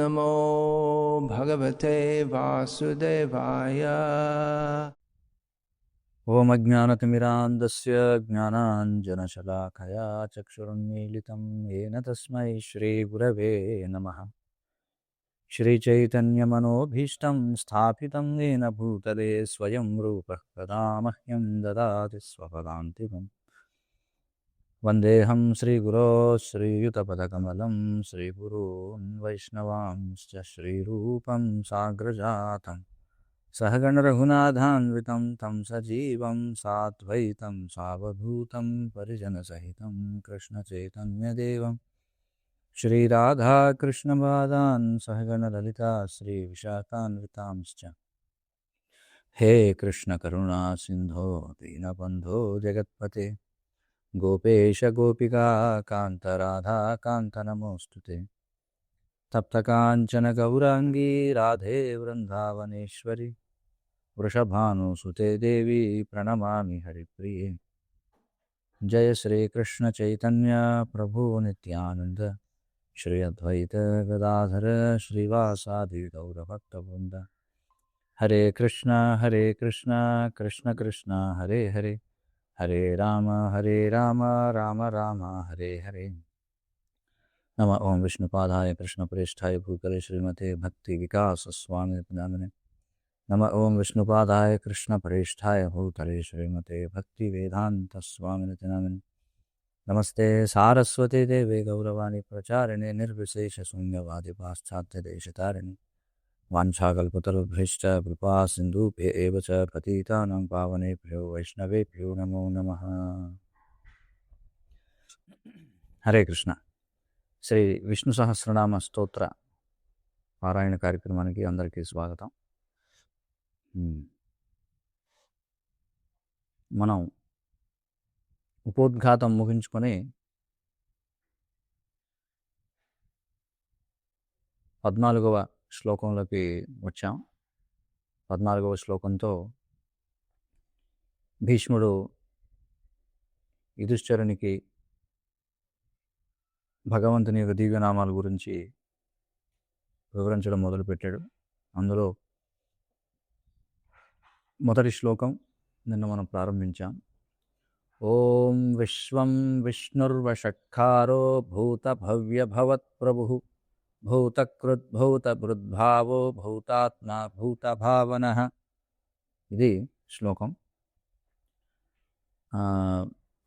नमो भगवते वासुदेवाय। ओम अज्ञानतिमिरान्धस्य ज्ञानाञ्जनशलाकया चक्षुरुन्मीलितं येन तस्मै श्रीगुरवे नमः। श्रीचैतन्यमनोभीष्टं स्थापितं येन भूतले स्वयं रूपः कदा मह्यं ददाति स्वपदान्तिकम्। वन्देऽहं श्रीगुरो श्रीयुतपदकमलं श्रीगुरून् वैष्णवांश्च श्रीरूपं साग्रजातम् सहगणरघुनाथान्वितं तं सजीवं साद्वैतं सावधूतं परिजनसहितं कृष्णचैतन्यदेवं श्रीराधाकृष्णपादान् सहगणललिता श्रीविशाखान्वितांश्च। हे कृष्णकरुणा सिन्धो दीनबन्धो जगत्पते गोपेश गोपिका कान्तराधा कान्त नमोऽस्तु ते। तप्तकाञ्चन गौराङ्गी राधे वृन्दावनेश्वरी वृषभानुसुते देवी प्रणमामि हरिप्रिये। जय श्रीकृष्ण चैतन्य प्रभु नित्यानंद श्री अद्वैत गदाधर श्रीवासादि गौरभक्तवृन्द। हरे कृष्ण कृष्ण कृष्ण हरे हरे, हरे राम राम राम हरे हरे। नमः ओं विष्णुपादाय कृष्णप्रेष्ठाय भूतले श्रीमते भक्ति विकास स्वामी नामिने। नमः ओं विष्णुपादाय कृष्णप्रेष्ठाय भूतले श्रीमते भक्ति वेदांत स्वामिने नामिने। नमस्ते सारस्वती देवे गौरवाणी प्रचारिणे निर्विशेष शून्यवादी पाश्चात्य देशतारिणे। वाञ्छाकल्पतरुभ्यश्च कृपा सिन्धुभ्य एव च पतितानां पावनेभ्यो वैष्णवेभ्यो नमो नमः। हरे कृष्ण। శ్రీ విష్ణు సహస్రనామ స్తోత్ర పారాయణ కార్యక్రమానికి అందరికీ స్వాగతం. మనం ఉపోద్ఘాతం ముగించుకొని 14వ శ్లోకంలోకి వచ్చాం. 14వ శ్లోకంతో భీష్ముడు యుధిష్ఠిరునికి భగవంతుని యొక్క దివ్యనామాల గురించి వివరించడం మొదలుపెట్టాడు. అందులో మొదటి శ్లోకం నిన్న మనం ప్రారంభించాం. ఓం విశ్వం విష్ణుర్వషట్కారో భూత భవ్య భవత్ ప్రభు భూతకృద్భూత బృద్భావో భూతాత్మ భూత భావన. ఇది శ్లోకం.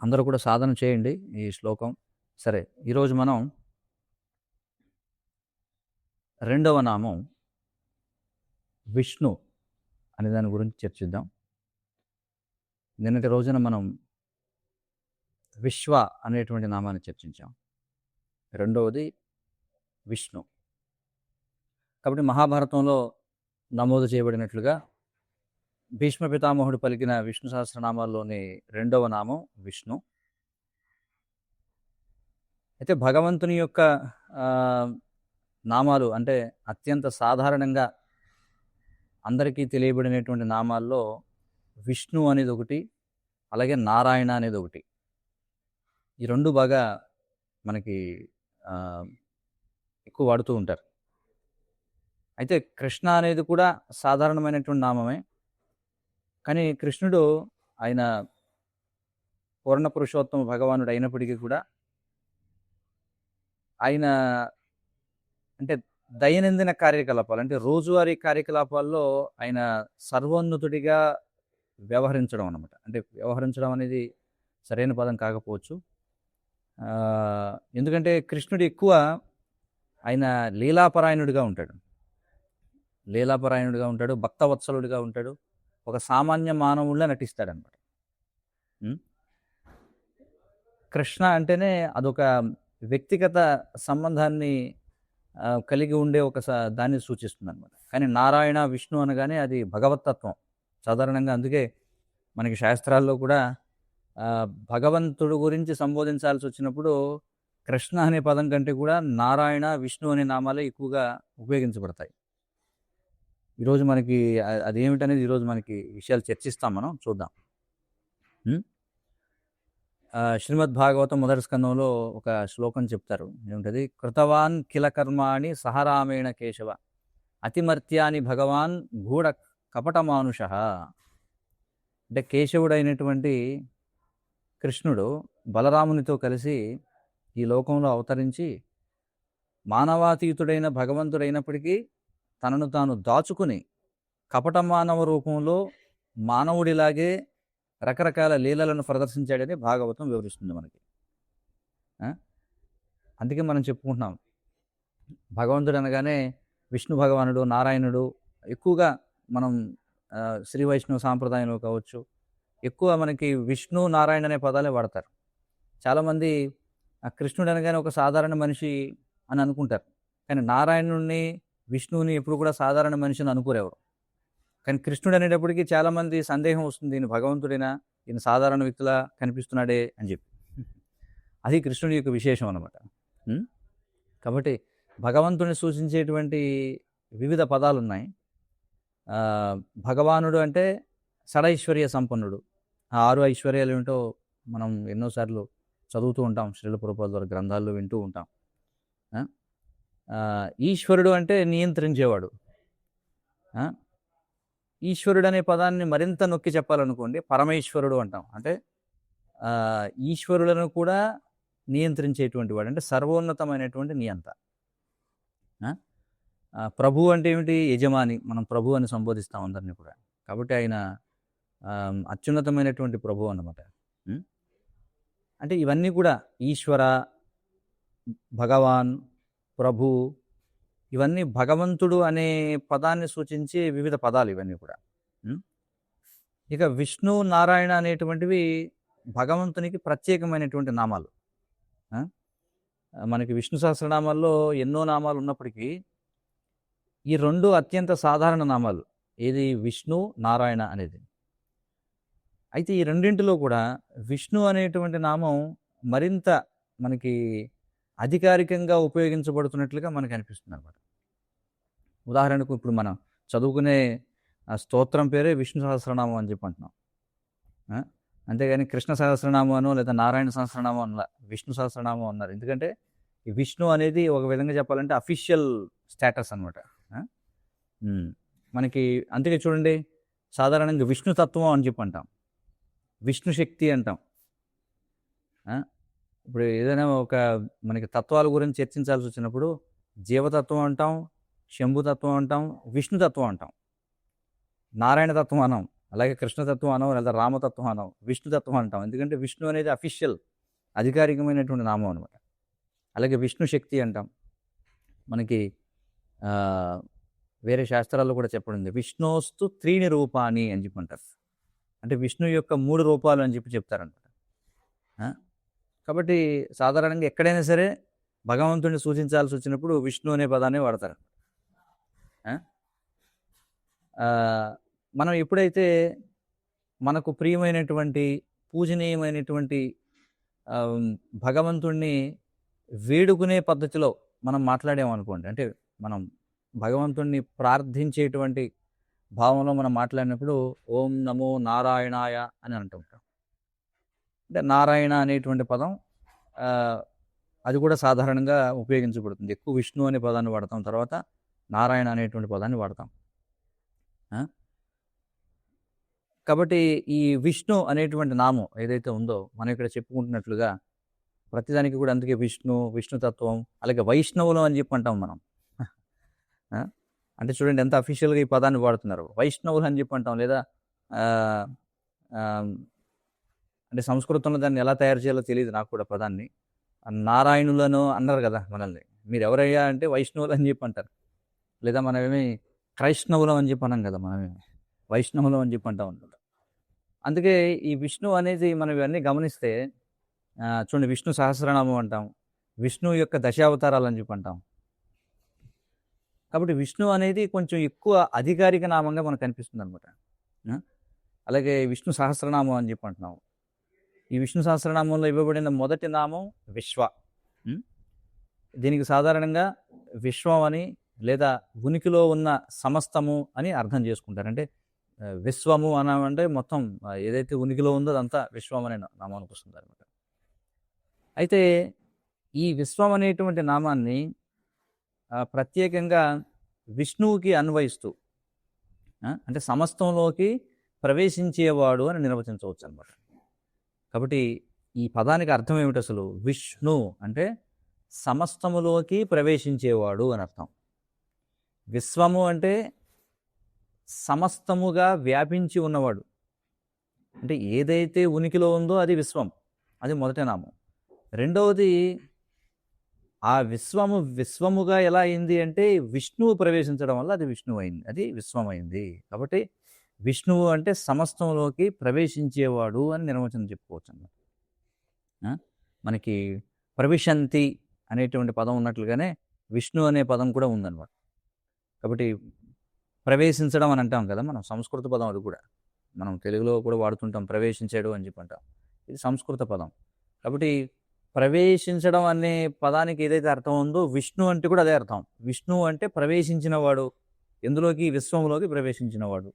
అందరూ కూడా సాధన చేయండి ఈ శ్లోకం. సరే, ఈరోజు మనం రెండవ నామం విష్ణు అనే దాని గురించి చర్చిద్దాం. నిన్నటి రోజున మనం విశ్వ అనేటువంటి నామాన్ని చర్చించాం. రెండవది విష్ణు. కాబట్టి మహాభారతంలో నమోదు చేయబడినట్లుగా భీష్మ పితామహుడు పలికిన విష్ణు సహస్రనామాల్లోని రెండవ నామం విష్ణు. అయితే భగవంతుని యొక్క నామాలు అంటే అత్యంత సాధారణంగా అందరికీ తెలియబడినటువంటి నామాల్లో విష్ణు అనేది ఒకటి, అలాగే నారాయణ అనేది ఒకటి. ఈ రెండు బాగా మనకి ఎక్కువ వాడుతూ ఉంటారు. అయితే కృష్ణ అనేది కూడా సాధారణమైనటువంటి నామమే. కానీ కృష్ణుడు ఆయన పూర్ణ పురుషోత్తమ భగవానుడు అయినప్పటికీ కూడా ఆయన అంటే దైనందిన కార్యకలాపాలు అంటే రోజువారీ కార్యకలాపాల్లో ఆయన సర్వోన్నతుడిగా వ్యవహరించడం అన్నమాట. అంటే వ్యవహరించడం అనేది సరైన పదం కాకపోవచ్చు. ఎందుకంటే కృష్ణుడు ఎక్కువ ఆయన లీలాపరాయణుడిగా ఉంటాడు, భక్తవత్సలుడిగా ఉంటాడు, ఒక సామాన్య మానవుడిలా నటిస్తాడనమాట. కృష్ణ అంటేనే అదొక వ్యక్తిగత సంబంధాన్ని కలిగి ఉండే ఒక దాన్ని సూచిస్తుంది అనమాట. కానీ నారాయణ విష్ణు అనగానే అది భగవతత్వం సాధారణంగా. అందుకే మనకి శాస్త్రాల్లో కూడా భగవంతుడు గురించి సంబోధించాల్సి వచ్చినప్పుడు కృష్ణ అనే పదం కంటే కూడా నారాయణ విష్ణు అనే నామాలే ఎక్కువగా ఉపయోగించబడతాయి. ఈరోజు మనకి అదేమిటనేది ఈరోజు మనకి విషయాలు చర్చిస్తాం, మనం చూద్దాం. శ్రీమద్ భాగవతం మొదటి స్కందంలో ఒక శ్లోకం చెప్తారు. ఏమిటది? కృతవాన్ కిల కర్మాణి సహరామేణ కేశవ అతిమర్త్యాని భగవాన్ గూఢ కపటమానుష. అంటే కేశవుడైనటువంటి కృష్ణుడు బలరామునితో కలిసి ఈ లోకంలో అవతరించి మానవాతీతుడైన భగవంతుడైనప్పటికీ తనను తాను దాచుకుని కపట మానవ రూపంలో మానవుడిలాగే రకరకాల లీలలను ప్రదర్శించాడని భాగవతం వివరిస్తుంది మనకి. అందుకే మనం చెప్పుకుంటున్నాం, భగవంతుడు అనగానే విష్ణు భగవానుడు, నారాయణుడు ఎక్కువగా మనం శ్రీ వైష్ణవ సాంప్రదాయంలో కావచ్చు, ఎక్కువ మనకి విష్ణు నారాయణ అనే పదాలే వాడతారు. చాలామంది కృష్ణుడు అనగానే ఒక సాధారణ మనిషి అని అనుకుంటారు, కానీ నారాయణుడిని విష్ణువుని ఎప్పుడు కూడా సాధారణ మనిషిని అనుకోరేవారు. కానీ కృష్ణుడు అనేటప్పటికీ చాలామంది సందేహం వస్తుంది, ఈయన భగవంతుడైనా, ఈయన సాధారణ వ్యక్తిలా కనిపిస్తున్నాడే అని చెప్పి. అది కృష్ణుడి యొక్క విశేషం అన్నమాట. కాబట్టి భగవంతుడిని సూచించేటువంటి వివిధ పదాలు ఉన్నాయి. భగవానుడు అంటే షడైశ్వర్య సంపన్నుడు. ఆ 6 ఐశ్వర్యాలు ఏమిటో మనం ఎన్నోసార్లు చదువుతూ ఉంటాం, శ్రీల ప్రభుపాదుల ద్వారా గ్రంథాల్లో వింటూ ఉంటాం. ఈశ్వరుడు అంటే నియంత్రించేవాడు. ఈశ్వరుడు అనే పదాన్ని మరింత నొక్కి చెప్పాలనుకోండి, పరమేశ్వరుడు అంటాం. అంటే ఈశ్వరులను కూడా నియంత్రించేటువంటి వాడు, అంటే సర్వోన్నతమైనటువంటి నియంత. ప్రభు అంటే ఏమిటి? యజమాని. మనం ప్రభు అని సంబోధిస్తాం అందరినీ కూడా. కాబట్టి ఆయన అత్యున్నతమైనటువంటి ప్రభు అన్నమాట. అంటే ఇవన్నీ కూడా ఈశ్వర, భగవాన్, ప్రభు, ఇవన్నీ భగవంతుడు అనే పదాన్ని సూచించే వివిధ పదాలు ఇవన్నీ కూడా. ఇక విష్ణు, నారాయణ అనేటువంటివి భగవంతునికి ప్రత్యేకమైనటువంటి నామాలు. మనకి విష్ణు సహస్రనామాల్లో ఎన్నో నామాలు ఉన్నప్పటికీ ఈ 2 అత్యంత సాధారణ నామాలు. ఏది? విష్ణు, నారాయణ అనేది. అయితే ఈ రెండింటిలో కూడా విష్ణు అనేటువంటి నామం మరింత మనకి అధికారికంగా ఉపయోగించబడుతున్నట్లుగా మనకు అనిపిస్తుంది అనమాట. ఉదాహరణకు ఇప్పుడు మనం చదువుకునే స్తోత్రం పేరే విష్ణు సహస్రనామం అని చెప్పి అంటున్నాం. అంతేగాని కృష్ణ సహస్రనామం అనో లేదా నారాయణ సహస్రనామం అన్న, విష్ణు సహస్రనామం అన్నారు. ఎందుకంటే ఈ విష్ణు అనేది ఒక విధంగా చెప్పాలంటే అఫీషియల్ స్టేటస్ అనమాట మనకి. అందుకే చూడండి, సాధారణంగా విష్ణు తత్వం అని చెప్పి అంటాం, విష్ణు శక్తి అంటాం. ఇప్పుడు ఏదైనా ఒక మనకి తత్వాల గురించి చర్చించాల్సి వచ్చినప్పుడు జీవతత్వం అంటాం, శంభుతత్వం అంటాం, విష్ణుతత్వం అంటాం, నారాయణ తత్వం అనం, అలాగే కృష్ణతత్వం అనం, లేదా రామతత్వం అనం, విష్ణుతత్వం అంటాం. ఎందుకంటే విష్ణు అనేది అఫీషియల్ అధికారికమైనటువంటి నామం అనమాట. అలాగే విష్ణు శక్తి అంటాం. మనకి వేరే శాస్త్రాల్లో కూడా చెప్పడింది, విష్ణోస్తు 3 రూపాని అని చెప్పి అంటారు. అంటే విష్ణు యొక్క 3 రూపాలు అని చెప్పి చెప్తారనమాట. కాబట్టి సాధారణంగా ఎక్కడైనా సరే భగవంతుడిని సూచించాల్సి వచ్చినప్పుడు విష్ణు అనే పదాన్ని వాడతారు. మనం ఎప్పుడైతే మనకు ప్రియమైనటువంటి, పూజనీయమైనటువంటి భగవంతుణ్ణి వేడుకునే పద్ధతిలో మనం మాట్లాడామనుకోండి, అంటే మనం భగవంతుణ్ణి ప్రార్థించేటువంటి భావంలో మనం మాట్లాడినప్పుడు ఓం నమో నారాయణాయ అని అంటుంటాం. అంటే నారాయణ అనేటువంటి పదం అది కూడా సాధారణంగా ఉపయోగించబడుతుంది. ఎక్కువ విష్ణు అనే పదాన్ని వాడతాం, తర్వాత నారాయణ అనేటువంటి పదాన్ని వాడతాం. కాబట్టి ఈ విష్ణు అనేటువంటి నామం ఏదైతే ఉందో, మనం ఇక్కడ చెప్పుకుంటున్నట్లుగా ప్రతిదానికి కూడా అందుకే విష్ణు, విష్ణుతత్వం, అలాగే వైష్ణవులం అని చెప్పి అంటాం మనం. అంటే చూడండి ఎంత అఫీషియల్గా ఈ పదాన్ని వాడుతున్నారు, వైష్ణవులు అని చెప్పి అంటాం. లేదా అంటే సంస్కృతంలో దాన్ని ఎలా తయారు చేయాలో తెలియదు నాకు కూడా పదాన్ని. నారాయణులను అన్నారు కదా మనల్ని, మీరు ఎవరయ్యా అంటే వైష్ణవులు అని చెప్పి అంటారు. లేదా మనమేమి క్రైష్ణవులం అని చెప్పి అన్నాం కదా, మనమేమి వైష్ణవులం అని చెప్పి అంటాం అనమాట. అందుకే ఈ విష్ణు అనేది మనం ఇవన్నీ గమనిస్తే చూడండి, విష్ణు సహస్రనామం అంటాం, విష్ణు యొక్క దశావతారాలు అని చెప్పి అంటాం. కాబట్టి విష్ణు అనేది కొంచెం ఎక్కువ అధికారిక నామంగా మనకు కనిపిస్తుంది అనమాట. అలాగే విష్ణు సహస్రనామం అని చెప్పి అంటున్నాం. ఈ విష్ణు సహస్రనామంలో ఇవ్వబడిన మొదటి నామం విశ్వ. దీనికి సాధారణంగా విశ్వం అని లేదా ఉనికిలో ఉన్న సమస్తము అని అర్థం చేసుకుంటారు. అంటే విశ్వము అంటే మొత్తం ఏదైతే ఉనికిలో ఉందో అదంతా విశ్వం అనే నామానికి వస్తుంది అనమాట. అయితే ఈ విశ్వం అనేటువంటి నామాన్ని ప్రత్యేకంగా విష్ణువుకి అన్వయిస్తూ అంటే సమస్తంలోకి ప్రవేశించేవాడు అని నిర్వచించవచ్చు అనమాట. కాబట్టి ఈ పదానికి అర్థం ఏమిటి అసలు? విష్ణు అంటే సమస్తములోకి ప్రవేశించేవాడు అని అర్థం. విశ్వము అంటే సమస్తముగా వ్యాపించి ఉన్నవాడు. అంటే ఏదైతే ఉనికిలో ఉందో అది విశ్వం, అది మొదటి నామం. రెండవది ఆ విశ్వముగా ఎలా అయింది అంటే విష్ణువు ప్రవేశించడం వల్ల అది విష్ణువు అయింది, అది విశ్వమైంది. కాబట్టి విష్ణువు అంటే సమస్తంలోకి ప్రవేశించేవాడు అని నిర్వచనం చెప్పుకోవచ్చు అన్నమాట. మనకి ప్రవిశంతి అనేటువంటి పదం ఉన్నట్లుగానే విష్ణు అనే పదం కూడా ఉందన్నమాట. కాబట్టి ప్రవేశించడం అని అంటాం కదా, మనం సంస్కృత పదం, అది కూడా మనం తెలుగులో కూడా వాడుతుంటాం, ప్రవేశించాడు అని చెప్పి అంటాం. ఇది సంస్కృత పదం. కాబట్టి ప్రవేశించడం అనే పదానికి ఏదైతే అర్థం ఉందో విష్ణు అంటే కూడా అదే అర్థం. విష్ణు అంటే ప్రవేశించినవాడు, ఎందులోకి? విశ్వంలోకి ప్రవేశించినవాడు.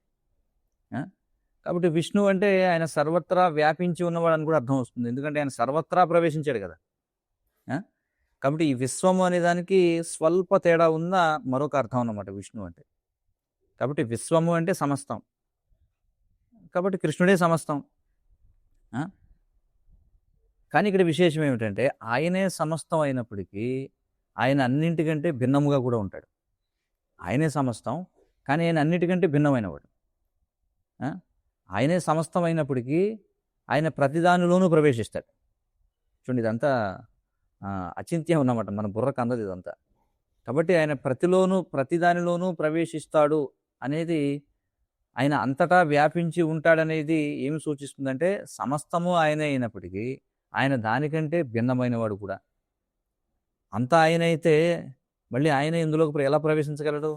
కాబట్టి విష్ణు అంటే ఆయన సర్వత్రా వ్యాపించి ఉన్నవాడు అని కూడా అర్థం వస్తుంది, ఎందుకంటే ఆయన సర్వత్రా ప్రవేశించాడు కదా. కాబట్టి ఈ విశ్వము అనే దానికి స్వల్ప తేడా ఉన్న మరొక అర్థం అన్నమాట విష్ణు అంటే. కాబట్టి విశ్వము అంటే సమస్తం, కాబట్టి కృష్ణుడే సమస్తం. కానీ ఇక్కడ విశేషం ఏమిటంటే ఆయనే సమస్తం అయినప్పటికీ ఆయన అన్నింటికంటే భిన్నముగా కూడా ఉంటాడు. ఆయనే సమస్తం, కానీ ఆయన అన్నిటికంటే భిన్నమైనవాడు. ఆయనే సమస్తం అయినప్పటికీ ఆయన ప్రతిదానిలోనూ ప్రవేశిస్తాడు. చూడండి, ఇదంతా అచింత్యం అన్నమాట, మన బుర్రకు అందదు ఇదంతా. కాబట్టి ఆయన ప్రతిదానిలోనూ ప్రవేశిస్తాడు అనేది, ఆయన అంతటా వ్యాపించి ఉంటాడనేది ఏమి సూచిస్తుందంటే సమస్తము ఆయనే అయినప్పటికీ ఆయన దానికంటే భిన్నమైనవాడు కూడా. అంతా ఆయన అయితే మళ్ళీ ఆయన ఇందులోకి ఎలా ప్రవేశించగలడు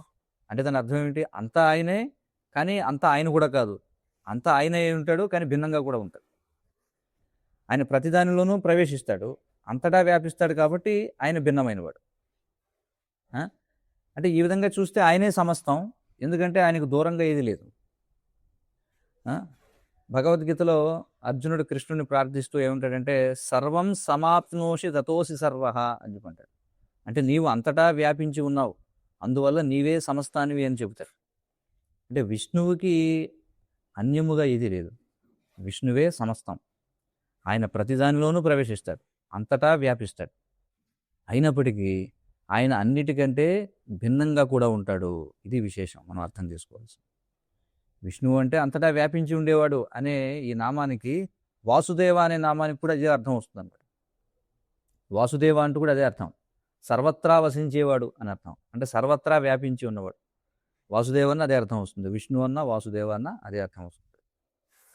అంటే దాని అర్థం ఏమిటి? అంతా ఆయనే, కానీ అంతా ఆయన కూడా కాదు. అంతా ఆయనే ఉంటాడు, కానీ భిన్నంగా కూడా ఉంటాడు. ఆయన ప్రతిదానిలోనూ ప్రవేశిస్తాడు, అంతటా వ్యాపిస్తాడు, కాబట్టి ఆయన భిన్నమైనవాడు. అంటే ఈ విధంగా చూస్తే ఆయనే సమస్తం, ఎందుకంటే ఆయనకు దూరంగా ఏది లేదు. భగవద్గీతలో అర్జునుడు కృష్ణుని ప్రార్థిస్తూ ఏమంటాడంటే సర్వం సమాప్నోషి తతోసి సర్వ అని చెప్పంటాడు. అంటే నీవు అంతటా వ్యాపించి ఉన్నావు, అందువల్ల నీవే సమస్తానివి అని చెబుతాడు. అంటే విష్ణువుకి అన్యముగా ఏది లేదు, విష్ణువే సమస్తం. ఆయన ప్రతిదానిలోనూ ప్రవేశిస్తాడు, అంతటా వ్యాపిస్తాడు. అయినప్పటికీ ఆయన అన్నిటికంటే భిన్నంగా కూడా ఉంటాడు. ఇది విశేషం, మనం అర్థం చేసుకోవాల్సి. విష్ణువు అంటే అంతటా వ్యాపించి ఉండేవాడు అనే ఈ నామానికి వాసుదేవ అనే నామానికి కూడా అదే అర్థం వస్తుంది అనమాట. వాసుదేవ అంటూ కూడా అదే అర్థం, సర్వత్రా వసించేవాడు అని అర్థం. అంటే సర్వత్రా వ్యాపించి ఉన్నవాడు. వాసుదేవ అన్న అదే అర్థం వస్తుంది, విష్ణు అన్న వాసుదేవ అన్న అదే అర్థం వస్తుంది.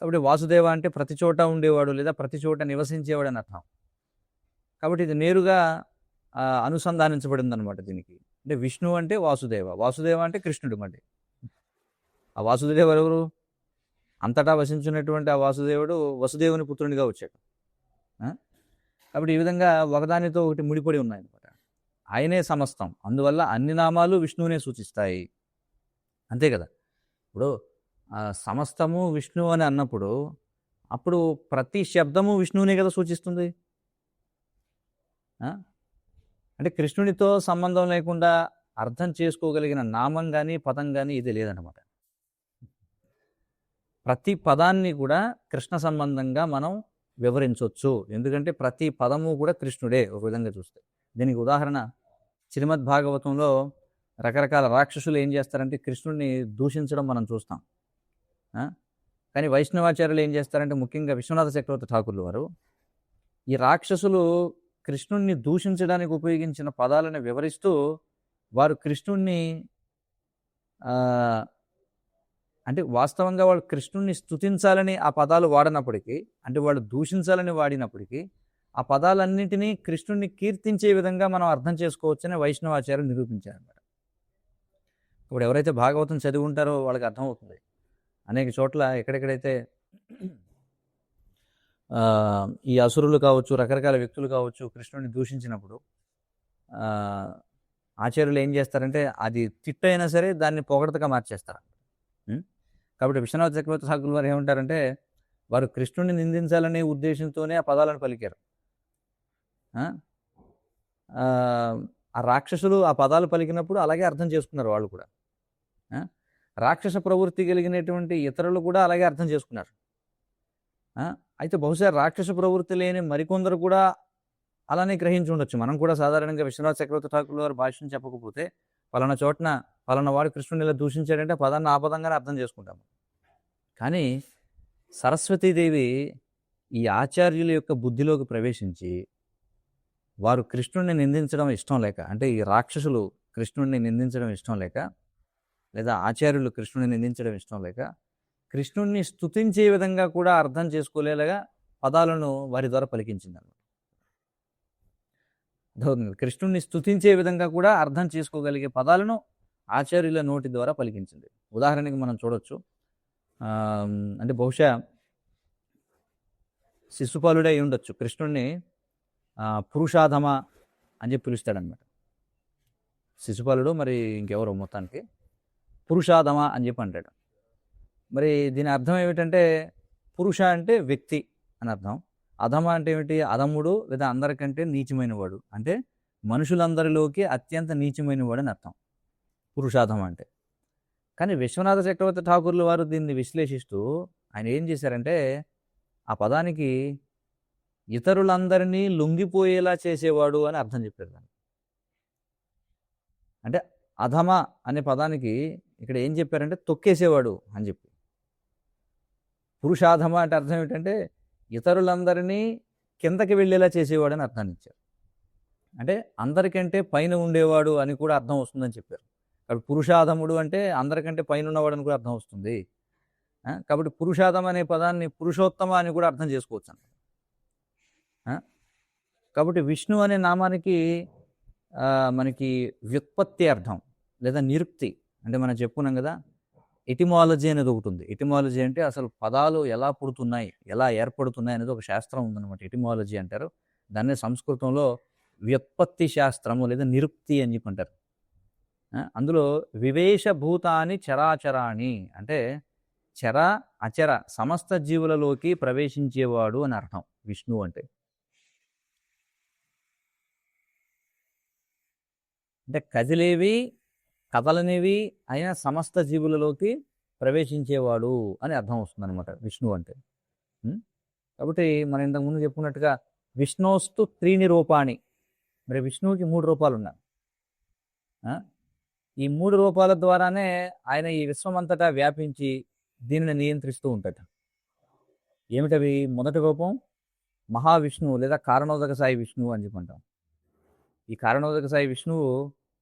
కాబట్టి వాసుదేవ అంటే ప్రతి చోట ఉండేవాడు లేదా ప్రతి చోట నివసించేవాడు అని అర్థం. కాబట్టి ఇది నేరుగా అనుసంధానించబడింది అనమాట దీనికి. అంటే విష్ణు అంటే వాసుదేవ, వాసుదేవ అంటే కృష్ణుడు. మళ్ళీ ఆ వాసుదేవుడు ఎవరు? అంతటా వసించినటువంటి ఆ వాసుదేవుడు వసుదేవుని పుత్రునిగా వచ్చాడు. కాబట్టి ఈ విధంగా ఒకదానితో ఒకటి ముడిపడి ఉన్నాయన్నమాట. ఆయనే సమస్తం, అందువల్ల అన్ని నామాలు విష్ణువునే సూచిస్తాయి, అంతే కదా. ఇప్పుడు సమస్తము విష్ణు అని అన్నప్పుడు అప్పుడు ప్రతి శబ్దము విష్ణువునే కదా సూచిస్తుంది. అంటే కృష్ణునితో సంబంధం లేకుండా అర్థం చేసుకోగలిగిన నామం కానీ పదం కానీ ఇది లేదన్నమాట. ప్రతి పదాన్ని కూడా కృష్ణ సంబంధంగా మనం వివరించవచ్చు, ఎందుకంటే ప్రతి పదము కూడా కృష్ణుడే ఒక విధంగా చూస్తే. దీనికి ఉదాహరణ శ్రీమద్ భాగవతంలో రకరకాల రాక్షసులు ఏం చేస్తారంటే కృష్ణుడిని దూషించడం మనం చూస్తాం. కానీ వైష్ణవాచార్యులు ఏం చేస్తారంటే, ముఖ్యంగా విశ్వనాథ చక్రవర్తి ఠాకూర్లు వారు, ఈ రాక్షసులు కృష్ణుణ్ణి దూషించడానికి ఉపయోగించిన పదాలను వివరిస్తూ వారు కృష్ణుణ్ణి అంటే వాస్తవంగా వాళ్ళు కృష్ణుణ్ణి స్తుతించాలని ఆ పదాలు వాడినప్పటికీ, అంటే వాళ్ళు దూషించాలని వాడినప్పటికీ ఆ పదాలన్నింటినీ కృష్ణుణ్ణి కీర్తించే విధంగా మనం అర్థం చేసుకోవచ్చని వైష్ణవాచార్యులు నిరూపించారన్నమాట. ఇప్పుడు ఎవరైతే భాగవతం చదివి ఉంటారో వాళ్ళకి అర్థమవుతుంది. అనేక చోట్ల ఎక్కడెక్కడైతే ఈ అసురులు కావచ్చు, రకరకాల వ్యక్తులు కావచ్చు కృష్ణుడిని దూషించినప్పుడు ఆచార్యులు ఏం చేస్తారంటే అది తిట్టైనా సరే దాన్ని పొగడతగా మార్చేస్తారు. కాబట్టి విశ్వనాథ చక్రవర్తి ఠాకూర్ వారు ఏమంటారంటే, వారు కృష్ణుడిని నిందించాలనే ఉద్దేశంతోనే ఆ పదాలను పలికారు. ఆ? ఆ ఆ రాక్షసులు ఆ పదాలు పలికినప్పుడు అలాగే అర్థం చేసుకున్నారు వాళ్ళు కూడా. ఆ? రాక్షస ప్రవృత్తి కలిగినటువంటి ఇతరులు కూడా అలాగే అర్థం చేసుకున్నారు. ఆ? అయితే బహుశా రాక్షస ప్రవృత్తి లేని మరికొందరు కూడా అలానే గ్రహించి ఉండొచ్చు. మనం కూడా సాధారణంగా విశ్వనాథ చక్రవర్తి ఠాకూర్ వారి భాష్యం చెప్పకపోతే పలానా చోటన పలానా వాడు కృష్ణుని ఇలా దూషించాడంటే ఆ పదాన్ని ఆ పదంగానే అర్థం చేసుకుంటాము. కానీ సరస్వతీదేవి ఈ ఆచార్యుల యొక్క బుద్ధిలోకి ప్రవేశించి వారు కృష్ణుడిని నిందించడం ఇష్టం లేక, అంటే ఈ రాక్షసులు కృష్ణుడిని నిందించడం ఇష్టం లేక, లేదా ఆచార్యులు కృష్ణుడిని నిందించడం ఇష్టం లేక, కృష్ణుడిని స్తుతించే విధంగా కూడా అర్థం చేసుకోలేలాగా పదాలను వారి ద్వారా పలికించింది అన్నమాట. కృష్ణుడిని స్తుతించే విధంగా కూడా అర్థం చేసుకోగలిగే పదాలను ఆచార్యుల నోటి ద్వారా పలికించింది. ఉదాహరణకి మనం చూడొచ్చు, అంటే బహుశా శిశుపాలుడే అయి ఉండొచ్చు. కృష్ణుడిని పురుషాధమ అని చెప్పి పిలుస్తాడనమాట. శిశుపాలుడు మరి ఇంకెవరో మొత్తానికి పురుషాధమ అని చెప్పి అంటాడు. మరి దీని అర్థం ఏమిటంటే పురుష అంటే వ్యక్తి అని అర్థం, అధమ అంటే ఏమిటి, అధముడు లేదా అందరికంటే నీచమైన వాడు, అంటే మనుషులందరిలోకి అత్యంత నీచమైన వాడు అని అర్థం పురుషాధమ అంటే. కానీ విశ్వనాథ చక్రవర్తి ఠాకూర్ల వారు దీన్ని విశ్లేషిస్తూ ఆయన ఏం చేశారంటే ఆ పదానికి ఇతరులందరినీ లొంగిపోయేలా చేసేవాడు అని అర్థం చెప్పారు దాన్ని. అంటే అధమ అనే పదానికి ఇక్కడ ఏం చెప్పారంటే తొక్కేసేవాడు అని చెప్పి. పురుషాధమ అంటే అర్థం ఏంటంటే ఇతరులందరినీ కిందకి వెళ్ళేలా చేసేవాడు అని అర్థాన్ని ఇచ్చారు. అంటే అందరికంటే పైన ఉండేవాడు అని కూడా అర్థం వస్తుందని చెప్పారు. కాబట్టి పురుషాధముడు అంటే అందరికంటే పైన ఉన్నవాడు అని కూడా అర్థం వస్తుంది. కాబట్టి పురుషాధం అనే పదాన్ని పురుషోత్తమ అని కూడా అర్థం చేసుకోవచ్చు అన్నమాట. కాబట్టి విష్ణు అనే నామానికి మనకి వ్యుత్పత్తి అర్థం లేదా నిరుక్తి, అంటే మనం చెప్పుకున్నాం కదా, ఎటిమాలజీ అనేది ఒకటి ఉంది. ఎటిమాలజీ అంటే అసలు పదాలు ఎలా పుడుతున్నాయి, ఎలా ఏర్పడుతున్నాయి అనేది ఒక శాస్త్రం ఉందన్నమాట. ఎటిమాలజీ అంటారు దాన్ని. సంస్కృతంలో వ్యుత్పత్తి శాస్త్రము లేదా నిరుక్తి అని చెప్పి అంటారు. అందులో వివేశభూతాని చరాచరాణి అంటే చర అచర సమస్త జీవులలోకి ప్రవేశించేవాడు అని అర్థం విష్ణు అంటే. అంటే కదిలేవి కదలనివి అయిన సమస్త జీవులలోకి ప్రవేశించేవాడు అని అర్థం వస్తుంది అనమాట విష్ణు అంటే. కాబట్టి మనం ఇంతకుముందు చెప్పుకున్నట్టుగా విష్ణోస్తు త్రీని రూపాణి, మరి విష్ణువుకి 3 రూపాలు ఉన్నాయి. ఈ 3 రూపాల ద్వారానే ఆయన ఈ విశ్వమంతటా వ్యాపించి దీనిని నియంత్రిస్తూ ఉంటాడు. ఏమిటవి? మొదటి రూపం మహావిష్ణువు లేదా కారణోదక సాయి విష్ణువు అని చెప్పంటాం. ఈ కారణోదక సాయి విష్ణువు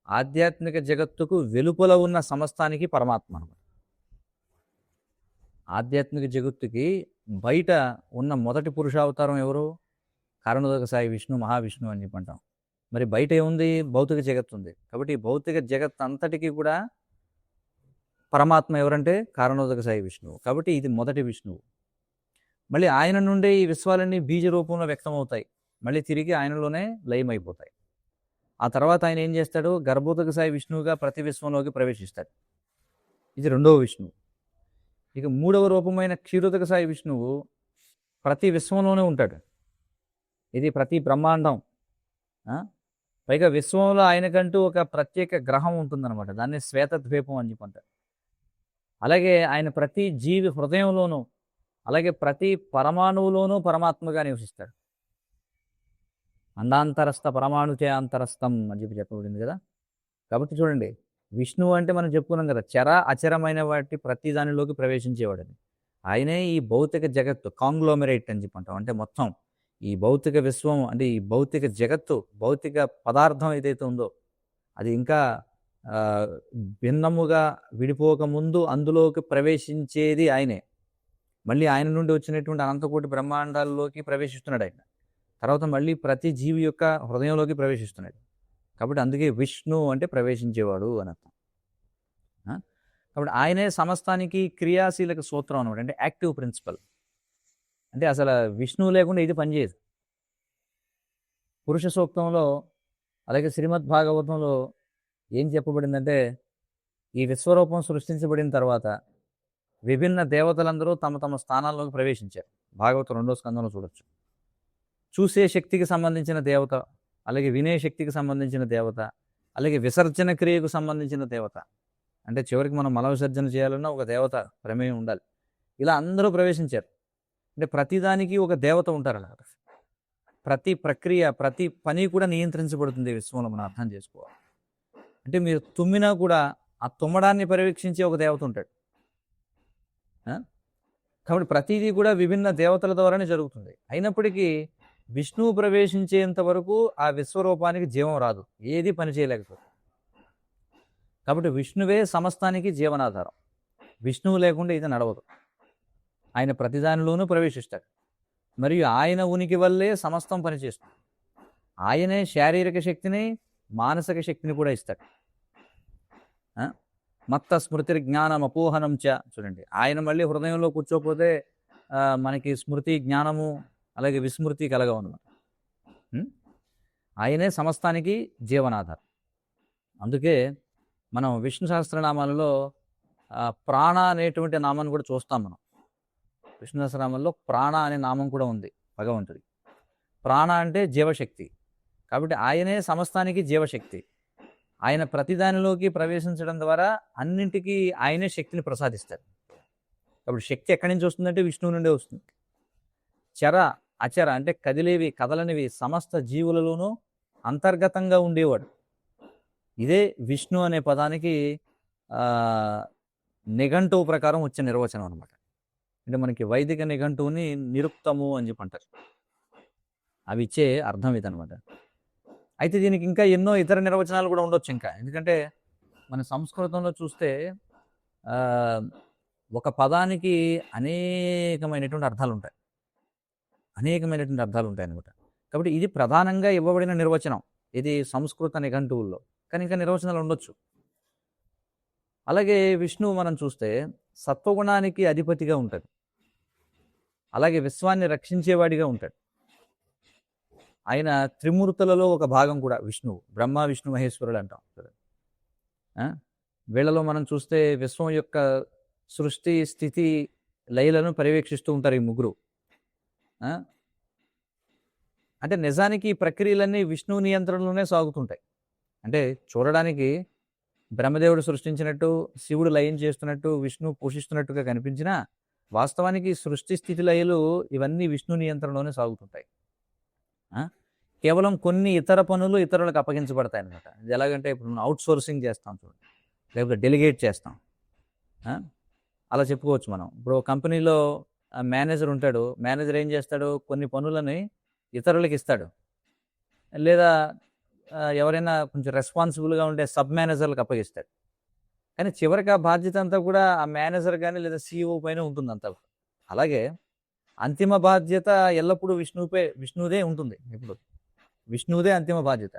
ఆధ్యాత్మిక జగత్తుకు వెలుపల ఉన్న సమస్తానికి పరమాత్మ అనమాట. ఆధ్యాత్మిక జగత్తుకి బయట ఉన్న మొదటి పురుషావతారం ఎవరు? కారణోదక సాయి విష్ణు, మహావిష్ణువు అని చెప్పంటాం. మరి బయట ఏముంది? భౌతిక జగత్తు ఉంది. కాబట్టి ఈ భౌతిక జగత్ అంతటికి కూడా పరమాత్మ ఎవరంటే కారణోదక సాయి విష్ణువు. కాబట్టి ఇది మొదటి విష్ణువు. మళ్ళీ ఆయన నుండే ఈ విశ్వాలన్నీ బీజ రూపంలో వ్యక్తమవుతాయి, మళ్ళీ తిరిగి ఆయనలోనే లయమైపోతాయి. ఆ తర్వాత ఆయన ఏం చేస్తాడు? గర్భోదక సాయి విష్ణువుగా ప్రతి విశ్వంలోకి ప్రవేశిస్తాడు. ఇది రెండవ విష్ణువు. ఇక మూడవ రూపమైన క్షీరోదక సాయి విష్ణువు ప్రతి విశ్వంలోనే ఉంటాడు. ఇది ప్రతి బ్రహ్మాండం. పైగా విశ్వంలో ఆయనకంటూ ఒక ప్రత్యేక గ్రహం ఉంటుందన్నమాట, దాన్ని శ్వేతద్వీపం అని చెప్పంటారు. అలాగే ఆయన ప్రతి జీవి హృదయంలోనూ అలాగే ప్రతి పరమాణువులోనూ పరమాత్మగా నివసిస్తాడు. అండాంతరస్థ పరమాణుచే అంతరస్థం అని చెప్పబడింది కదా. కాబట్టి చూడండి, విష్ణువు అంటే మనం చెప్పుకున్నాం కదా, చర అచరమైన వాటి ప్రతి దానిలోకి ప్రవేశించేవాడని. ఆయనే ఈ భౌతిక జగత్తు కాంగ్లోమెరేట్ అని చెప్పంటాం. అంటే మొత్తం ఈ భౌతిక విశ్వం, అంటే ఈ భౌతిక జగత్తు, భౌతిక పదార్థం ఏదైతే ఉందో అది ఇంకా భిన్నముగా విడిపోక ముందు అందులోకి ప్రవేశించేది ఆయనే. మళ్ళీ ఆయన నుండి వచ్చినటువంటి అనంతకోటి బ్రహ్మాండాల్లోకి ప్రవేశిస్తున్నాడు ఆయన. తర్వాత మళ్ళీ ప్రతి జీవి యొక్క హృదయంలోకి ప్రవేశిస్తున్నాడు. కాబట్టి అందుకే విష్ణు అంటే ప్రవేశించేవాడు అని అర్థం. కాబట్టి ఆయనే సమస్తానికి క్రియాశీలక సూత్రం అనమాట, అంటే యాక్టివ్ ప్రిన్సిపల్. అంటే అసలు విష్ణువు లేకుండా ఇది పనిచేయదు. పురుష సూక్తంలో అలాగే శ్రీమద్ భాగవతంలో ఏం చెప్పబడిందంటే, ఈ విశ్వరూపం సృష్టించబడిన తర్వాత విభిన్న దేవతలందరూ తమ తమ స్థానాల్లోకి ప్రవేశించారు. భాగవతం 2వ స్కందంలో చూసే శక్తికి సంబంధించిన దేవత, అలాగే వినే శక్తికి సంబంధించిన దేవత, అలాగే విసర్జన క్రియకు సంబంధించిన దేవత. అంటే చివరికి మనం మల విసర్జన చేయాలన్నా ఒక దేవత ప్రమేయం ఉండాలి. ఇలా అందరూ ప్రవేశించారు. అంటే ప్రతిదానికి ఒక దేవత ఉంటారన్నమాట. ప్రతి ప్రక్రియ, ప్రతి పని కూడా నియంత్రించబడుతుంది విశ్వంలో, మనం అర్థం చేసుకోవాలి. అంటే మీరు తుమ్మినా కూడా ఆ తుమ్మడాన్ని పర్యవేక్షించే ఒక దేవత ఉంటాడు. కాబట్టి ప్రతిదీ కూడా విభిన్న దేవతల ద్వారానే జరుగుతుంది. అయినప్పటికీ విష్ణువు ప్రవేశించేంత వరకు ఆ విశ్వరూపానికి జీవం రాదు, ఏది పని చేయలేకపోతుంది. కాబట్టి విష్ణువే సమస్తానికి జీవనాధారం. విష్ణువు లేకుండా ఇది నడవదు. ఆయన ప్రతిదానిలోనూ ప్రవేశిస్తాడు, మరియు ఆయన ఉనికి వల్లే సమస్తం పనిచేస్తుంది. ఆయనే శారీరక శక్తిని, మానసిక శక్తిని కూడా ఇస్తాడు. మత్త స్మృతి జ్ఞానం అపోహనం చ. చూడండి, ఆయన మళ్ళీ హృదయంలో కూర్చోకపోతే మనకి స్మృతి, జ్ఞానము, అలాగే విస్మృతి కలగవు అన్నమాట. ఆయనే సమస్తానికి జీవనాధారం. అందుకే మనం విష్ణు సహస్రనామాలలో ప్రాణ అనేటువంటి నామాన్ని కూడా చూస్తాం. మనం విష్ణు సహస్రనామంలో ప్రాణ అనే నామం కూడా ఉంది భగవంతుడి. ప్రాణ అంటే జీవశక్తి. కాబట్టి ఆయనే సమస్తానికి జీవశక్తి. ఆయన ప్రతిదానిలోకి ప్రవేశించడం ద్వారా అన్నింటికీ ఆయనే శక్తిని ప్రసాదిస్తాడు. కాబట్టి శక్తి ఎక్కడి నుంచి వస్తుందంటే విష్ణువు నుండే వస్తుంది. చర అచర అంటే కదిలేవి, కదలనివి సమస్త జీవులలోనూ అంతర్గతంగా ఉండేవాడు. ఇదే విష్ణు అనే పదానికి నిఘంటువు ప్రకారం వచ్చే నిర్వచనం అనమాట. అంటే మనకి వైదిక నిఘంటువుని నిరుక్తము అని చెప్పి అంటారు. అవి ఇచ్చే అర్థం ఇదనమాట. అయితే దీనికి ఇంకా ఎన్నో ఇతర నిర్వచనాలు కూడా ఉండొచ్చు ఇంకా. ఎందుకంటే మన సంస్కృతంలో చూస్తే ఒక పదానికి అనేకమైనటువంటి అర్థాలు ఉంటాయి. అనమాట. కాబట్టి ఇది ప్రధానంగా ఇవ్వబడిన నిర్వచనం, ఇది సంస్కృత నిఘంటువుల్లో. కానీ ఇంకా నిర్వచనాలు ఉండొచ్చు. అలాగే విష్ణువు మనం చూస్తే సత్వగుణానికి అధిపతిగా ఉంటాడు, అలాగే విశ్వాన్ని రక్షించేవాడిగా ఉంటాడు. ఆయన త్రిమూర్తులలో ఒక భాగం కూడా విష్ణువు. బ్రహ్మ, విష్ణు, మహేశ్వరుడు అంటాం. వీళ్ళలో మనం చూస్తే విశ్వం యొక్క సృష్టి, స్థితి, లయలను పర్యవేక్షిస్తూ ఉంటారు ఈ ముగ్గురు. అంటే నిజానికి ఈ ప్రక్రియలన్నీ విష్ణువు నియంత్రణలోనే సాగుతుంటాయి. అంటే చూడడానికి బ్రహ్మదేవుడు సృష్టించినట్టు, శివుడు లయం చేస్తున్నట్టు, విష్ణువు పోషిస్తున్నట్టుగా కనిపించినా వాస్తవానికి సృష్టి, స్థితి, లయలు ఇవన్నీ విష్ణు నియంత్రణలోనే సాగుతుంటాయి. కేవలం కొన్ని ఇతర పనులు ఇతరులకు అప్పగించబడతాయి అన్నమాట. ఇది ఎలాగంటే ఇప్పుడు మనం అవుట్ సోర్సింగ్ చేస్తాం చూడండి, లేకపోతే డెలిగేట్ చేస్తాం, అలా చెప్పుకోవచ్చు మనం. ఇప్పుడు కంపెనీలో మేనేజర్ ఉంటాడు. మేనేజర్ ఏం చేస్తాడు, కొన్ని పనులని ఇతరులకు ఇస్తాడు, లేదా ఎవరైనా కొంచెం రెస్పాన్సిబుల్గా ఉండే సబ్ మేనేజర్లకు అప్పగిస్తాడు. కానీ చివరికి ఆ బాధ్యత అంతా కూడా ఆ మేనేజర్ కానీ లేదా CEO పైన ఉంటుంది అంతా. అలాగే అంతిమ బాధ్యత ఎల్లప్పుడూ విష్ణువుదే ఉంటుంది. ఇప్పుడు విష్ణువుదే అంతిమ బాధ్యత.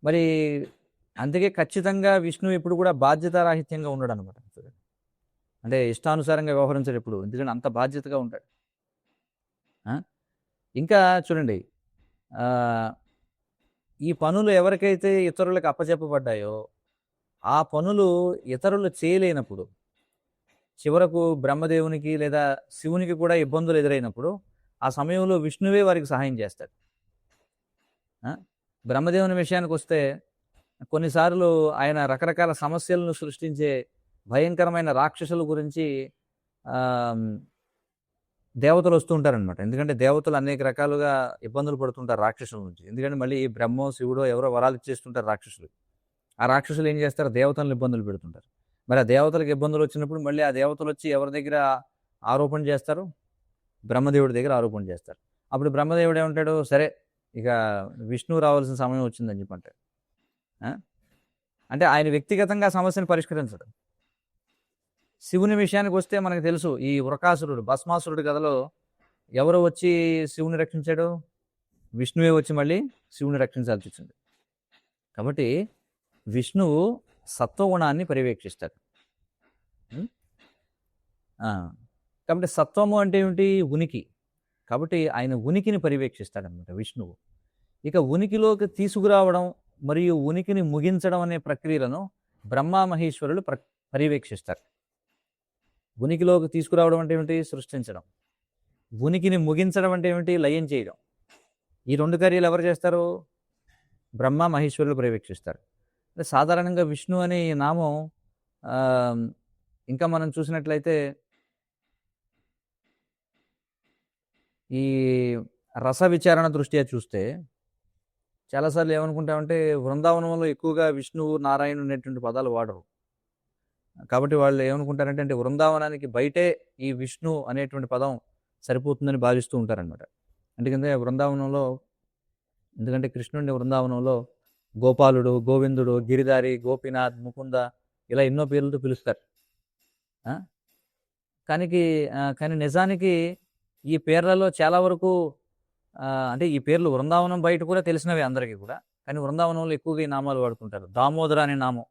మరి అందుకే ఖచ్చితంగా విష్ణువు ఎప్పుడు కూడా బాధ్యతారాహిత్యంగా ఉండడు అనమాట. అంటే ఇష్టానుసారంగా వ్యవహరించాడు ఎప్పుడు, ఎందుకంటే అంత బాధ్యతగా ఉంటాడు. ఇంకా చూడండి, ఈ పనులు ఎవరికైతే ఇతరులకు అప్పచెప్పబడ్డాయో ఆ పనులు ఇతరులు చేయలేనప్పుడు, చివరకు బ్రహ్మదేవునికి లేదా శివునికి కూడా ఇబ్బందులు ఎదురైనప్పుడు ఆ సమయంలో విష్ణువే వారికి సహాయం చేస్తాడు. బ్రహ్మదేవుని విషయానికి వస్తే కొన్నిసార్లు ఆయన రకరకాల సమస్యలను సృష్టించే భయంకరమైన రాక్షసుల గురించి దేవతలు వస్తూ ఉంటారనమాట. ఎందుకంటే దేవతలు అనేక రకాలుగా ఇబ్బందులు పడుతుంటారు రాక్షసుల నుంచి. ఎందుకంటే మళ్ళీ ఈ బ్రహ్మో, శివుడో ఎవరో వరాలు ఇచ్చేస్తుంటారు రాక్షసులు. ఆ రాక్షసులు ఏం చేస్తారు, దేవతలను ఇబ్బందులు పెడుతుంటారు. మరి ఆ దేవతలకు ఇబ్బందులు వచ్చినప్పుడు మళ్ళీ ఆ దేవతలు వచ్చి ఎవరి దగ్గర ఆరోపణ చేస్తారు, బ్రహ్మదేవుడి దగ్గర ఆరోపణ చేస్తారు. అప్పుడు బ్రహ్మదేవుడు ఏమంటాడు, సరే ఇక విష్ణువు రావాల్సిన సమయం వచ్చిందని చెప్పి అంటాడు. అంటే ఆయన వ్యక్తిగతంగా సమస్యను పరిష్కరించడు. శివుని విషయానికి వస్తే మనకు తెలుసు, ఈ వృకాసురుడు, భస్మాసురుడు కథలో ఎవరు వచ్చి శివుని రక్షించాడు, విష్ణువే వచ్చి మళ్ళీ శివుని రక్షించాల్సి వచ్చింది. కాబట్టి విష్ణువు సత్వగుణాన్ని పర్యవేక్షిస్తాడు. కాబట్టి సత్వము అంటే ఏమిటి, ఉనికి. కాబట్టి ఆయన ఉనికిని పర్యవేక్షిస్తాడనమాట విష్ణువు. ఇక ఉనికిలోకి తీసుకురావడం మరియు ఉనికిని ముగించడం అనే ప్రక్రియలను బ్రహ్మ, మహేశ్వరులు పర్యవేక్షిస్తారు. ఉనికిలోకి తీసుకురావడం అంటే ఏమిటి, సృష్టించడం. ఉనికిని ముగించడం అంటే ఏమిటి, లయం చేయడం. ఈ 2 కార్యాలు ఎవరు చేస్తారు? బ్రహ్మ, మహేశ్వరులు పర్యవేక్షిస్తారు. అంటే సాధారణంగా విష్ణు అనే ఈ నామం ఆహ్, ఇంకా మనం చూసినట్లయితే ఈ రస విచారణ దృష్ట్యా చూస్తే చాలా సార్లు ఏమనుకుంటామంటే వృందావనంలో ఎక్కువగా విష్ణువు, నారాయణుడు అనేటువంటి పదాలు వాడరు. కాబట్టి వాళ్ళు ఏమనుకుంటారంటే అంటే వృందావనానికి బయటే ఈ విష్ణు అనేటువంటి పదం సరిపోతుందని భావిస్తూ ఉంటారనమాట. ఎందుకంటే వృందావనంలో ఎందుకంటే కృష్ణుడిని వృందావనంలో గోపాలుడు, గోవిందుడు, గిరిధారి, గోపీనాథ్, ముకుంద ఇలా ఎన్నో పేర్లతో పిలుస్తారు. ఆ! కానీ నిజానికి ఈ పేర్లలో చాలా వరకు అంటే ఈ పేర్లు వృందావనం బయట కూడా తెలిసినవే అందరికీ కూడా. కానీ వృందావనంలో ఎక్కువగా ఈ నామాలు వాడుతుంటారు. దామోదర అనే నామం.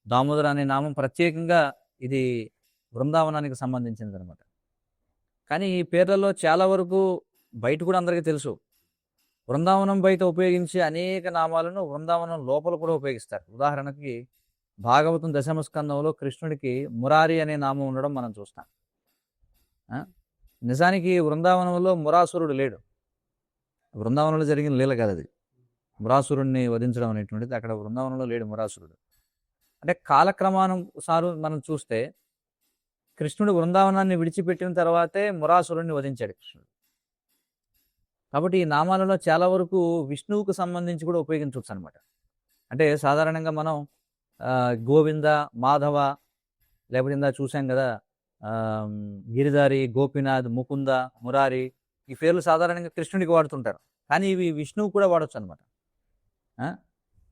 దామోదర అనే నామం ప్రత్యేకంగా ఇది బృందావనానికి సంబంధించినదనమాట. కానీ ఈ పేర్లలో చాలా వరకు బయట కూడా అందరికీ తెలుసు. బృందావనం బయట ఉపయోగించే అనేక నామాలను బృందావనం లోపల కూడా ఉపయోగిస్తారు. ఉదాహరణకి భాగవతం దశమ స్కందంలో కృష్ణుడికి మురారి అనే నామం ఉండడం మనం చూస్తాం. నిజానికి బృందావనంలో మురాసురుడు లేడు. బృందావనంలో జరిగిన లీల కాదు అది. మురాసురుడిని వధించడం అనేటువంటిది అక్కడ బృందావనంలో లేడు మురాసురుడు. అంటే కాలక్రమానుసారం మనం చూస్తే కృష్ణుడు బృందావనాన్ని విడిచిపెట్టిన తర్వాతే మురాసురుడిని వధించాడు కృష్ణుడు. కాబట్టి ఈ నామాలలో చాలా వరకు విష్ణువుకు సంబంధించి కూడా ఉపయోగించవచ్చు అనమాట. అంటే సాధారణంగా మనం గోవింద, మాధవ, లేకపోతే ఇందా చూసాం కదా గిరిధారి, గోపీనాథ్, ముకుంద, మురారి ఈ పేర్లు సాధారణంగా కృష్ణుడికి వాడుతుంటారు. కానీ ఇవి విష్ణువు కూడా వాడచ్చు అనమాట.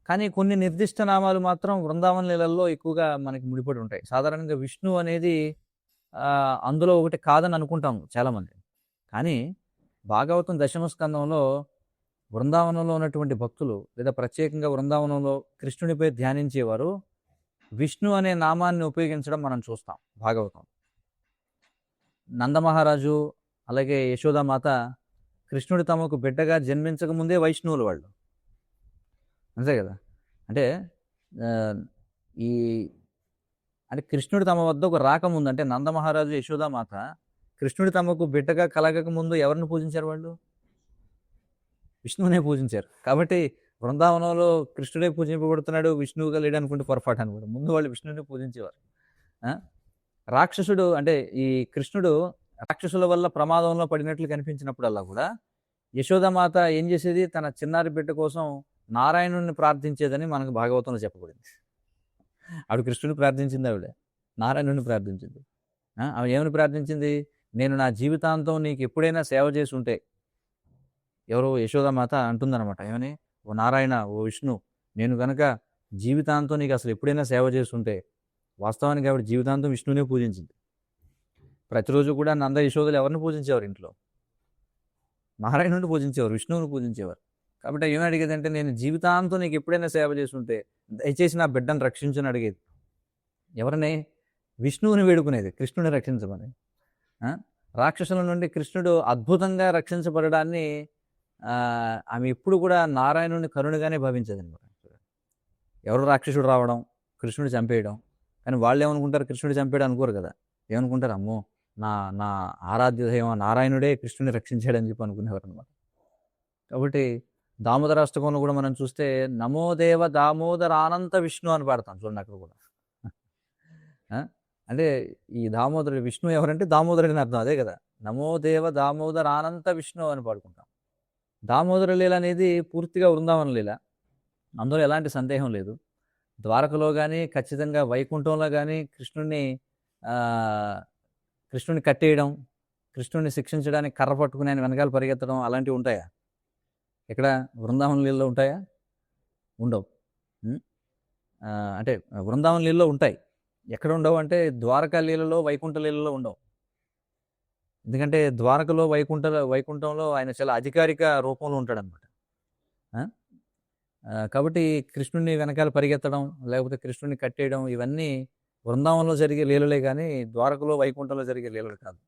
కానీ కొన్ని నిర్దిష్ట నామాలు మాత్రం వృందావన లీలల్లో ఎక్కువగా మనకి ముడిపడి ఉంటాయి. సాధారణంగా విష్ణు అనేది అందులో ఒకటి కాదని అనుకుంటాం చాలామంది. కానీ భాగవతం దశమ స్కందంలో బృందావనంలో ఉన్నటువంటి భక్తులు లేదా ప్రత్యేకంగా బృందావనంలో కృష్ణునిపై ధ్యానించేవారు విష్ణు అనే నామాన్ని ఉపయోగించడం మనం చూస్తాం భాగవతం. నందమహారాజు అలాగే యశోదామాత కృష్ణుడు తమకు బిడ్డగా జన్మించక ముందే వైష్ణవులు వాళ్ళు. అంతే కదా. అంటే ఈ అంటే కృష్ణుడు తమ వద్దకు రాకముందు అంటే నందమహారాజు, యశోదామాత కృష్ణుడు తమకు బిడ్డగా కలగక ముందు ఎవరిని పూజించారు? వాళ్ళు విష్ణువునే పూజించారు. కాబట్టి బృందావనంలో కృష్ణుడే పూజింపబడుతున్నాడు, విష్ణువుగా లేడు అనుకుంటే పొరపాటు అనమాట. ముందు వాళ్ళు విష్ణువుని పూజించేవారు. రాక్షసుడు అంటే ఈ కృష్ణుడు రాక్షసుల వల్ల ప్రమాదంలో పడినట్లు కనిపించినప్పుడల్లా కూడా యశోదామాత ఏం చేసేది? తన చిన్నారి బిడ్డ కోసం నారాయణుడిని ప్రార్థించేదని మనకు భాగవతంలో చెప్పబడింది. ఆవిడ కృష్ణుని ప్రార్థించింది, ఆవిడ నారాయణుడిని ప్రార్థించింది. ఆవిడ ఏమని ప్రార్థించింది? నేను నా జీవితాంతం నీకు ఎప్పుడైనా సేవ చేసి ఉంటే, ఎవరో యశోదామాత అంటుందన్నమాట. ఏమని? ఓ నారాయణ, ఓ విష్ణు, నేను కనుక జీవితాంతం నీకు అసలు ఎప్పుడైనా సేవ చేస్తుంటే, వాస్తవానికి ఆవిడ జీవితాంతం విష్ణువునే పూజించింది. ప్రతిరోజు కూడా నంద యశోదలు ఎవరిని పూజించేవారు? ఇంట్లో నారాయణుడిని పూజించేవారు, విష్ణువుని పూజించేవారు. కాబట్టి ఏమని అడిగేదంటే, నేను జీవితాంతం నీకు ఎప్పుడైనా సేవ చేస్తుంటే దయచేసి నా బిడ్డను రక్షించని అడిగేది. ఎవరిని? విష్ణువుని వేడుకునేది, కృష్ణుని రక్షించమని. రాక్షసుల నుండి కృష్ణుడు అద్భుతంగా రక్షించబడడాన్ని ఆమె ఎప్పుడు కూడా నారాయణుని కరుణగానే భావించేది అనమాట. ఎవరు రాక్షసుడు రావడం, కృష్ణుడు చంపేయడం. కానీ వాళ్ళు ఏమనుకుంటారు? కృష్ణుడు చంపేయడం అనుకోరు కదా. ఏమనుకుంటారు? అమ్మో, నా నా ఆరాధ్య దైవం నారాయణుడే కృష్ణుని రక్షించాడని చెప్పి అనుకునేవారు అనమాట. కాబట్టి దామోదరాష్టకంలో కూడా మనం చూస్తే నమోదేవ దామోదర ఆనంత విష్ణు అని పాడతాం చూడండి అక్కడ కూడా. అంటే ఈ దామోదరుడు విష్ణు ఎవరంటే దామోదరుడు అని అర్థం, అదే కదా. నమోదేవ దామోదర ఆనంత విష్ణు అని పాడుకుంటాం. దామోదర లీల అనేది పూర్తిగా వృందావన లీల, అందులో ఎలాంటి సందేహం లేదు. ద్వారకలో కానీ ఖచ్చితంగా వైకుంఠంలో కానీ కృష్ణుడిని కట్టేయడం, కృష్ణుడిని శిక్షించడానికి కర్ర పట్టుకుని ఆయన వెనకాల పరిగెత్తడం అలాంటివి ఉంటాయా? ఇక్కడ బృందావన లీలలో ఉంటాయా? ఉండవు. అంటే బృందావన లీలలో ఉంటాయి, ఎక్కడ ఉండవు అంటే ద్వారకా లీలలో, వైకుంఠ లీలలో ఉండవు. ఎందుకంటే ద్వారకలో, వైకుంఠంలో ఆయన చాలా అధికారిక రూపంలో ఉంటాడనమాట. కాబట్టి కృష్ణుడిని వెనకాల పరిగెత్తడం, లేకపోతే కృష్ణుడిని కట్టేయడం ఇవన్నీ బృందావనంలో జరిగే లీలలే కానీ ద్వారకలో, వైకుంఠంలో జరిగే లీలలు కాదు.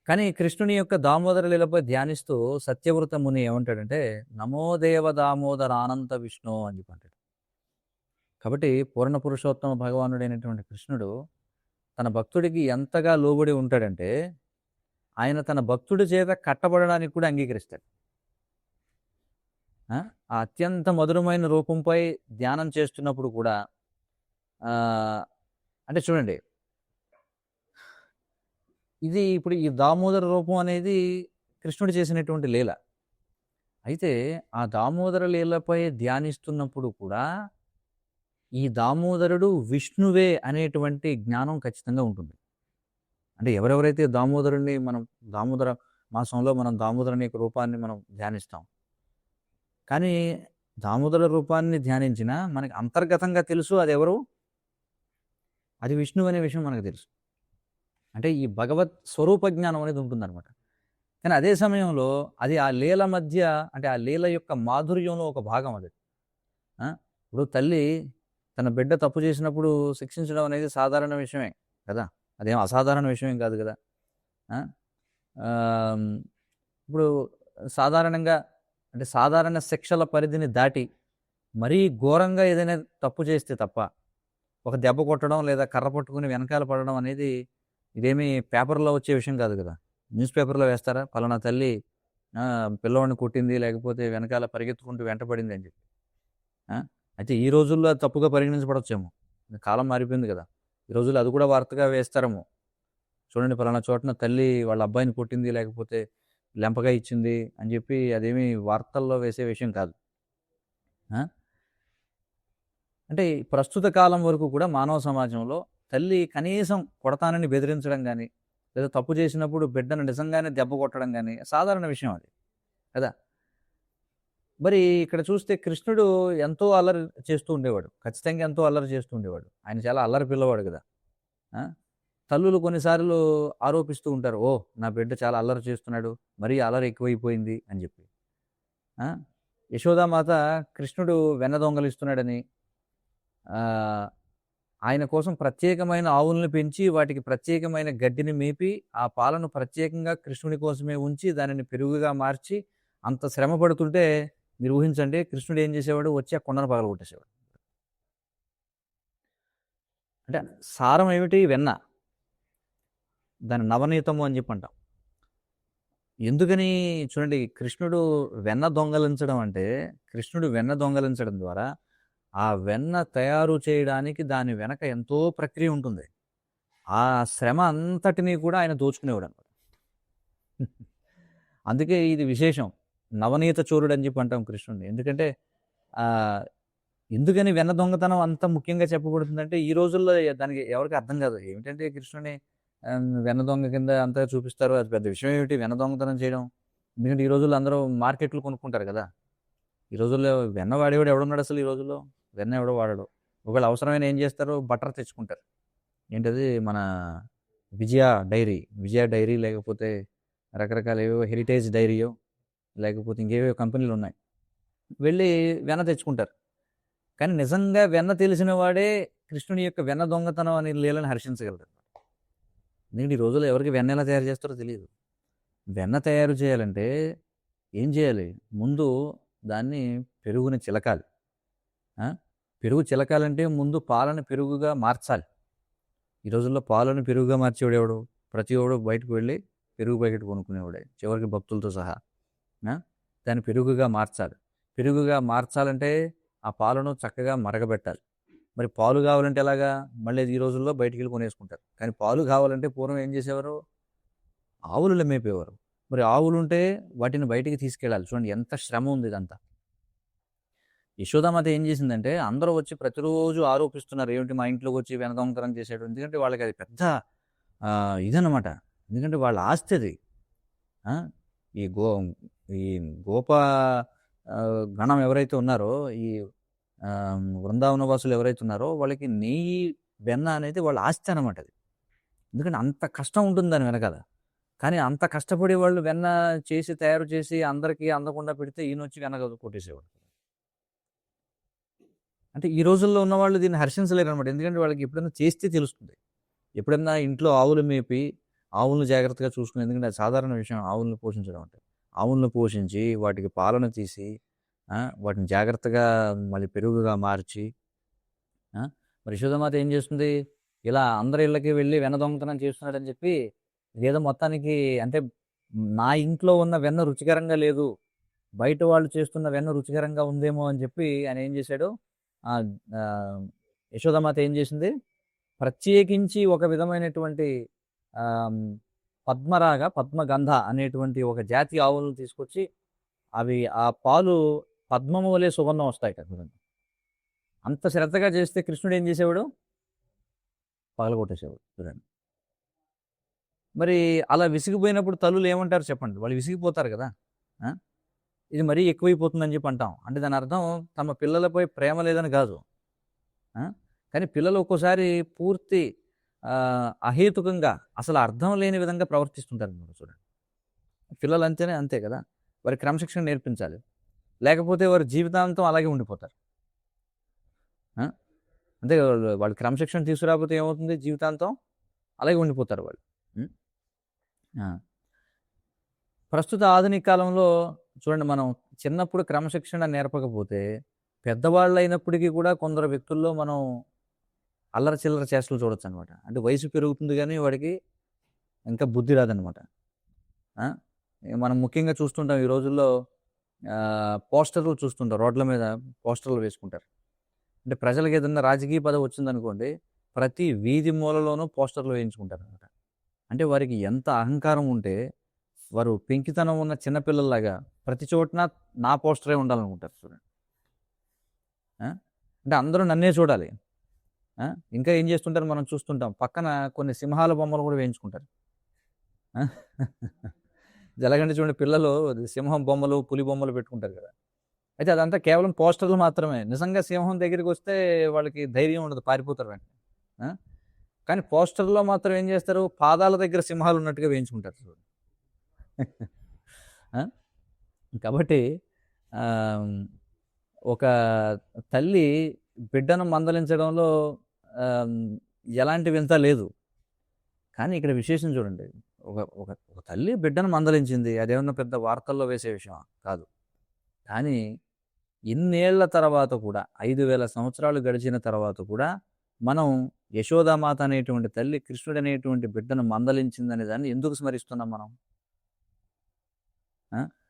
కానీ కృష్ణుని యొక్క దామోదర లీలపై ధ్యానిస్తూ సత్యవ్రత ముని ఏమంటాడంటే, నమోదేవ దామోదర అనంత విష్ణు అని చెప్పి అంటాడు. కాబట్టి పూర్ణ పురుషోత్తమ భగవానుడైనటువంటి కృష్ణుడు తన భక్తుడికి ఎంతగా లోబడి ఉంటాడంటే, ఆయన తన భక్తుడి చేత కట్టబడడానికి కూడా అంగీకరిస్తాడు. ఆ అత్యంత మధురమైన రూపంపై ధ్యానం చేస్తున్నప్పుడు కూడా అంటే చూడండి, ఇది ఇప్పుడు ఈ దామోదర రూపం అనేది కృష్ణుడు చేసినటువంటి లీల. అయితే ఆ దామోదర లీలపై ధ్యానిస్తున్నప్పుడు కూడా ఈ దామోదరుడు విష్ణువే అనేటువంటి జ్ఞానం ఖచ్చితంగా ఉంటుంది. అంటే ఎవరెవరైతే దామోదరుని మనం దామోదర మాసంలో మనం దామోదరుని యొక్క రూపాన్ని మనం ధ్యానిస్తాం. కానీ దామోదర రూపాన్ని ధ్యానించినా మనకి అంతర్గతంగా తెలుసు అది ఎవరు, అది విష్ణువు అనే విషయం మనకు తెలుసు. అంటే ఈ భగవత్ స్వరూప జ్ఞానం అనేది ఉంటుందన్నమాట. కానీ అదే సమయంలో అది ఆ లీల మధ్య, అంటే ఆ లీల యొక్క మాధుర్యంలో ఒక భాగం అది. ఇప్పుడు తల్లి తన బిడ్డ తప్పు చేసినప్పుడు శిక్షించడం అనేది సాధారణ విషయమే కదా, అదేం అసాధారణ విషయం కాదు కదా. ఇప్పుడు సాధారణంగా అంటే సాధారణ శిక్షల పరిధిని దాటి మరీ ఘోరంగా ఏదైనా తప్పు చేస్తే తప్ప ఒక దెబ్బ కొట్టడం లేదా కర్ర పట్టుకుని వెనకాల పడడం అనేది ఇదేమీ పేపర్లో వచ్చే విషయం కాదు కదా. న్యూస్ పేపర్లో వేస్తారా పలానా తల్లి పిల్లవాడిని కొట్టింది లేకపోతే వెనకాల పరిగెత్తుకుంటూ వెంటపడింది అని చెప్పి. అయితే ఈ రోజుల్లో అది తప్పుగా పరిగణించబడవచ్చేమో, కాలం మారిపోయింది కదా. ఈ రోజుల్లో అది కూడా వార్తగా వేస్తారేమో. చూడండి పలానా చోటన తల్లి వాళ్ళ అబ్బాయిని కొట్టింది లేకపోతే లెంపగా ఇచ్చింది అని చెప్పి అదేమీ వార్తల్లో వేసే విషయం కాదు. అంటే ప్రస్తుత కాలం వరకు కూడా మానవ సమాజంలో తల్లి కనీసం కొడతానని బెదిరించడం కానీ లేదా తప్పు చేసినప్పుడు బిడ్డను నిజంగానే దెబ్బ కొట్టడం కానీ సాధారణ విషయం అది కదా. మరి ఇక్కడ చూస్తే కృష్ణుడు ఎంతో అల్లరి చేస్తూ ఉండేవాడు, ఖచ్చితంగా ఎంతో అల్లరి చేస్తూ ఉండేవాడు. ఆయన చాలా అల్లరి పిల్లవాడు కదా. తల్లులు కొన్నిసార్లు ఆరోపిస్తూ ఉంటారు, ఓ నా బిడ్డ చాలా అల్లరి చేస్తున్నాడు, మరీ అల్లరి ఎక్కువైపోయింది అని చెప్పి. యశోదామాత కృష్ణుడు వెన్న దొంగలిస్తున్నాడని ఆయన కోసం ప్రత్యేకమైన ఆవులను పెంచి వాటికి ప్రత్యేకమైన గడ్డిని మేపి ఆ పాలను ప్రత్యేకంగా కృష్ణుడి కోసమే ఉంచి దానిని పెరుగుగా మార్చి అంత శ్రమ పడుతుంటే మీరు ఊహించండి, కృష్ణుడు ఏం చేసేవాడు, వచ్చి ఆ కొండను పగలగొట్టేసేవాడు. అంటే సారం ఏమిటి, వెన్న, దాని నవనీతము అని చెప్పి అంటాం. ఎందుకని చూడండి, కృష్ణుడు వెన్న దొంగలించడం అంటే కృష్ణుడు వెన్న దొంగలించడం ద్వారా ఆ వెన్న తయారు చేయడానికి దాని వెనక ఎంతో ప్రక్రియ ఉంటుంది. ఆ శ్రమ అంతటినీ కూడా ఆయన దోచుకునేవాడు అనమాట. అందుకే ఇది విశేషం, నవనీత చోరుడు అని చెప్పి అంటాం కృష్ణుడిని. ఎందుకంటే ఎందుకని వెన్న దొంగతనం అంత ముఖ్యంగా చెప్పబడుతుందంటే ఈ రోజుల్లో దానికి ఎవరికి అర్థం కాదు. ఏమిటంటే కృష్ణుని వెన్న దొంగ కింద అంతా చూపిస్తారు, అది పెద్ద విషయం ఏమిటి వెన్న దొంగతనం చేయడం. ఎందుకంటే ఈ రోజుల్లో అందరూ మార్కెట్లు కొనుక్కుంటారు కదా. ఈ రోజుల్లో వెన్న వాడేవాడు ఎవడున్నాడు అసలు, ఈ రోజుల్లో వెన్న ఎవడో వాడడు. ఒకవేళ అవసరమైన ఏం చేస్తారు, బటర్ తెచ్చుకుంటారు. ఏంటది మన విజయ డైరీ లేకపోతే రకరకాల ఏవో హెరిటేజ్ డైరీయో లేకపోతే ఇంకేవో కంపెనీలు ఉన్నాయి, వెళ్ళి వెన్న తెచ్చుకుంటారు. కానీ నిజంగా వెన్న తెలిసిన వాడే కృష్ణుని యొక్క వెన్న దొంగతనం అనే లీలను హర్షించగలరు. ఎందుకంటే ఈ రోజుల్లో ఎవరికి వెన్న ఎలా తయారు చేస్తారో తెలియదు. వెన్న తయారు చేయాలంటే ఏం చేయాలి, ముందు దాన్ని పెరుగుని చిలకాలి. పెరుగు చిలకాలంటే ముందు పాలను పెరుగుగా మార్చాలి. ఈ రోజుల్లో పాలను పెరుగుగా మార్చేవాడు ఎవడు, ప్రతి ఒడు బయటకు వెళ్ళి పెరుగు ప్యాకెట్ కొనుక్కునేవాడే, చివరికి భక్తులతో సహా. దాన్ని పెరుగుగా మార్చాలి. పెరుగుగా మార్చాలంటే ఆ పాలను చక్కగా మరగబెట్టాలి. మరి పాలు కావాలంటే ఎలాగా, మళ్ళీ ఈ రోజుల్లో బయటికి వెళ్ళి కొనేసుకుంటారు. కానీ పాలు కావాలంటే పూర్వం ఏం చేసేవారు, ఆవులు మేపేవారు. మరి ఆవులు ఉంటే వాటిని బయటికి తీసుకెళ్ళాలి. చూడండి ఎంత శ్రమ ఉంది ఇదంతా. యశోదామాత ఏం చేసిందంటే అందరూ వచ్చి ప్రతిరోజు ఆరోపిస్తున్నారు, ఏమిటి మా ఇంట్లోకి వచ్చి వెన దొంగతనం చేసాడు. ఎందుకంటే వాళ్ళకి అది పెద్ద ఇదన్నమాట. ఎందుకంటే వాళ్ళ ఆస్తి అది. ఈ గోప గణం ఎవరైతే ఉన్నారో, ఈ వృందావన వాసులు ఎవరైతే ఉన్నారో వాళ్ళకి నెయ్యి వెన్న అనేది వాళ్ళ ఆస్తి అనమాట అది. ఎందుకంటే అంత కష్టం ఉంటుంది దాని వెనకాల. కానీ అంత కష్టపడి వాళ్ళు వెన్న చేసి తయారు చేసి అందరికీ అందకుండా పెడితే ఈయన వచ్చి వెన్న కొట్టేసేవాడు. అంటే ఈ రోజుల్లో ఉన్న వాళ్ళు దీన్ని హర్షించలేరు అనమాట. ఎందుకంటే వాళ్ళకి ఎప్పుడైనా చేస్తే తెలుస్తుంది. ఎప్పుడైనా ఇంట్లో ఆవులు మేపి ఆవులను జాగ్రత్తగా చూసుకుని, ఎందుకంటే అది సాధారణ విషయం ఆవులను పోషించడం అంటే. ఆవులను పోషించి వాటికి పాలన తీసి వాటిని జాగ్రత్తగా మళ్ళీ పెరుగుగా మార్చి మరి యశోదామాత ఏం చేస్తుంది, ఇలా అందరి ఇళ్ళకి వెళ్ళి వెన్న దొంగతనం చేస్తున్నాడని చెప్పి ఇదేదో మొత్తానికి అంటే నా ఇంట్లో ఉన్న వెన్న రుచికరంగా లేదు, బయట వాళ్ళు చేస్తున్న వెన్న రుచికరంగా ఉందేమో అని చెప్పి ఆయన ఏం చేశాడు, ఆ, ఆ, యశోదామాత ఏం చేసింది, ప్రత్యేకించి ఒక విధమైనటువంటి ఆమ్, పద్మగంధ అనేటువంటి ఒక జాతి ఆవులను తీసుకొచ్చి అవి ఆ పాలు పద్మము వలె సుగంధం వస్తాయి కదా. అంత శ్రద్ధగా చేస్తే కృష్ణుడు ఏం చేసేవాడు, పగలగొట్టేసేవాడు చూడండి. మరి అలా విసిగిపోయినప్పుడు తల్లులు ఏమంటారు చెప్పండి, వాళ్ళు విసిగిపోతారు కదా. ఆ? ఇది మరీ ఎక్కువైపోతుందని చెప్పి అంటాం. అంటే దాని అర్థం తమ పిల్లలపై ప్రేమ లేదని కాదు. ఆ? కానీ పిల్లలు ఒక్కోసారి పూర్తి అహేతుకంగా అసలు అర్థం లేని విధంగా ప్రవర్తిస్తుంటారు మీరు చూడండి. పిల్లలు అంతేనే అంతే కదా, వారి క్రమశిక్షణ నేర్పించాలి, లేకపోతే వారి జీవితాంతం అలాగే ఉండిపోతారు. అంతే వాళ్ళు క్రమశిక్షణ తీసుకురాకపోతే ఏమవుతుంది, జీవితాంతం అలాగే ఉండిపోతారు వాళ్ళు. ప్రస్తుత ఆధునిక కాలంలో చూడండి, మనం చిన్నప్పుడు క్రమశిక్షణ నేర్పకపోతే పెద్దవాళ్ళు అయినప్పటికీ కూడా కొందరు వ్యక్తుల్లో మనం అల్లర చిల్లర చేష్టలు చూడొచ్చు అనమాట. అంటే వయసు పెరుగుతుంది కానీ వాడికి ఇంకా బుద్ధి రాదనమాట. మనం ముఖ్యంగా చూస్తుంటాం ఈ రోజుల్లో పోస్టర్లు చూస్తుంటాం, రోడ్ల మీద పోస్టర్లు వేసుకుంటారు. అంటే ప్రజలకు ఏదన్నా రాజకీయ పదవి వచ్చిందనుకోండి, ప్రతి వీధి మూలలోనూ పోస్టర్లు వేయించుకుంటారు అనమాట. అంటే వారికి ఎంత అహంకారం ఉంటే వారు పెంకితనం ఉన్న చిన్నపిల్లల్లాగా ప్రతి చోటన నా పోస్టరే ఉండాలనుకుంటారు చూడండి. అంటే అందరూ నన్నే చూడాలి. ఇంకా ఏం చేస్తుంటారు మనం చూస్తుంటాం, పక్కన కొన్ని సింహాల బొమ్మలు కూడా వేయించుకుంటారు. జలగండి చూడండి, పిల్లలు సింహం బొమ్మలు పులి బొమ్మలు పెట్టుకుంటారు కదా. అయితే అదంతా కేవలం పోస్టర్లు మాత్రమే. నిజంగా సింహం దగ్గరికి వస్తే వాళ్ళకి ధైర్యం ఉండదు, పారిపోతారు వెంటనే. కానీ పోస్టర్లో మాత్రం ఏం చేస్తారు, పాదాల దగ్గర సింహాలు ఉన్నట్టుగా వేయించుకుంటారు చూడండి. కాబట్టి ఒక తల్లి బిడ్డను మందలించడంలో ఎలాంటి వింత లేదు. కానీ ఇక్కడ విశేషం చూడండి, ఒక ఒక ఒక తల్లి బిడ్డను మందలించింది, అదేమన్నా పెద్ద వార్తల్లో వేసే విషయం కాదు. కానీ ఇన్నేళ్ల తర్వాత కూడా, 5000 సంవత్సరాలు గడిచిన తర్వాత కూడా మనం యశోదామాత అనేటువంటి తల్లి కృష్ణుడు అనేటువంటి బిడ్డను మందలించిందనే దాన్ని ఎందుకు స్మరిస్తున్నాం మనం?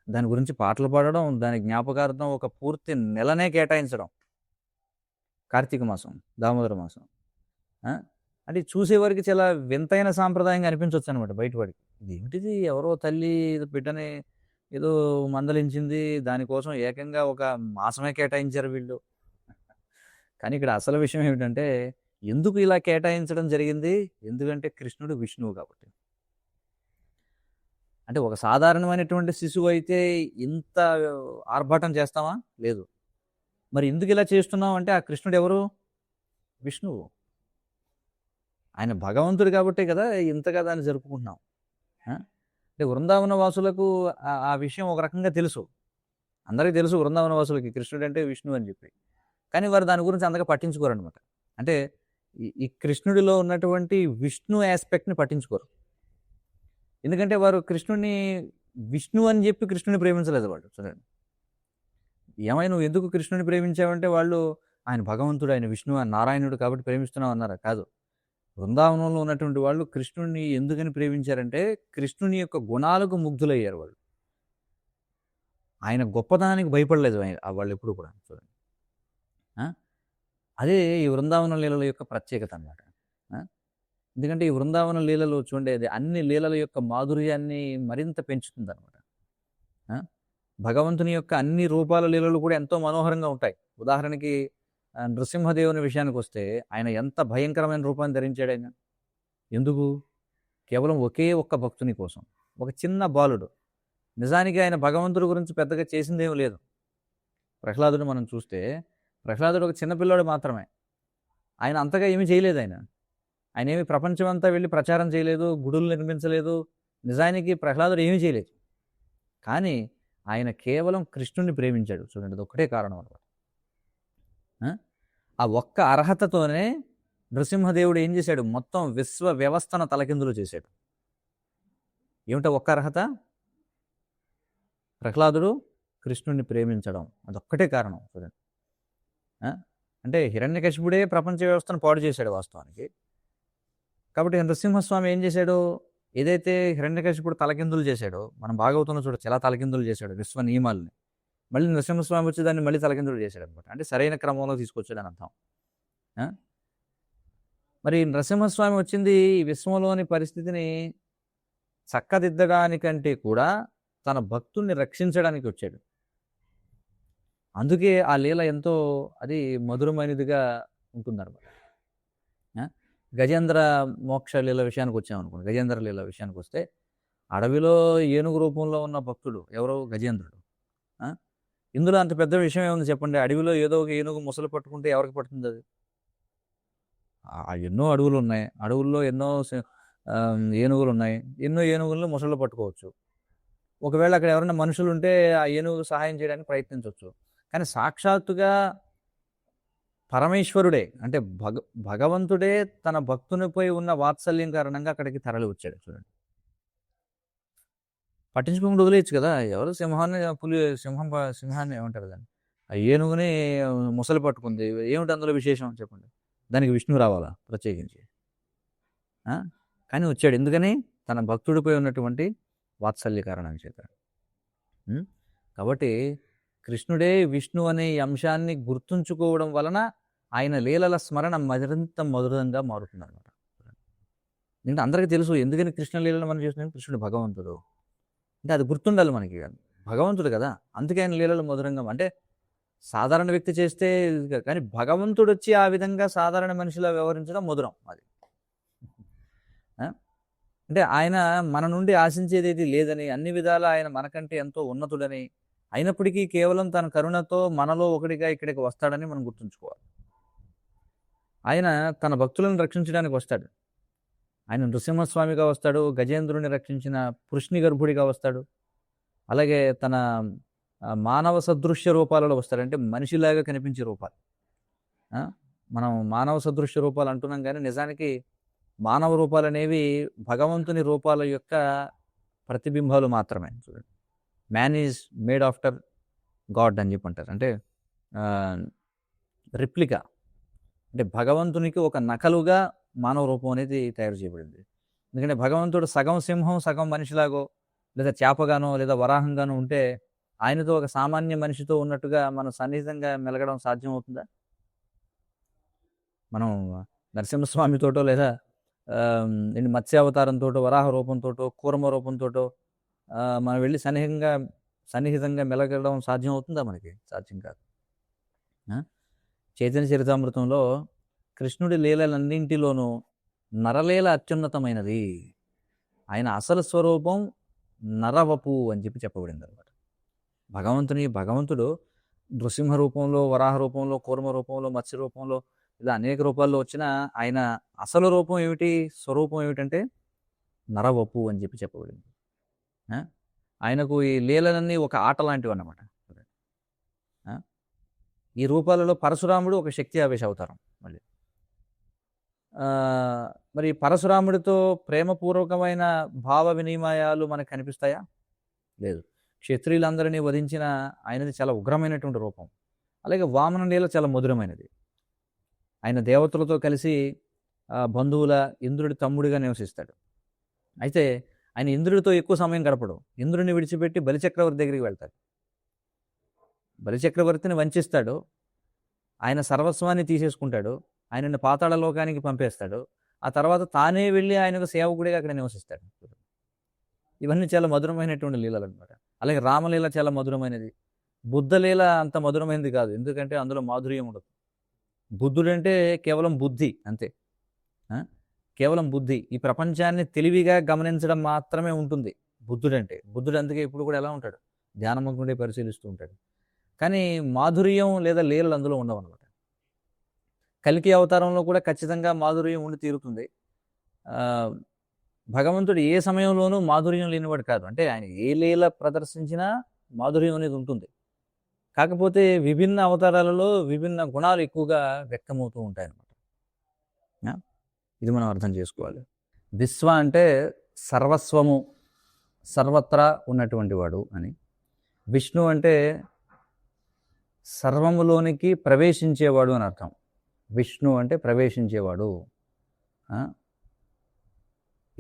దాని గురించి పాటలు పాడడం, దాని జ్ఞాపకార్థం ఒక పూర్తి నెలనే కేటాయించడం, కార్తీక మాసం, దామోదర మాసం. అంటే చూసేవారికి చాలా వింతైన సాంప్రదాయంగా అనిపించవచ్చు అనమాట బయటవాడికి. ఇదేమిటిది, ఎవరో తల్లి బిడ్డని ఏదో మందలించింది, దానికోసం ఏకంగా ఒక మాసమే కేటాయించారు వీళ్ళు. కానీ ఇక్కడ అసలు విషయం ఏమిటంటే, ఎందుకు ఇలా కేటాయించడం జరిగింది? ఎందుకంటే కృష్ణుడు విష్ణువు కాబట్టి. అంటే ఒక సాధారణమైనటువంటి శిశువు అయితే ఇంత ఆర్భాటం చేస్తామా? లేదు. మరి ఎందుకు ఇలా చేస్తున్నాం అంటే, ఆ కృష్ణుడు ఎవరు? విష్ణువు. ఆయన భగవంతుడు కాబట్టే కదా ఇంతగా దాన్ని జరుపుకుంటున్నాం. అంటే వృందావన వాసులకు ఆ విషయం ఒక రకంగా తెలుసు, అందరికీ తెలుసు వృందావన వాసులకి కృష్ణుడు అంటే విష్ణువు అని చెప్పి. కానీ వారు దాని గురించి అంతగా పట్టించుకోరు అనమాట. అంటే ఈ కృష్ణుడిలో ఉన్నటువంటి విష్ణు ఆస్పెక్ట్ని పట్టించుకోరు. ఎందుకంటే వారు కృష్ణుడిని విష్ణు అని చెప్పి కృష్ణుని ప్రేమించలేదు వాళ్ళు. చూడండి, ఏమైనా నువ్వు ఎందుకు కృష్ణుని ప్రేమించావంటే వాళ్ళు ఆయన భగవంతుడు, ఆయన విష్ణువు, ఆయన నారాయణుడు కాబట్టి ప్రేమిస్తున్నావు అన్నారా? కాదు. బృందావనంలో ఉన్నటువంటి వాళ్ళు కృష్ణుడిని ఎందుకని ప్రేమించారంటే కృష్ణుని యొక్క గుణాలకు ముగ్ధులయ్యారు వాళ్ళు. ఆయన గొప్పతనానికి భయపడలేదు వాళ్ళు ఎప్పుడు కూడా. చూడండి, అదే ఈ వృందావన లీలల యొక్క ప్రత్యేకత అన్నమాట. ఎందుకంటే ఈ వృందావన లీలలు చూడండి, అన్ని లీలల యొక్క మాధుర్యాన్ని మరింత పెంచుతుంది అనమాట. భగవంతుని యొక్క అన్ని రూపాల లీలలు కూడా ఎంతో మనోహరంగా ఉంటాయి. ఉదాహరణకి నృసింహదేవుని విషయానికి వస్తే, ఆయన ఎంత భయంకరమైన రూపాన్ని ధరించాడు ఆయన. ఎందుకు? కేవలం ఒకే ఒక్క భక్తుని కోసం, ఒక చిన్న బాలుడు. నిజానికి ఆయన భగవంతుడి గురించి పెద్దగా చేసిందేమీ లేదు. ప్రహ్లాదుడు మనం చూస్తే, ప్రహ్లాదుడు ఒక చిన్నపిల్లాడు మాత్రమే. ఆయన అంతగా ఏమీ చేయలేదు. ఆయన ఏమి ప్రపంచం అంతా వెళ్ళి ప్రచారం చేయలేదు, గుడులు నిర్మించలేదు. నిజానికి ప్రహ్లాదుడు ఏమీ చేయలేదు. కానీ ఆయన కేవలం కృష్ణుడిని ప్రేమించాడు. చూడండి, అది ఒక్కటే కారణం అనమాట. ఆ ఒక్క అర్హతతోనే నృసింహదేవుడు ఏం చేశాడు? మొత్తం విశ్వ వ్యవస్థను తలకిందులు చేశాడు. ఏమిటో ఒక్క అర్హత? ప్రహ్లాదుడు కృష్ణుడిని ప్రేమించడం, అదొక్కటే కారణం. చూడండి, అంటే హిరణ్యకశిపుడే ప్రపంచ వ్యవస్థను పాడు చేశాడు వాస్తవానికి. కాబట్టి నృసింహస్వామి ఏం చేశాడు? ఏదైతే హిరణ్యకశిపుడు తలకిందులు చేశాడో, మనం భాగవతంలో చూడొచ్చు ఎలా తలకిందులు చేశాడు విశ్వ నియమాల్ని. మళ్ళీ నరసింహస్వామి వచ్చి దాన్ని మళ్ళీ తలకిందులు చేశాడనమాట. అంటే సరైన క్రమంలో తీసుకొచ్చాడని అర్థం. ఆ? మరి నరసింహస్వామి వచ్చింది ఈ విశ్వంలోని పరిస్థితిని చక్కదిద్దడానికంటే కూడా తన భక్తుల్ని రక్షించడానికి వచ్చాడు. అందుకే ఆ లీల ఎంతో అది మధురమైనదిగా ఉంటుందన్నమాట. ఆ? గజేంద్ర మోక్ష లీల విషయానికి వచ్చామనుకోండి, గజేంద్ర లీల విషయానికి వస్తే అడవిలో ఏనుగు రూపంలో ఉన్న భక్తుడు ఎవరో గజేంద్రుడు. ఆ? ఇందులో అంత పెద్ద విషయం ఏముంది చెప్పండి? అడవిలో ఏదో ఒక ఏనుగు ముసలు పట్టుకుంటే ఎవరికి పడుతుంది అది? ఎన్నో అడవులు ఉన్నాయి, అడవుల్లో ఎన్నో ఏనుగులు ఉన్నాయి, ఎన్నో ఏనుగులను ముసళ్ళు పట్టుకోవచ్చు. ఒకవేళ అక్కడ ఎవరైనా మనుషులు ఉంటే ఆ ఏనుగు సహాయం చేయడానికి ప్రయత్నించవచ్చు. కానీ సాక్షాత్తుగా పరమేశ్వరుడే అంటే భగవంతుడే తన భక్తునిపై ఉన్న వాత్సల్యం కారణంగా అక్కడికి తరలి వచ్చాడు. చూడండి, పట్టించుకోకుండా వదిలేయచ్చు కదా. ఎవరు సింహాన్ని ఏమంటారు దాన్ని, ఆ ఏనుగుని ముసలి పట్టుకుంది, ఏమిటి అందులో విశేషం చెప్పండి? దానికి విష్ణు రావాలా ప్రత్యేకించి? కానీ వచ్చాడు ఎందుకని? తన భక్తుడిపై ఉన్నటువంటి వాత్సల్య కారణం చేత. కాబట్టి కృష్ణుడే విష్ణు అనే ఈ అంశాన్ని గుర్తుంచుకోవడం వలన ఆయన లీలల స్మరణ మరింత మధురంగా మారుతుంది అనమాట. ఎందుకంటే అందరికీ తెలుసు ఎందుకని కృష్ణ లీలను మనం చేస్తున్నాం, కృష్ణుడు భగవంతుడు అంటే అది గుర్తుండాలి మనకి. భగవంతుడు కదా, అందుకే ఆయన లీలలు మధురంగా. అంటే సాధారణ వ్యక్తి చేస్తే కానీ భగవంతుడు వచ్చి ఆ విధంగా సాధారణ మనిషిలో వ్యవహరించడం మధురం. అది అంటే ఆయన మన నుండి ఆశించేది ఏది లేదని, అన్ని విధాలా ఆయన మనకంటే ఎంతో ఉన్నతుడని, అయినప్పటికీ కేవలం తన కరుణతో మనలో ఒకటిగా ఇక్కడికి వస్తాడని మనం గుర్తుంచుకోవాలి. ఆయన తన భక్తులను రక్షించడానికి వస్తాడు. ఆయన నృసింహస్వామిగా వస్తాడు, గజేంద్రుని రక్షించిన పృష్ణి గర్భుడిగా వస్తాడు, అలాగే తన మానవ సదృశ్య రూపాలలో వస్తాడు. అంటే మనిషిలాగా కనిపించే రూపాలు. మనం మానవ సదృశ్య రూపాలు అంటున్నాం కానీ నిజానికి మానవ రూపాలు అనేవి భగవంతుని రూపాల యొక్క ప్రతిబింబాలు మాత్రమే. చూడండి, man is made after God అని చెప్పి అంటారు. అంటే రిప్లికా, అంటే భగవంతునికి ఒక నకలుగా మానవ రూపం అనేది తయారు చేయబడింది. ఎందుకంటే భగవంతుడు సగం సింహం సగం మనిషిలాగో లేదా చేపగానో లేదా వరాహంగానో ఉంటే ఆయనతో ఒక సామాన్య మనిషితో ఉన్నట్టుగా మనం సన్నిహితంగా మెలగడం సాధ్యం అవుతుందా? మనం నరసింహస్వామితోటో లేదా మత్స్యావతారంతో, వరాహ రూపంతో, కూర్మ రూపంతో మనం వెళ్ళి సన్నిహితంగా మెలగడం సాధ్యం అవుతుందా? మనకి సాధ్యం కాదు. చైతన్య చరితామృతంలో కృష్ణుడి లీలలన్నింటిలోనూ నరలీల అత్యున్నతమైనది. ఆయన అసలు స్వరూపం నరవపు అని చెప్పబడింది అనమాట. భగవంతుడు నృసింహ రూపంలో, వరాహ రూపంలో, కూర్మ రూపంలో, మత్స్య రూపంలో ఇలా అనేక రూపాల్లో వచ్చిన ఆయన అసలు రూపం ఏమిటి, స్వరూపం ఏమిటంటే నరవపు అని చెప్పబడింది. ఆయనకు ఈ లీలలన్నీ ఒక ఆట లాంటివి అన్నమాట. ఈ రూపాలలో పరశురాముడు ఒక శక్తి ఆవేశ అవతారం. మళ్ళీ మరి పరశురాముడితో ప్రేమపూర్వకమైన భావ వినిమయాలు మనకు కనిపిస్తాయా? లేదు. క్షత్రియులందరినీ వధించిన ఆయనది చాలా ఉగ్రమైనటువంటి రూపం. అలాగే వామన లీల చాలా మధురమైనది. ఆయన దేవతలతో కలిసి బంధువుల ఇంద్రుడి తమ్ముడిగా నివసిస్తాడు. అయితే ఆయన ఇంద్రుడితో ఎక్కువ సమయం గడపడు. ఇంద్రుడిని విడిచిపెట్టి బలిచక్రవర్తి దగ్గరికి వెళ్తాడు. బలిచక్రవర్తిని వంచిస్తాడు. ఆయన సర్వస్వాన్ని తీసేసుకుంటాడు. ఆయనను పాతాళ లోకానికి పంపేస్తాడు. ఆ తర్వాత తానే వెళ్ళి ఆయనకు సేవకుడిగా అక్కడ నివసిస్తాడు. ఇవన్నీ చాలా మధురమైనటువంటి లీలలు అనమాట. అలాగే రామలీల చాలా మధురమైనది. బుద్ధలీల అంత మధురమైనది కాదు, ఎందుకంటే అందులో మాధుర్యం ఉండదు. బుద్ధుడంటే కేవలం బుద్ధి అంతే. కేవలం బుద్ధి, ఈ ప్రపంచాన్ని తెలివిగా గమనించడం మాత్రమే ఉంటుంది బుద్ధుడంటే. బుద్ధుడు అందుకే ఇప్పుడు కూడా ఎలా ఉంటాడు, ధ్యానమగ్నుడే పరిశీలిస్తూ ఉంటాడు. కానీ మాధుర్యం లేదా లీలలు అందులో ఉండవు అనమాట. కల్కి అవతారంలో కూడా ఖచ్చితంగా మాధుర్యం ఉండి తీరుతుంది. భగవంతుడు ఏ సమయంలోనూ మాధుర్యం లేనివాడు కాదు. అంటే ఆయన ఏ లీల ప్రదర్శించినా మాధుర్యం అనేది ఉంటుంది. కాకపోతే విభిన్న అవతారాలలో విభిన్న గుణాలు ఎక్కువగా వ్యక్తమవుతూ ఉంటాయి అన్నమాట. ఇది మనం అర్థం చేసుకోవాలి. విశ్వ అంటే సర్వస్వము, సర్వత్రా ఉన్నటువంటి వాడు అని. విష్ణు అంటే సర్వములోనికి ప్రవేశించేవాడు అని అర్థం. విష్ణు అంటే ప్రవేశించేవాడు.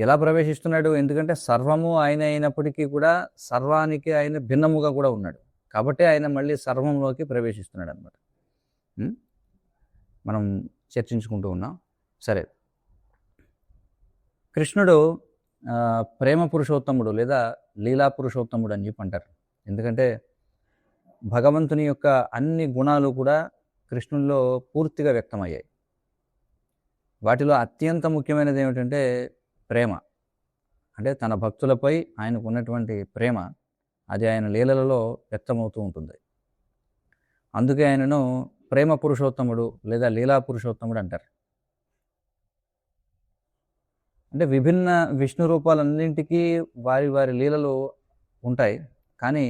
ఎలా ప్రవేశిస్తున్నాడు? ఎందుకంటే సర్వము ఆయన అయినప్పటికీ కూడా సర్వానికి ఆయన భిన్నముగా కూడా ఉన్నాడు. కాబట్టి ఆయన మళ్ళీ సర్వంలోకి ప్రవేశిస్తున్నాడు అనమాట. మనం చర్చించుకుంటూ ఉన్నాం. సరే, కృష్ణుడు ప్రేమ పురుషోత్తముడు లేదా లీలా పురుషోత్తముడు అని చెప్పి అంటారు. ఎందుకంటే భగవంతుని యొక్క అన్ని గుణాలు కూడా కృష్ణుల్లో పూర్తిగా వ్యక్తమయ్యాయి. వాటిలో అత్యంత ముఖ్యమైనది ఏమిటంటే ప్రేమ. అంటే తన భక్తులపై ఆయనకు ఉన్నటువంటి ప్రేమ, అది ఆయన లీలలలో వ్యక్తమవుతూ ఉంటుంది. అందుకే ఆయనను ప్రేమ పురుషోత్తముడు లేదా లీలా పురుషోత్తముడు అంటారు. అంటే విభిన్న విష్ణు రూపాలన్నింటికీ వారి వారి లీలలు ఉంటాయి. కానీ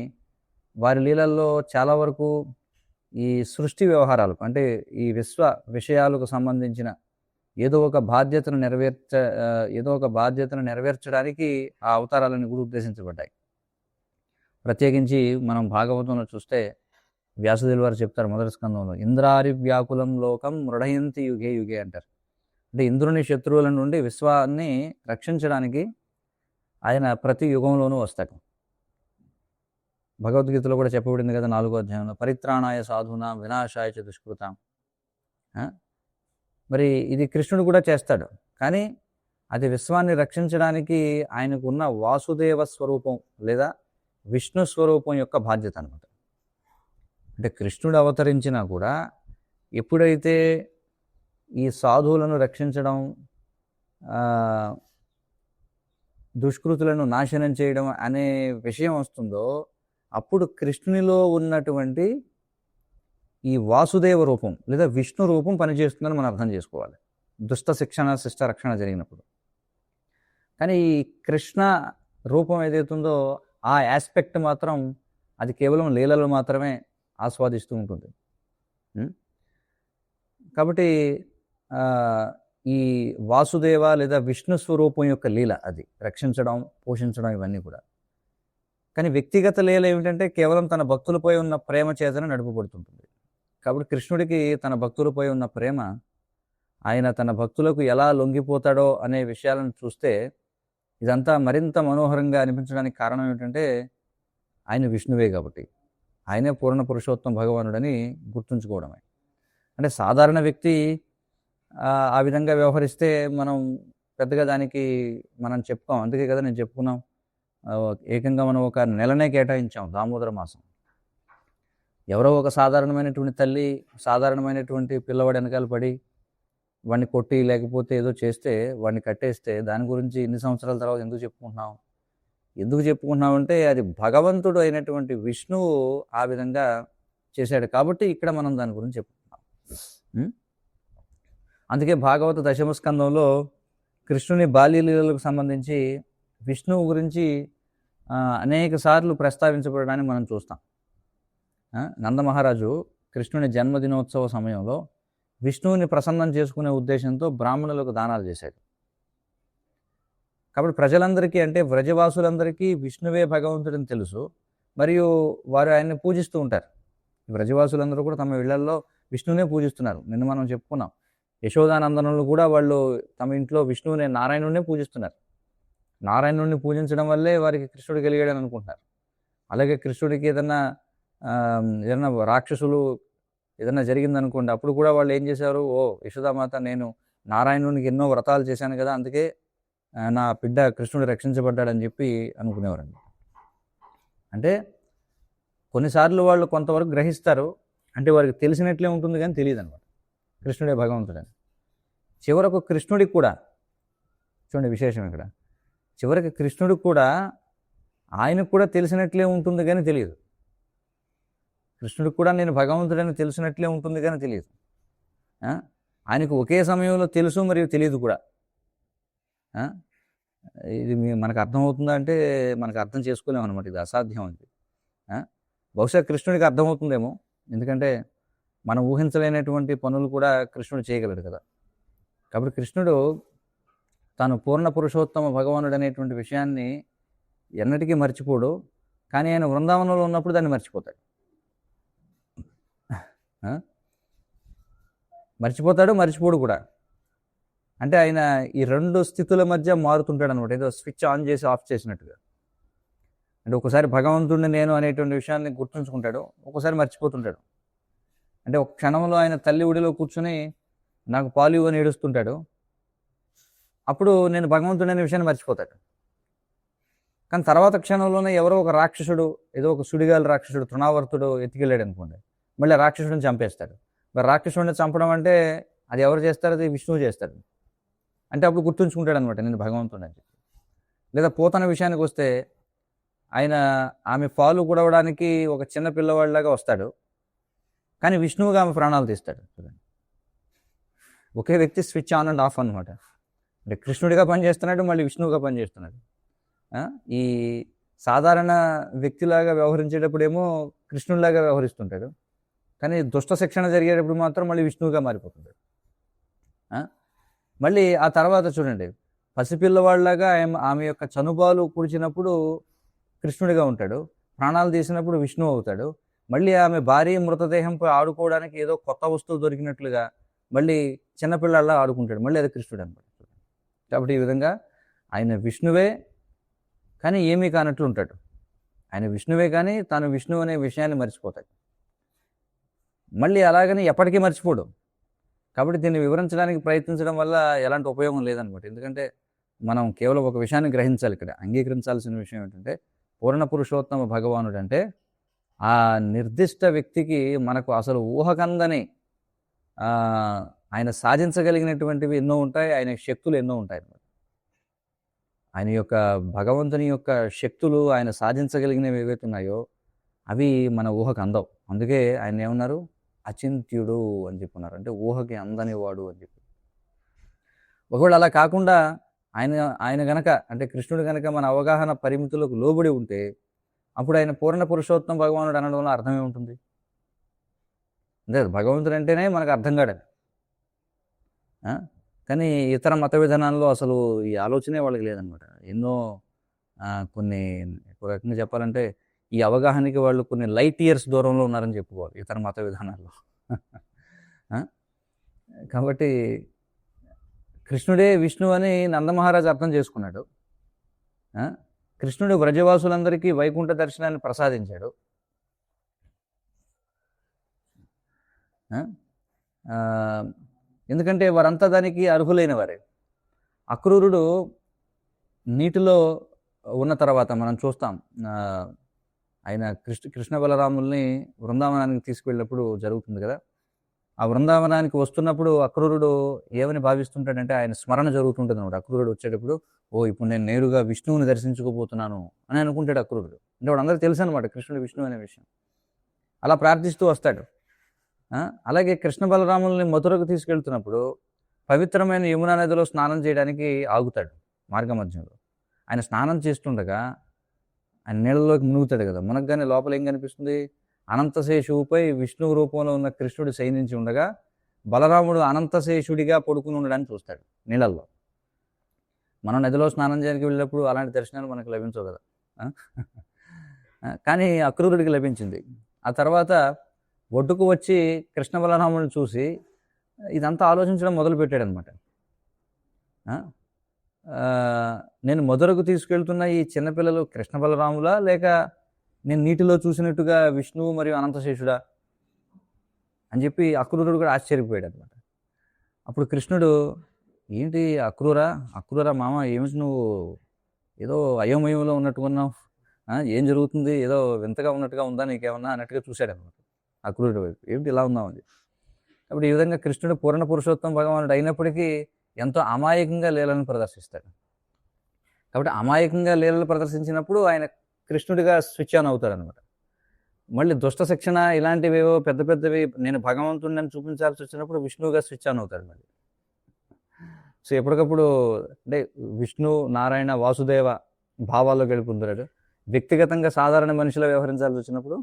వారి లీలల్లో చాలా వరకు ఈ సృష్టి వ్యవహారాలకు, అంటే ఈ విశ్వ విషయాలకు సంబంధించిన ఏదో ఒక బాధ్యతను నెరవేర్చడానికి ఆ అవతారాలను కూడా ఉద్దేశించబడ్డాయి. ప్రత్యేకించి మనం భాగవతంలో చూస్తే వ్యాసదేవుల వారు చెప్తారు మొదటి స్కందంలో, ఇంద్రారి వ్యాకులం లోకం మృఢయంతి యుగే యుగే అంటారు. అంటే ఇంద్రుని శత్రువుల నుండి విశ్వాన్ని రక్షించడానికి ఆయన ప్రతి యుగంలోనూ వస్తాడు. భగవద్గీతలో కూడా చెప్పబడింది కదా 4వ అధ్యాయంలో, పరిత్రాణాయ సాధూనాం వినాశాయ చ దుష్కృతాం. మరి ఇది కృష్ణుడు కూడా చేస్తాడు. కానీ అది విశ్వాన్ని రక్షించడానికి ఆయనకు ఉన్న వాసుదేవ స్వరూపం లేదా విష్ణు స్వరూపం యొక్క బాధ్యత అనమాట. అంటే కృష్ణుడు అవతరించినా కూడా ఎప్పుడైతే ఈ సాధువులను రక్షించడం, దుష్కృతులను నాశనం చేయడం అనే విషయం వస్తుందో, అప్పుడు కృష్ణునిలో ఉన్నటువంటి ఈ వాసుదేవ రూపం లేదా విష్ణు రూపం పనిచేస్తుందని మనం అర్థం చేసుకోవాలి. దుష్ట శిక్షణ శిష్ట రక్షణ జరిగినప్పుడు. కానీ ఈ కృష్ణ రూపం ఏదైతుందో ఆ ఆస్పెక్ట్ మాత్రం అది కేవలం లీలలు మాత్రమే ఆస్వాదిస్తూ ఉంటుంది. కాబట్టి ఈ వాసుదేవ లేదా విష్ణు స్వరూపం యొక్క లీల అది రక్షించడం, పోషించడం ఇవన్నీ కూడా. కానీ వ్యక్తిగత లీల ఏమిటంటే కేవలం తన భక్తులపై ఉన్న ప్రేమ చేతనే నడుపబడుతుంటుంది. కాబట్టి కృష్ణుడికి తన భక్తులపై ఉన్న ప్రేమ, ఆయన తన భక్తులకు ఎలా లొంగిపోతాడో అనే విషయాలను చూస్తే ఇదంతా మరింత మనోహరంగా అనిపించడానికి కారణం ఏమిటంటే ఆయన విష్ణువే కాబట్టి, ఆయనే పూర్ణ పురుషోత్తమ భగవానుడని గుర్తుంచుకోవడమే. అంటే సాధారణ వ్యక్తి ఆ విధంగా వ్యవహరిస్తే మనం పెద్దగా దానికి మనం చెప్పుకోం. అందుకే కదా నేను చెప్పుకున్నాం, ఏకంగా మనం ఒక నెలనే కేటాయించాం దామోదర మాసం. ఎవరో ఒక సాధారణమైనటువంటి తల్లి సాధారణమైనటువంటి పిల్లవాడి వెనకాల పడి వాడిని కొట్టి లేకపోతే ఏదో చేస్తే వాడిని కట్టేస్తే దాని గురించి ఇన్ని సంవత్సరాల తర్వాత ఎందుకు చెప్పుకుంటున్నాం అంటే అది భగవంతుడు అయినటువంటి విష్ణువు ఆ విధంగా చేశాడు కాబట్టి ఇక్కడ మనం దాని గురించి చెప్పుకుంటున్నాం. అందుకే భాగవత దశమ స్కందంలో కృష్ణుని బాల్యలీలలకు సంబంధించి విష్ణువు గురించి అనేక సార్లు ప్రస్తావించబడడాన్ని మనం చూస్తాం. నందమహారాజు కృష్ణుని జన్మదినోత్సవ సమయంలో విష్ణువుని ప్రసన్నం చేసుకునే ఉద్దేశంతో బ్రాహ్మణులకు దానాలు చేశాడు. కాబట్టి ప్రజలందరికీ, అంటే వ్రజవాసులందరికీ విష్ణువే భగవంతుడని తెలుసు, మరియు వారు ఆయన్ని పూజిస్తూ ఉంటారు. వ్రజవాసులందరూ కూడా తమ ఇళ్లల్లో విష్ణువునే పూజిస్తున్నారు. నిన్న మనం చెప్పుకున్నాం, యశోదానందనులు కూడా వాళ్ళు తమ ఇంట్లో విష్ణువునే, నారాయణుడినే పూజిస్తున్నారు. నారాయణుడిని పూజించడం వల్లే వారికి కృష్ణుడు కలిగాడని అనుకుంటున్నారు. అలాగే కృష్ణుడికి ఏదన్నా రాక్షసులు ఏదన్నా జరిగిందనుకోండి, అప్పుడు కూడా వాళ్ళు ఏం చేశారు, ఓ యశోదామాత, నేను నారాయణునికి ఎన్నో వ్రతాలు చేశాను కదా, అందుకే నా బిడ్డ కృష్ణుడు రక్షించబడ్డాడని చెప్పి అనుకునేవారండి. అంటే కొన్నిసార్లు వాళ్ళు కొంతవరకు గ్రహిస్తారు, అంటే వారికి తెలిసినట్లే ఉంటుంది కానీ తెలియదు అనమాట కృష్ణుడే భగవంతుడని. చివరకు కృష్ణుడికి కూడా చూడండి విశేషం ఇక్కడ, చివరికి కృష్ణుడికి కూడా ఆయనకు కూడా తెలిసినట్లే ఉంటుంది కానీ తెలియదు. కృష్ణుడికి కూడా నేను భగవంతుడని తెలిసినట్లే ఉంటుంది కానీ తెలియదు. ఆయనకు ఒకే సమయంలో తెలుసు మరియు తెలియదు కూడా. ఇది మనకు అర్థమవుతుందా అంటే మనకు అర్థం చేసుకోలేము అనమాట. ఇది అసాధ్యం. అది బహుశా కృష్ణుడికి అర్థమవుతుందేమో, ఎందుకంటే మనం ఊహించలేనటువంటి పనులు కూడా కృష్ణుడు చేయగలడు కదా. కాబట్టి కృష్ణుడు తాను పూర్ణ పురుషోత్తమ భగవానుడు అనేటువంటి విషయాన్ని ఎన్నటికీ మర్చిపోడు. కానీ ఆయన వృందావనంలో ఉన్నప్పుడు దాన్ని మర్చిపోతాడు. మర్చిపోడు కూడా. అంటే ఆయన ఈ రెండు స్థితుల మధ్య మారుతుంటాడు అనమాట, ఏదో స్విచ్ ఆన్ చేసి ఆఫ్ చేసినట్టుగా. అంటే ఒకసారి భగవంతుడిని నేను అనేటువంటి విషయాన్ని గుర్తుంచుకుంటాడు, ఒకసారి మర్చిపోతుంటాడు. అంటే ఒక క్షణంలో ఆయన తల్లి ఒడిలో కూర్చొని నాకు పాలు అని ఏడుస్తుంటాడు, అప్పుడు నేను భగవంతుడు అనే విషయాన్ని మర్చిపోతాడు. కానీ తర్వాత క్షణంలోనే ఎవరో ఒక రాక్షసుడు, ఏదో ఒక సుడిగాలి రాక్షసుడు తృణావర్తుడు ఎత్తుకెళ్ళాడు అనుకోండి, మళ్ళీ రాక్షసుడిని చంపేస్తాడు. మరి రాక్షసుడిని చంపడం అంటే అది ఎవరు చేస్తారు? అది విష్ణువు చేస్తాడు. అంటే అప్పుడు గుర్తుంచుకుంటాడు అనమాట నేను భగవంతుడు అని చెప్పి. లేదా పోతన విషయానికి వస్తే ఆయన ఆమె పాలు కుడవడానికి ఒక చిన్న పిల్లవాడిలాగా వస్తాడు, కానీ విష్ణువుగా ఆమె ప్రాణాలు తీస్తాడు. ఒకే వ్యక్తి స్విచ్ ఆన్ అండ్ ఆఫ్ అనమాట. అంటే కృష్ణుడిగా పనిచేస్తున్నాడు, మళ్ళీ విష్ణువుగా పనిచేస్తున్నాడు. ఈ సాధారణ వ్యక్తిలాగా వ్యవహరించేటప్పుడేమో కృష్ణుడిలాగా వ్యవహరిస్తుంటాడు, కానీ దుష్ట శిక్షణ జరిగేటప్పుడు మాత్రం మళ్ళీ విష్ణువుగా మారిపోతుంటాడు. మళ్ళీ ఆ తర్వాత చూడండి, పసిపిల్లవాళ్ళలాగా ఆమె యొక్క చనుబాలు కుడిచినప్పుడు కృష్ణుడిగా ఉంటాడు, ప్రాణాలు తీసినప్పుడు విష్ణువు అవుతాడు. మళ్ళీ ఆమె భార్య మృతదేహంపై ఆడుకోవడానికి ఏదో కొత్త వస్తువు దొరికినట్లుగా మళ్ళీ చిన్నపిల్లల్లా ఆడుకుంటాడు, మళ్ళీ అది కృష్ణుడు అనమాట. కాబట్టి ఈ విధంగా ఆయన విష్ణువే కానీ ఏమీ కానట్లు ఉంటాడు. ఆయన విష్ణువే కానీ తాను విష్ణువు అనే విషయాన్ని మర్చిపోతాడు. మళ్ళీ అలాగని ఎప్పటికీ మర్చిపోడు. కాబట్టి దీన్ని వివరించడానికి ప్రయత్నించడం వల్ల ఎలాంటి ఉపయోగం లేదనమాట. ఎందుకంటే మనం కేవలం ఒక విషయాన్ని గ్రహించాలి. ఇక్కడ అంగీకరించాల్సిన విషయం ఏంటంటే పూర్ణ పురుషోత్తమ భగవానుడు అంటే ఆ నిర్దిష్ట వ్యక్తికి మనకు అసలు ఊహకందని ఆయన సాధించగలిగినటువంటివి ఎన్నో ఉంటాయి, ఆయన శక్తులు ఎన్నో ఉంటాయి అన్నమాట. ఆయన యొక్క భగవంతుని యొక్క శక్తులు ఆయన సాధించగలిగినవి ఏవైతే ఉన్నాయో అవి మన ఊహకు అందవు. అందుకే ఆయన ఏమన్నారు? అచింత్యుడు అని చెప్పున్నారు, అంటే ఊహకి అందని వాడు అని చెప్పి. ఒకవేళ అలా కాకుండా ఆయన గనక అంటే కృష్ణుడు గనక మన అవగాహన పరిమితులకు లోబడి ఉంటే అప్పుడు ఆయన పూర్ణ పురుషోత్తమ భగవానుడు అనడం వల్ల అర్థం ఏముంటుంది? అంటే భగవంతుడు అంటేనే మనకు అర్థం కాడని. కానీ ఇతర మత విధానాల్లో అసలు ఈ ఆలోచనే వాళ్ళకి లేదనమాట. ఎన్నో కొన్ని ఒక రకంగా చెప్పాలంటే ఈ అవగాహనకి వాళ్ళు కొన్ని లైట్ ఇయర్స్ దూరంలో ఉన్నారని చెప్పుకోవాలి ఇతర మత విధానాల్లో. కాబట్టి కృష్ణుడే విష్ణు అని నందమహారాజు అర్థం చేసుకున్నాడు. కృష్ణుడు వ్రజవాసులందరికీ వైకుంఠ దర్శనాన్ని ప్రసాదించాడు. ఎందుకంటే వారంతా దానికి అర్హులైన వారే. అక్రూరుడు నీటిలో ఉన్న తర్వాత మనం చూస్తాం, ఆయన కృష్ణ బలరాముల్ని బృందావనానికి తీసుకువెళ్ళినప్పుడు జరుగుతుంది కదా. ఆ బృందావనానికి వస్తున్నప్పుడు అక్రూరుడు ఏమని భావిస్తుంటాడంటే ఆయన స్మరణ జరుగుతుంటుంది అనమాట. అక్రూరుడు వచ్చేటప్పుడు ఇప్పుడు నేను నేరుగా విష్ణువుని దర్శించుకోబోతున్నాను అని అనుకుంటాడు అక్రూరుడు. అంటే వాడు అందరికీ తెలుసు అనమాట కృష్ణుడు విష్ణువు అనే విషయం. అలా ప్రార్థిస్తూ వస్తాడు. అలాగే కృష్ణ బలరాముల్ని మథురకు తీసుకెళ్తున్నప్పుడు పవిత్రమైన యమునా నదిలో స్నానం చేయడానికి ఆగుతాడు మార్గ మధ్యంలో. ఆయన స్నానం చేస్తుండగా ఆయన నీళ్ళలోకి మునుగుతాడు కదా, మునగ్గానే లోపల ఏం కనిపిస్తుంది? అనంతశేషువుపై విష్ణువు రూపంలో ఉన్న కృష్ణుడు శయనించి ఉండగా బలరాముడు అనంతశేషుడిగా పడుకుని ఉండడానికి చూస్తాడు నీళ్ళల్లో. మనం నదిలో స్నానం చేయడానికి వెళ్ళినప్పుడు అలాంటి దర్శనాలు మనకు లభించవు కదా, కానీ అక్రూరుడికి లభించింది. ఆ తర్వాత ఒడ్డుకు వచ్చి కృష్ణ బలరాముడిని చూసి ఇదంతా ఆలోచించడం మొదలుపెట్టాడు అనమాట. నేను మధురకు తీసుకెళ్తున్న ఈ చిన్నపిల్లలు కృష్ణ బలరాములా, లేక నేను నీటిలో చూసినట్టుగా విష్ణువు మరియు అనంతశేషుడా అని చెప్పి అక్రూరుడు కూడా ఆశ్చర్యపోయాడు అనమాట. అప్పుడు కృష్ణుడు, ఏంటి అక్రూరా మామ, ఏమిటి నువ్వు ఏదో అయోమయంలో ఉన్నట్టుకున్నావు, ఏం జరుగుతుంది, ఏదో వింతగా ఉన్నట్టుగా ఉందా నీకేమన్నా అన్నట్టుగా చూశాడు అనమాట అక్రూరుడి వైపు. ఏమిటి ఇలా ఉన్నావు అని. కాబట్టి ఈ విధంగా కృష్ణుడు పూర్ణ పురుషోత్తమ భగవానుడు అయినప్పటికీ ఎంతో అమాయకంగా లీలను ప్రదర్శిస్తాడు. కాబట్టి అమాయకంగా లీలలు ప్రదర్శించినప్పుడు ఆయన కృష్ణుడిగా స్విచ్ ఆన్ అవుతాడు అనమాట. మళ్ళీ దుష్ట శిక్షణ ఇలాంటివేవో పెద్ద పెద్దవి నేను భగవంతుడిని చూపించాల్సి వచ్చినప్పుడు విష్ణువుగా స్విచ్ ఆన్ అవుతాడు మళ్ళీ. సో ఎప్పటికప్పుడు అంటే విష్ణు నారాయణ వాసుదేవ భావాల్లోకి వెళ్ళిపోతున్నాడు. వ్యక్తిగతంగా సాధారణ మనిషిలో వ్యవహరించాల్సి వచ్చినప్పుడు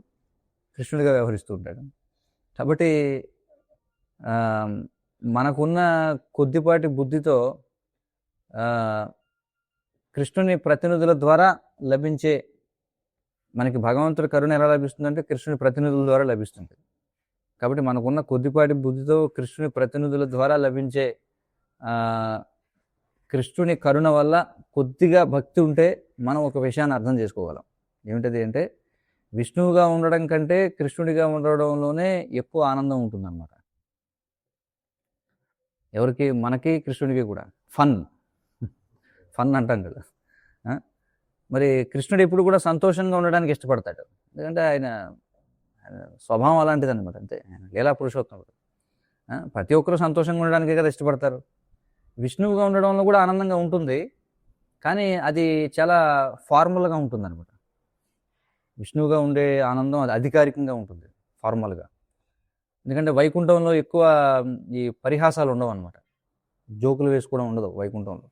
కృష్ణుడిగా వ్యవహరిస్తూ ఉంటాడు. కాబట్టి మనకున్న కొద్దిపాటి బుద్ధితో కృష్ణుని ప్రతినిధుల ద్వారా లభించే మనకి భగవంతుడి కరుణ ఎలా లభిస్తుందంటే కృష్ణుని ప్రతినిధుల ద్వారా లభిస్తుంది. కాబట్టి మనకున్న కొద్దిపాటి బుద్ధితో కృష్ణుని ప్రతినిధుల ద్వారా లభించే కృష్ణుని కరుణ వల్ల కొద్దిగా భక్తి ఉంటే మనం ఒక విషయాన్ని అర్థం చేసుకోగలం. ఏమిటది అంటే, విష్ణువుగా ఉండడం కంటే కృష్ణుడిగా ఉండడంలోనే ఎక్కువ ఆనందం ఉంటుందన్నమాట. ఎవరికి? మనకి, కృష్ణుడికి కూడా. ఫన్ అంటాం కదా. మరి కృష్ణుడు ఎప్పుడు కూడా సంతోషంగా ఉండడానికి ఇష్టపడతాడు. ఎందుకంటే ఆయన స్వభావం అలాంటిది అనమాట. అంతే, లీలా పురుషోత్తముడు. ప్రతి ఒక్కరూ సంతోషంగా ఉండడానికే కదా ఇష్టపడతారు. విష్ణువుగా ఉండడంలో కూడా ఆనందంగా ఉంటుంది, కానీ అది చాలా ఫార్మల్గా ఉంటుంది అనమాట. విష్ణువుగా ఉండే ఆనందం అది అధికారికంగా ఉంటుంది, ఫార్మల్గా. ఎందుకంటే వైకుంఠంలో ఎక్కువ ఈ పరిహాసాలు ఉండవు అనమాట. జోకులు వేసుకోవడం ఉండదు వైకుంఠంలో.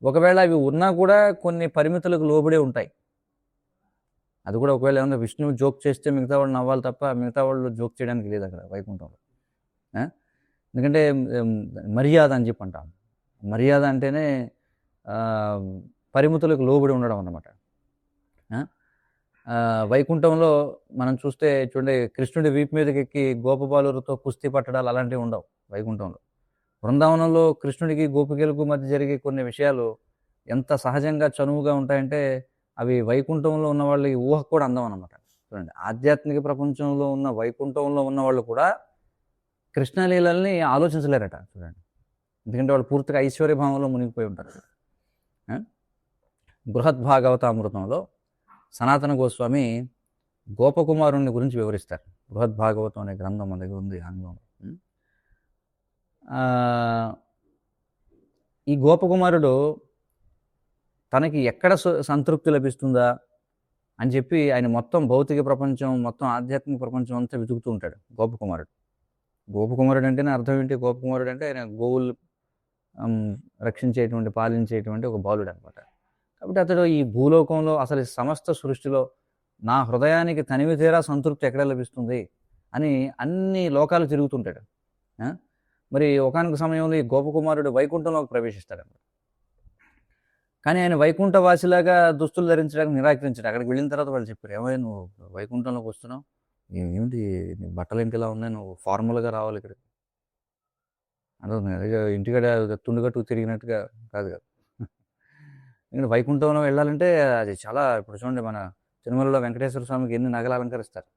ఒకవేళ అవి ఉన్నా కూడా కొన్ని పరిమితులకు లోబడే ఉంటాయి. అది కూడా ఒకవేళ ఏమన్నా విష్ణువు జోక్ చేస్తే మిగతా వాళ్ళు నవ్వాలి తప్ప మిగతా వాళ్ళు జోక్ చేయడానికి లేదు అక్కడ వైకుంఠంలో. ఎందుకంటే మర్యాద అని చెప్పి అంటాం. మర్యాద అంటేనే పరిమితులకు లోబడి ఉండడం అన్నమాట. వైకుంఠంలో మనం చూస్తే చూడండి, కృష్ణుడి వీపు మీదకి ఎక్కి గోపబాలులతో కుస్తీ పట్టడాలు అలాంటివి ఉండవు వైకుంఠంలో. బృందావనంలో కృష్ణుడికి గోపికలకు మధ్య జరిగే కొన్ని విషయాలు ఎంత సహజంగా చనువుగా ఉంటాయంటే అవి వైకుంఠంలో ఉన్న వాళ్ళకి ఊహ కూడా అందం అన్నమాట. చూడండి, ఆధ్యాత్మిక ప్రపంచంలో ఉన్న వైకుంఠంలో ఉన్న వాళ్ళు కూడా కృష్ణలీలల్ని ఆలోచించలేరట. చూడండి, ఎందుకంటే వాళ్ళు పూర్తిగా ఐశ్వర్యభావంలో మునిగిపోయి ఉంటారు. బృహద్భాగవతామృతంలో సనాతన గోస్వామి గోపకుమారుని గురించి వివరిస్తారు. బృహద్భాగవతం అనే గ్రంథం మన దగ్గర ఉంది ఆంగ్లంలో. ఈ గోపకుమారుడు తనకి ఎక్కడ సంతృప్తి లభిస్తుందా అని చెప్పి ఆయన మొత్తం భౌతిక ప్రపంచం, మొత్తం ఆధ్యాత్మిక ప్రపంచం అంతా వెతుకుతూ ఉంటాడు గోపకుమారుడు. గోపకుమారుడు అంటేనే అర్థం ఏంటి? గోపకుమారుడు అంటే ఆయన గోవులు రక్షించేటువంటి, పాలించేటువంటి ఒక బాలుడు అనమాట. కాబట్టి అతడు ఈ భూలోకంలో అసలు సమస్త సృష్టిలో నా హృదయానికి తనివి తీరా సంతృప్తి ఎక్కడ లభిస్తుంది అని అన్ని లోకాలు తిరుగుతుంటాడు. మరి ఒకానొక సమయంలో ఈ గోపకుమారుడు వైకుంఠంలోకి ప్రవేశిస్తాడన్నమాట. కానీ ఆయన వైకుంఠవాసిలాగా దుస్తులు ధరించడానికి నిరాకరించాడు. అక్కడికి వెళ్ళిన తర్వాత వాళ్ళు చెప్పారు, ఏమైనా నువ్వు వైకుంఠంలోకి వస్తున్నావు, ఏమిటి బట్టలు ఏంటి ఇలా ఉన్నాయి, నువ్వు ఫార్మల్గా రావాలి ఇక్కడికి. అంటే ఇంటికాడ తుండుగట్టుకు తిరిగినట్టుగా కాదు కదా. ఎందుకంటే వైకుంఠంలో వెళ్ళాలంటే అది చాలా, ఇప్పుడు చూడండి మన తిరుమలలో వెంకటేశ్వర స్వామికి ఎన్ని నగలు అలంకరిస్తారు,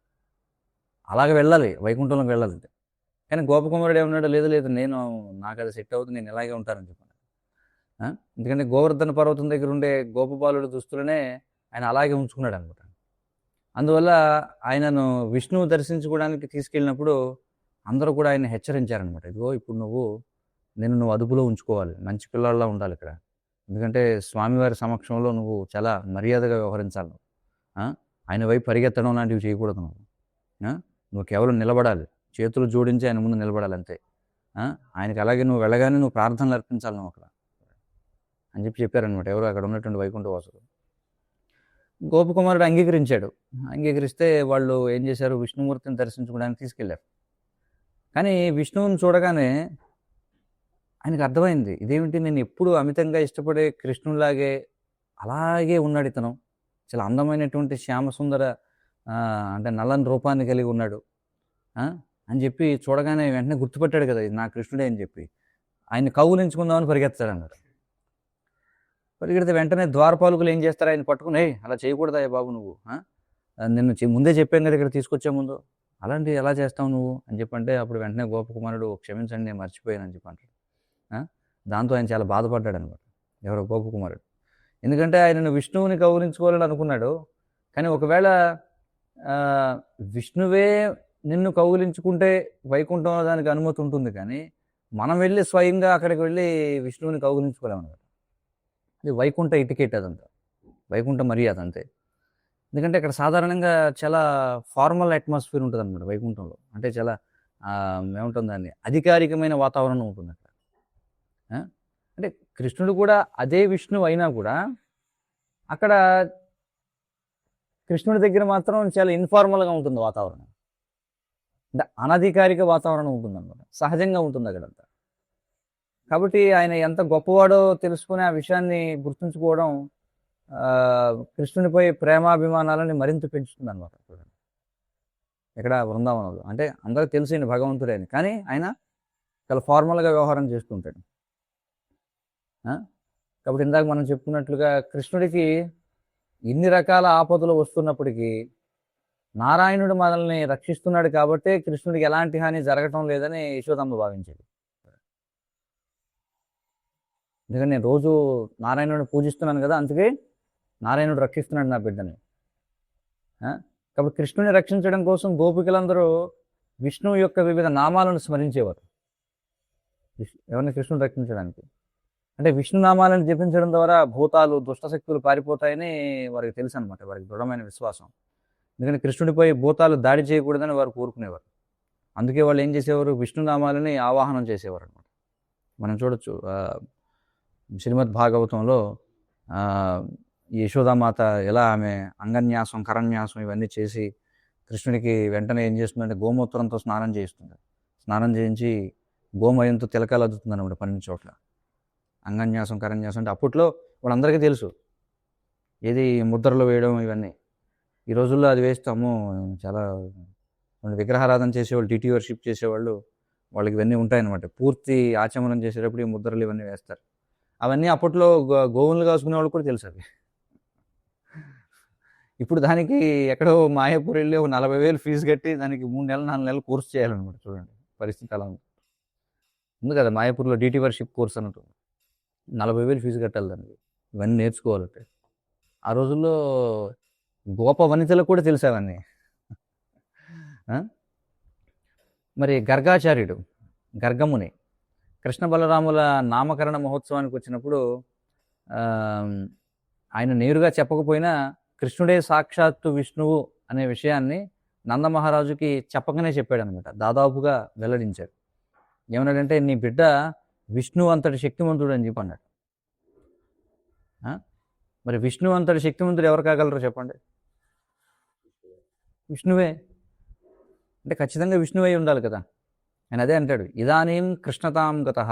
అలాగే వెళ్ళాలి వైకుంఠంలోకి వెళ్ళాలంటే. కానీ గోపకుమారుడు ఏమన్నాడు, లేదు నేను నాకు అది సెట్ అవుతుంది, నేను ఇలాగే ఉంటానని చెప్పాను. ఎందుకంటే గోవర్ధన పర్వతం దగ్గర ఉండే గోపబాలుడు దుస్తులనే ఆయన అలాగే ఉంచుకున్నాడు అనమాట. అందువల్ల ఆయనను విష్ణువు దర్శించుకోవడానికి తీసుకెళ్ళినప్పుడు అందరూ కూడా ఆయన హెచ్చరించారనమాట. ఇదిగో ఇప్పుడు నువ్వు అదుపులో ఉంచుకోవాలి, మంచి పిల్లల్లా ఉండాలి ఇక్కడ. ఎందుకంటే స్వామివారి సమక్షంలో నువ్వు చాలా మర్యాదగా వ్యవహరించాలి. ఆయన వైపు పరిగెత్తడం లాంటివి చేయకూడదు. నువ్వు కేవలం నిలబడాలి, చేతులు జోడించి ఆయన ముందు నిలబడాలి అంతే. ఆయనకి అలాగే నువ్వు వెళ్ళగానే నువ్వు ప్రార్థనలు అర్పించాలి నువ్వు అక్కడ అని చెప్పారనమాట ఎవరు అక్కడ ఉన్నటువంటి వైకుంఠవాసులు. గోపకుమారుడు అంగీకరిస్తే వాళ్ళు ఏం చేశారు, విష్ణుమూర్తిని దర్శించుకోవడానికి తీసుకెళ్లారు. కానీ విష్ణువుని చూడగానే ఆయనకు అర్థమైంది, ఇదేమిటి, నేను ఎప్పుడు అమితంగా ఇష్టపడే కృష్ణులాగే అలాగే ఉన్నాడు ఇతను, చాలా అందమైనటువంటి శ్యామసుందర అంటే నల్లని రూపాన్ని కలిగి ఉన్నాడు అని చెప్పి చూడగానే వెంటనే గుర్తుపెట్టాడు కదా, ఇది నా కృష్ణుడే అని చెప్పి ఆయన కౌగులించుకుందామని పరిగెత్తాడు అన్నారు. పరిగెడితే వెంటనే ద్వారపాలకులు ఏం చేస్తారు, ఆయన పట్టుకుని, అలా చేయకూడదా బాబు నువ్వు, నిన్ను ముందే చెప్పాను కదా ఇక్కడ తీసుకొచ్చే ముందు, అలాంటివి ఎలా చేస్తావు నువ్వు అని చెప్పంటే అప్పుడు వెంటనే గోపకుమారుడు క్షమించండి నేను మర్చిపోయాను అని చెప్పి అంటాడు. దాంతో ఆయన చాలా బాధపడ్డాడు అనమాట, ఎవరో గోపకుమారుడు. ఎందుకంటే ఆయనను విష్ణువుని కౌగులించుకోవాలని అనుకున్నాడు. కానీ ఒకవేళ విష్ణువే నిన్ను కౌగులించుకుంటే వైకుంఠంలో దానికి అనుమతి ఉంటుంది, కానీ మనం వెళ్ళి స్వయంగా అక్కడికి వెళ్ళి విష్ణువుని కౌగులించుకోలేమన్నమాట. అది వైకుంఠ ఇటికేట్, అదంతా వైకుంఠ మర్యాద అంతే. ఎందుకంటే అక్కడ సాధారణంగా చాలా ఫార్మల్ అట్మాస్ఫియర్ ఉంటుంది అనమాట వైకుంఠంలో. అంటే చాలా ఏముంటుంది, దాన్ని అధికారికమైన వాతావరణం ఉంటుంది అక్కడ. అంటే కృష్ణుడు కూడా అదే విష్ణువు అయినా కూడా అక్కడ కృష్ణుడి దగ్గర మాత్రం చాలా ఇన్ఫార్మల్గా ఉంటుంది వాతావరణం. అంటే అనధికారిక వాతావరణం ఉంటుంది అనమాట, సహజంగా ఉంటుంది అక్కడంతా. కాబట్టి ఆయన ఎంత గొప్పవాడో తెలుసుకుని ఆ విషయాన్ని గుర్తుంచుకోవడం కృష్ణునిపై ప్రేమాభిమానాలని మరింత పెంచుతుంది అనమాట. ఇక్కడ బృందావనంలో అంటే అందరికీ తెలిసిన భగవంతుడే అని, కానీ ఆయన చాలా ఫార్మల్గా వ్యవహారం చేస్తుంటాడు. ఆ? కాబట్టి ఇందాక మనం చెప్పుకున్నట్లుగా కృష్ణుడికి ఇన్ని రకాల ఆపదలు వస్తున్నప్పటికీ నారాయణుడు మనల్ని రక్షిస్తున్నాడు కాబట్టే కృష్ణుడికి ఎలాంటి హాని జరగటం లేదని యశోదమ్మ భావించేది. ఎందుకంటే నేను రోజు నారాయణుడిని పూజిస్తున్నాను కదా, అందుకే నారాయణుడు రక్షిస్తున్నాడు నా బిడ్డని. కాబట్టి కృష్ణుని రక్షించడం కోసం గోపికలందరూ విష్ణువు యొక్క వివిధ నామాలను స్మరించేవారు ఎవరిని కృష్ణుని రక్షించడానికి. అంటే విష్ణు నామాలను జపించడం ద్వారా భూతాలు దుష్టశక్తులు పారిపోతాయని వారికి తెలుసు అనమాట, వారికి దృఢమైన విశ్వాసం. ఎందుకంటే కృష్ణుడిపై భూతాలు దాడి చేయకూడదని వారు కోరుకునేవారు. అందుకే వాళ్ళు ఏం చేసేవారు, విష్ణునామాలని ఆవాహనం చేసేవారు అనమాట. మనం చూడొచ్చు శ్రీమద్ భాగవతంలో యశోదామాత ఎలా ఆమె అంగన్యాసం కరన్యాసం ఇవన్నీ చేసి కృష్ణుడికి వెంటనే ఏం చేస్తుందంటే గోమూత్రంతో స్నానం చేయిస్తుంది. స్నానం చేయించి గోమయంతో తిలకాలు అద్దుతుంది అనమాట 12 చోట్ల. అంగన్యాసం కరన్యాసం అంటే అప్పట్లో వాళ్ళందరికీ తెలుసు ఏది ముద్రలు వేయడం ఇవన్నీ. ఈ రోజుల్లో అది వేస్తాము చాలా విగ్రహారాధన చేసేవాళ్ళు, డిటి వర్షిప్ చేసేవాళ్ళు, వాళ్ళకి ఇవన్నీ ఉంటాయన్నమాట. పూర్తి ఆచమనం చేసేటప్పుడు ఈ ముద్రలు ఇవన్నీ వేస్తారు. అవన్నీ అప్పట్లో గోవులు కాసుకునే వాళ్ళు కూడా తెలుసు అవి. ఇప్పుడు దానికి ఎక్కడో మాయాపూర్ వెళ్ళి 40,000 ఫీజు కట్టి దానికి 3 నెలలు 4 నెలలు కోర్సు చేయాలన్నమాట. చూడండి పరిస్థితి అలా ఉంది కదా, మాయాపూర్లో డిటి వర్షిప్ కోర్స్ అన్నట్టు 40,000 ఫీజు కట్టాలి దానికి, ఇవన్నీ నేర్చుకోవాలంటే. ఆ రోజుల్లో గోప వనితలకు కూడా తెలిసేవన్నీ. మరి గర్గాచార్యుడు గర్గముని కృష్ణ బలరాముల నామకరణ మహోత్సవానికి వచ్చినప్పుడు ఆయన నేరుగా చెప్పకపోయినా కృష్ణుడే సాక్షాత్తు విష్ణువు అనే విషయాన్ని నందమహారాజుకి చెప్పకనే చెప్పాడు అనమాట. దాదాపుగా వెల్లడించాడు. ఏమన్నాడంటే నీ బిడ్డ విష్ణువు అంతటి శక్తివంతుడు అని చెప్పి అన్నాడు. మరి విష్ణువు అంతటి శక్తివంతుడు ఎవరు కాగలరు చెప్పండి? విష్ణువే. అంటే ఖచ్చితంగా విష్ణువే ఉండాలి కదా. ఆయన అదే అంటాడు, ఇదానీం కృష్ణతాం గతః.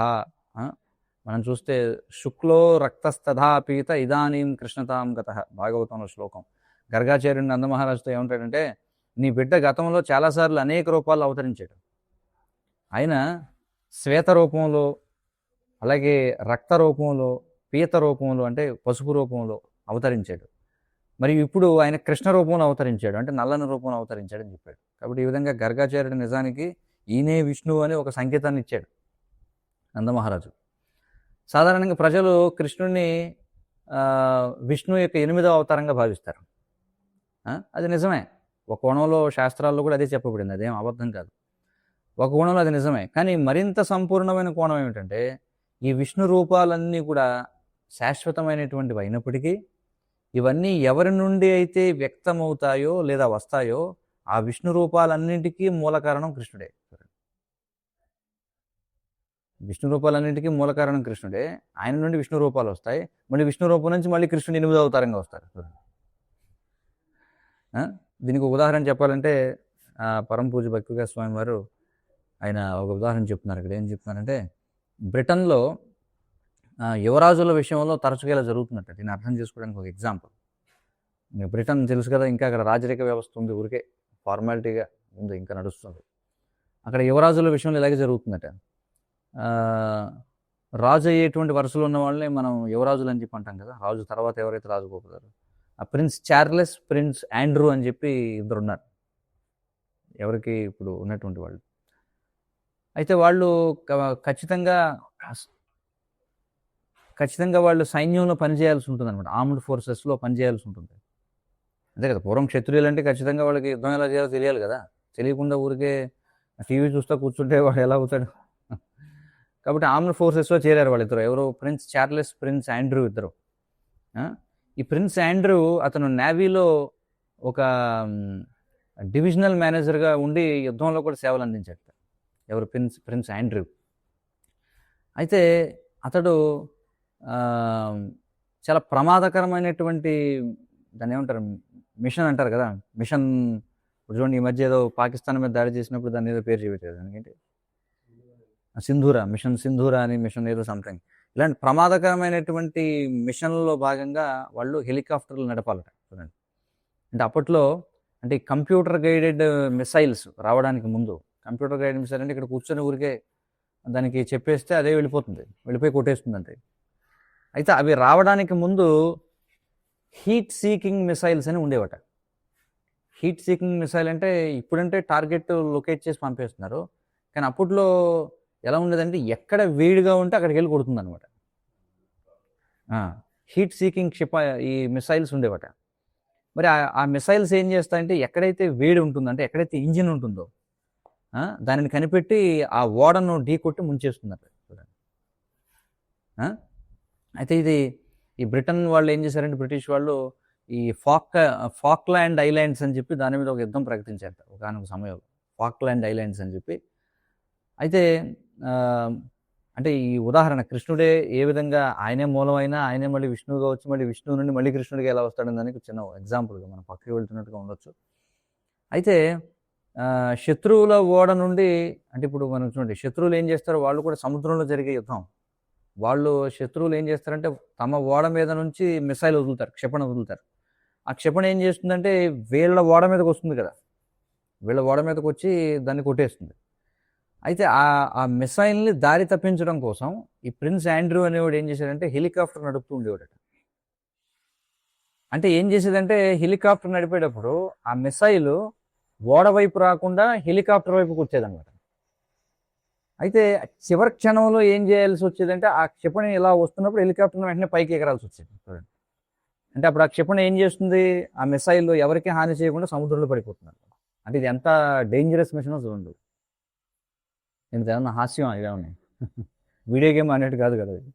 మనం చూస్తే శుక్లో రక్తస్తథాపీత ఇదానీం కృష్ణతాం గతః భాగవతంలో శ్లోకం. గర్గాచార్యుడు నందమహారాజుతో ఏమంటాడంటే నీ బిడ్డ గతంలో చాలాసార్లు అనేక రూపాల్లో అవతరించాడు. ఆయన శ్వేత రూపంలో, అలాగే రక్త రూపంలో, పీత రూపంలో అంటే పసుపు రూపంలో అవతరించాడు. మరియు ఇప్పుడు ఆయన కృష్ణ రూపంలో అవతరించాడు, అంటే నల్లని రూపంలో అవతరించాడు అని చెప్పాడు. కాబట్టి ఈ విధంగా గర్గాచార్యుడు నిజానికి ఈయనే విష్ణువు అని ఒక సంకేతాన్ని ఇచ్చాడు నందమహారాజు. సాధారణంగా ప్రజలు కృష్ణుడిని విష్ణువు యొక్క 8వ అవతారంగా భావిస్తారు. అది నిజమే, ఒక కోణంలో శాస్త్రాల్లో కూడా అదే చెప్పబడింది, అదేం అబద్ధం కాదు. ఒక కోణంలో అది నిజమే. కానీ మరింత సంపూర్ణమైన కోణం ఏమిటంటే ఈ విష్ణు రూపాలన్నీ కూడా శాశ్వతమైనటువంటివి అయినప్పటికీ ఇవన్నీ ఎవరి నుండి అయితే వ్యక్తమవుతాయో లేదా వస్తాయో ఆ విష్ణు రూపాలన్నింటికీ మూల కారణం కృష్ణుడే. విష్ణు రూపాలన్నింటికీ మూల కారణం కృష్ణుడే. ఆయన నుండి విష్ణు రూపాలు వస్తాయి, మళ్ళీ విష్ణు రూపం నుంచి మళ్ళీ కృష్ణుడు 8వ అవతారంగా వస్తారు. దీనికి ఒక ఉదాహరణ చెప్పాలంటే పరమ పూజ భక్తిగా స్వామి వారు ఆయన ఒక ఉదాహరణ చెప్తున్నారు. ఇక్కడ ఏం చెప్తున్నారంటే బ్రిటన్లో యువరాజుల విషయంలో తరచుగా ఇలా జరుగుతున్నట్టు. దీన్ని అర్థం చేసుకోవడానికి ఒక ఎగ్జాంపుల్. బ్రిటన్ తెలుసు కదా, ఇంకా అక్కడ రాజరిక వ్యవస్థ ఉంది, ఊరికే ఫార్మాలిటీగా ఉంది, ఇంకా నడుస్తుంది. అక్కడ యువరాజుల విషయంలో ఇలాగే జరుగుతుందట. రాజు అయ్యేటువంటి వరుసలో ఉన్న వాళ్ళని మనం యువరాజులు అని చెప్పి అంటాం కదా. రాజు తర్వాత ఎవరైతే రాజు పోతారో ఆ ప్రిన్స్ చార్లెస్, ప్రిన్స్ ఆండ్రూ అని చెప్పి 2 ఉన్నారు ఎవరికి ఇప్పుడు ఉన్నటువంటి వాళ్ళు. అయితే వాళ్ళు ఖచ్చితంగా వాళ్ళు సైన్యంలో పనిచేయాల్సి ఉంటుంది అనమాట, ఆర్మ్డ్ ఫోర్సెస్లో పనిచేయాల్సి ఉంటుంది. అంతే కదా, పూర్వం క్షత్రియులు అంటే ఖచ్చితంగా వాళ్ళకి యుద్ధం ఎలా చేయాలో తెలియాలి కదా. తెలియకుండా ఊరికే టీవీ చూస్తూ కూర్చుంటే వాడు ఎలా అవుతాడు? కాబట్టి ఆర్మ్డ్ ఫోర్సెస్లో చేరారు వాళ్ళిద్దరు. ఎవరు? ప్రిన్స్ చార్లెస్, ప్రిన్స్ ఆండ్రూ ఇద్దరు. ఈ ప్రిన్స్ ఆండ్రూ అతను నేవీలో ఒక డివిజనల్ మేనేజర్గా ఉండి యుద్ధంలో కూడా సేవలు అందించాడు. ఎవరు? Prince Andrew. అయితే అతడు చాలా ప్రమాదకరమైనటువంటి, దాన్ని ఏమంటారు, మిషన్ అంటారు కదా, మిషన్. చూడండి ఈ మధ్య ఏదో పాకిస్తాన్ మీద దాడి చేసినప్పుడు దాన్ని ఏదో పేరు చెప్పారు, దానికేంటి, సింధూరా, మిషన్ సింధూరా అని, మిషన్ ఏదో సంథింగ్. ఇలాంటి ప్రమాదకరమైనటువంటి మిషన్లో భాగంగా వాళ్ళు హెలికాప్టర్లు నడపాలట. చూడండి, అంటే అప్పట్లో అంటే కంప్యూటర్ గైడెడ్ మిసైల్స్ రావడానికి ముందు, కంప్యూటర్ గైడెడ్ మిసైల్ అంటే ఇక్కడ కూర్చొని ఊరికే దానికి చెప్పేస్తే అదే వెళ్ళిపోతుంది, వెళ్ళిపోయి కొట్టేస్తుంది అంతే. అయితే అవి రావడానికి ముందు హీట్ సీకింగ్ మిసైల్స్ అని ఉండేవట. హీట్ సీకింగ్ మిసైల్ అంటే ఇప్పుడంటే టార్గెట్ లొకేట్ చేసి పంపేస్తున్నారు, కానీ అప్పట్లో ఎలా ఉండేదంటే ఎక్కడ వేడిగా ఉంటే అక్కడికి వెళ్ళి కొడుతుంది అనమాట. హీట్ సీకింగ్ ఈ మిసైల్స్ ఉండేవట. మరి ఆ మిసైల్స్ ఏం చేస్తాయంటే ఎక్కడైతే వేడి ఉంటుందో, అంటే ఎక్కడైతే ఇంజిన్ ఉంటుందో దానిని కనిపెట్టి ఆ ఓడను ఢీ కొట్టి ముంచేస్తున్నారు చూడండి. అయితే ఈ బ్రిటన్ వాళ్ళు ఏం చేశారంటే, బ్రిటిష్ వాళ్ళు ఈ ఫాక్లాండ్ ఐలాండ్స్ అని చెప్పి దాని మీద ఒక యుద్ధం ప్రకటించారు ఒకనొక సమయంలో. ఫాక్లాండ్ ఐలాండ్స్ అని చెప్పి. అయితే అంటే ఈ ఉదాహరణ కృష్ణుడే ఏ విధంగా ఆయనే మూలమైనా ఆయనే మళ్ళీ విష్ణువుగా వచ్చి మళ్ళీ విష్ణువు నుండి మళ్ళీ కృష్ణుడిగా ఎలా వస్తాడని దానికి చిన్న ఎగ్జాంపుల్గా మనం పక్కకి వెళ్తున్నట్టుగా ఉండొచ్చు. అయితే శత్రువుల ఓడ నుండి, అంటే ఇప్పుడు మనం చూడండి శత్రువులు ఏం చేస్తారో, వాళ్ళు కూడా సముద్రంలో జరిగే యుద్ధం, వాళ్ళు శత్రువులు ఏం చేస్తారంటే తమ ఓడ మీద నుంచి మిసైల్ వదులుతారు, క్షిపణి వదులుతారు. ఆ క్షిపణి ఏం చేస్తుందంటే వీళ్ళ ఓడ మీదకి వస్తుంది కదా, వీళ్ళ ఓడ మీదకి వచ్చి దాన్ని కొట్టేస్తుంది. అయితే ఆ మిసైల్ని దారి తప్పించడం కోసం ఈ ప్రిన్స్ ఆండ్రూ అనేవాడు ఏం చేశాడంటే హెలికాప్టర్ నడుపుతూ ఉండేవాడట. అంటే ఏం చేసేదంటే హెలికాప్టర్ నడిపేటప్పుడు ఆ మిసైల్ ఓడ వైపు రాకుండా హెలికాప్టర్ వైపుకి వచ్చేదన్నమాట. అయితే చివరి క్షణంలో ఏం చేయాల్సి వచ్చేదంటే ఆ క్షిపణి ఇలా వస్తున్నప్పుడు హెలికాప్టర్ వెంటనే పైకి ఎగరాల్సి వచ్చేది చూడండి. అంటే అప్పుడు ఆ క్షిపణి ఏం చేస్తుంది, ఆ మిసైల్ ఎవరికి హాని చేయకుండా సముద్రంలో పడిపోతున్నారు. అంటే ఇది ఎంత డేంజరస్ మిషన్ చూడండి. ఇంత ఏమన్నా హాస్యం ఇలా ఉన్నాయి, వీడియో గేమ్ అనేట్టు కాదు కదా ఇది.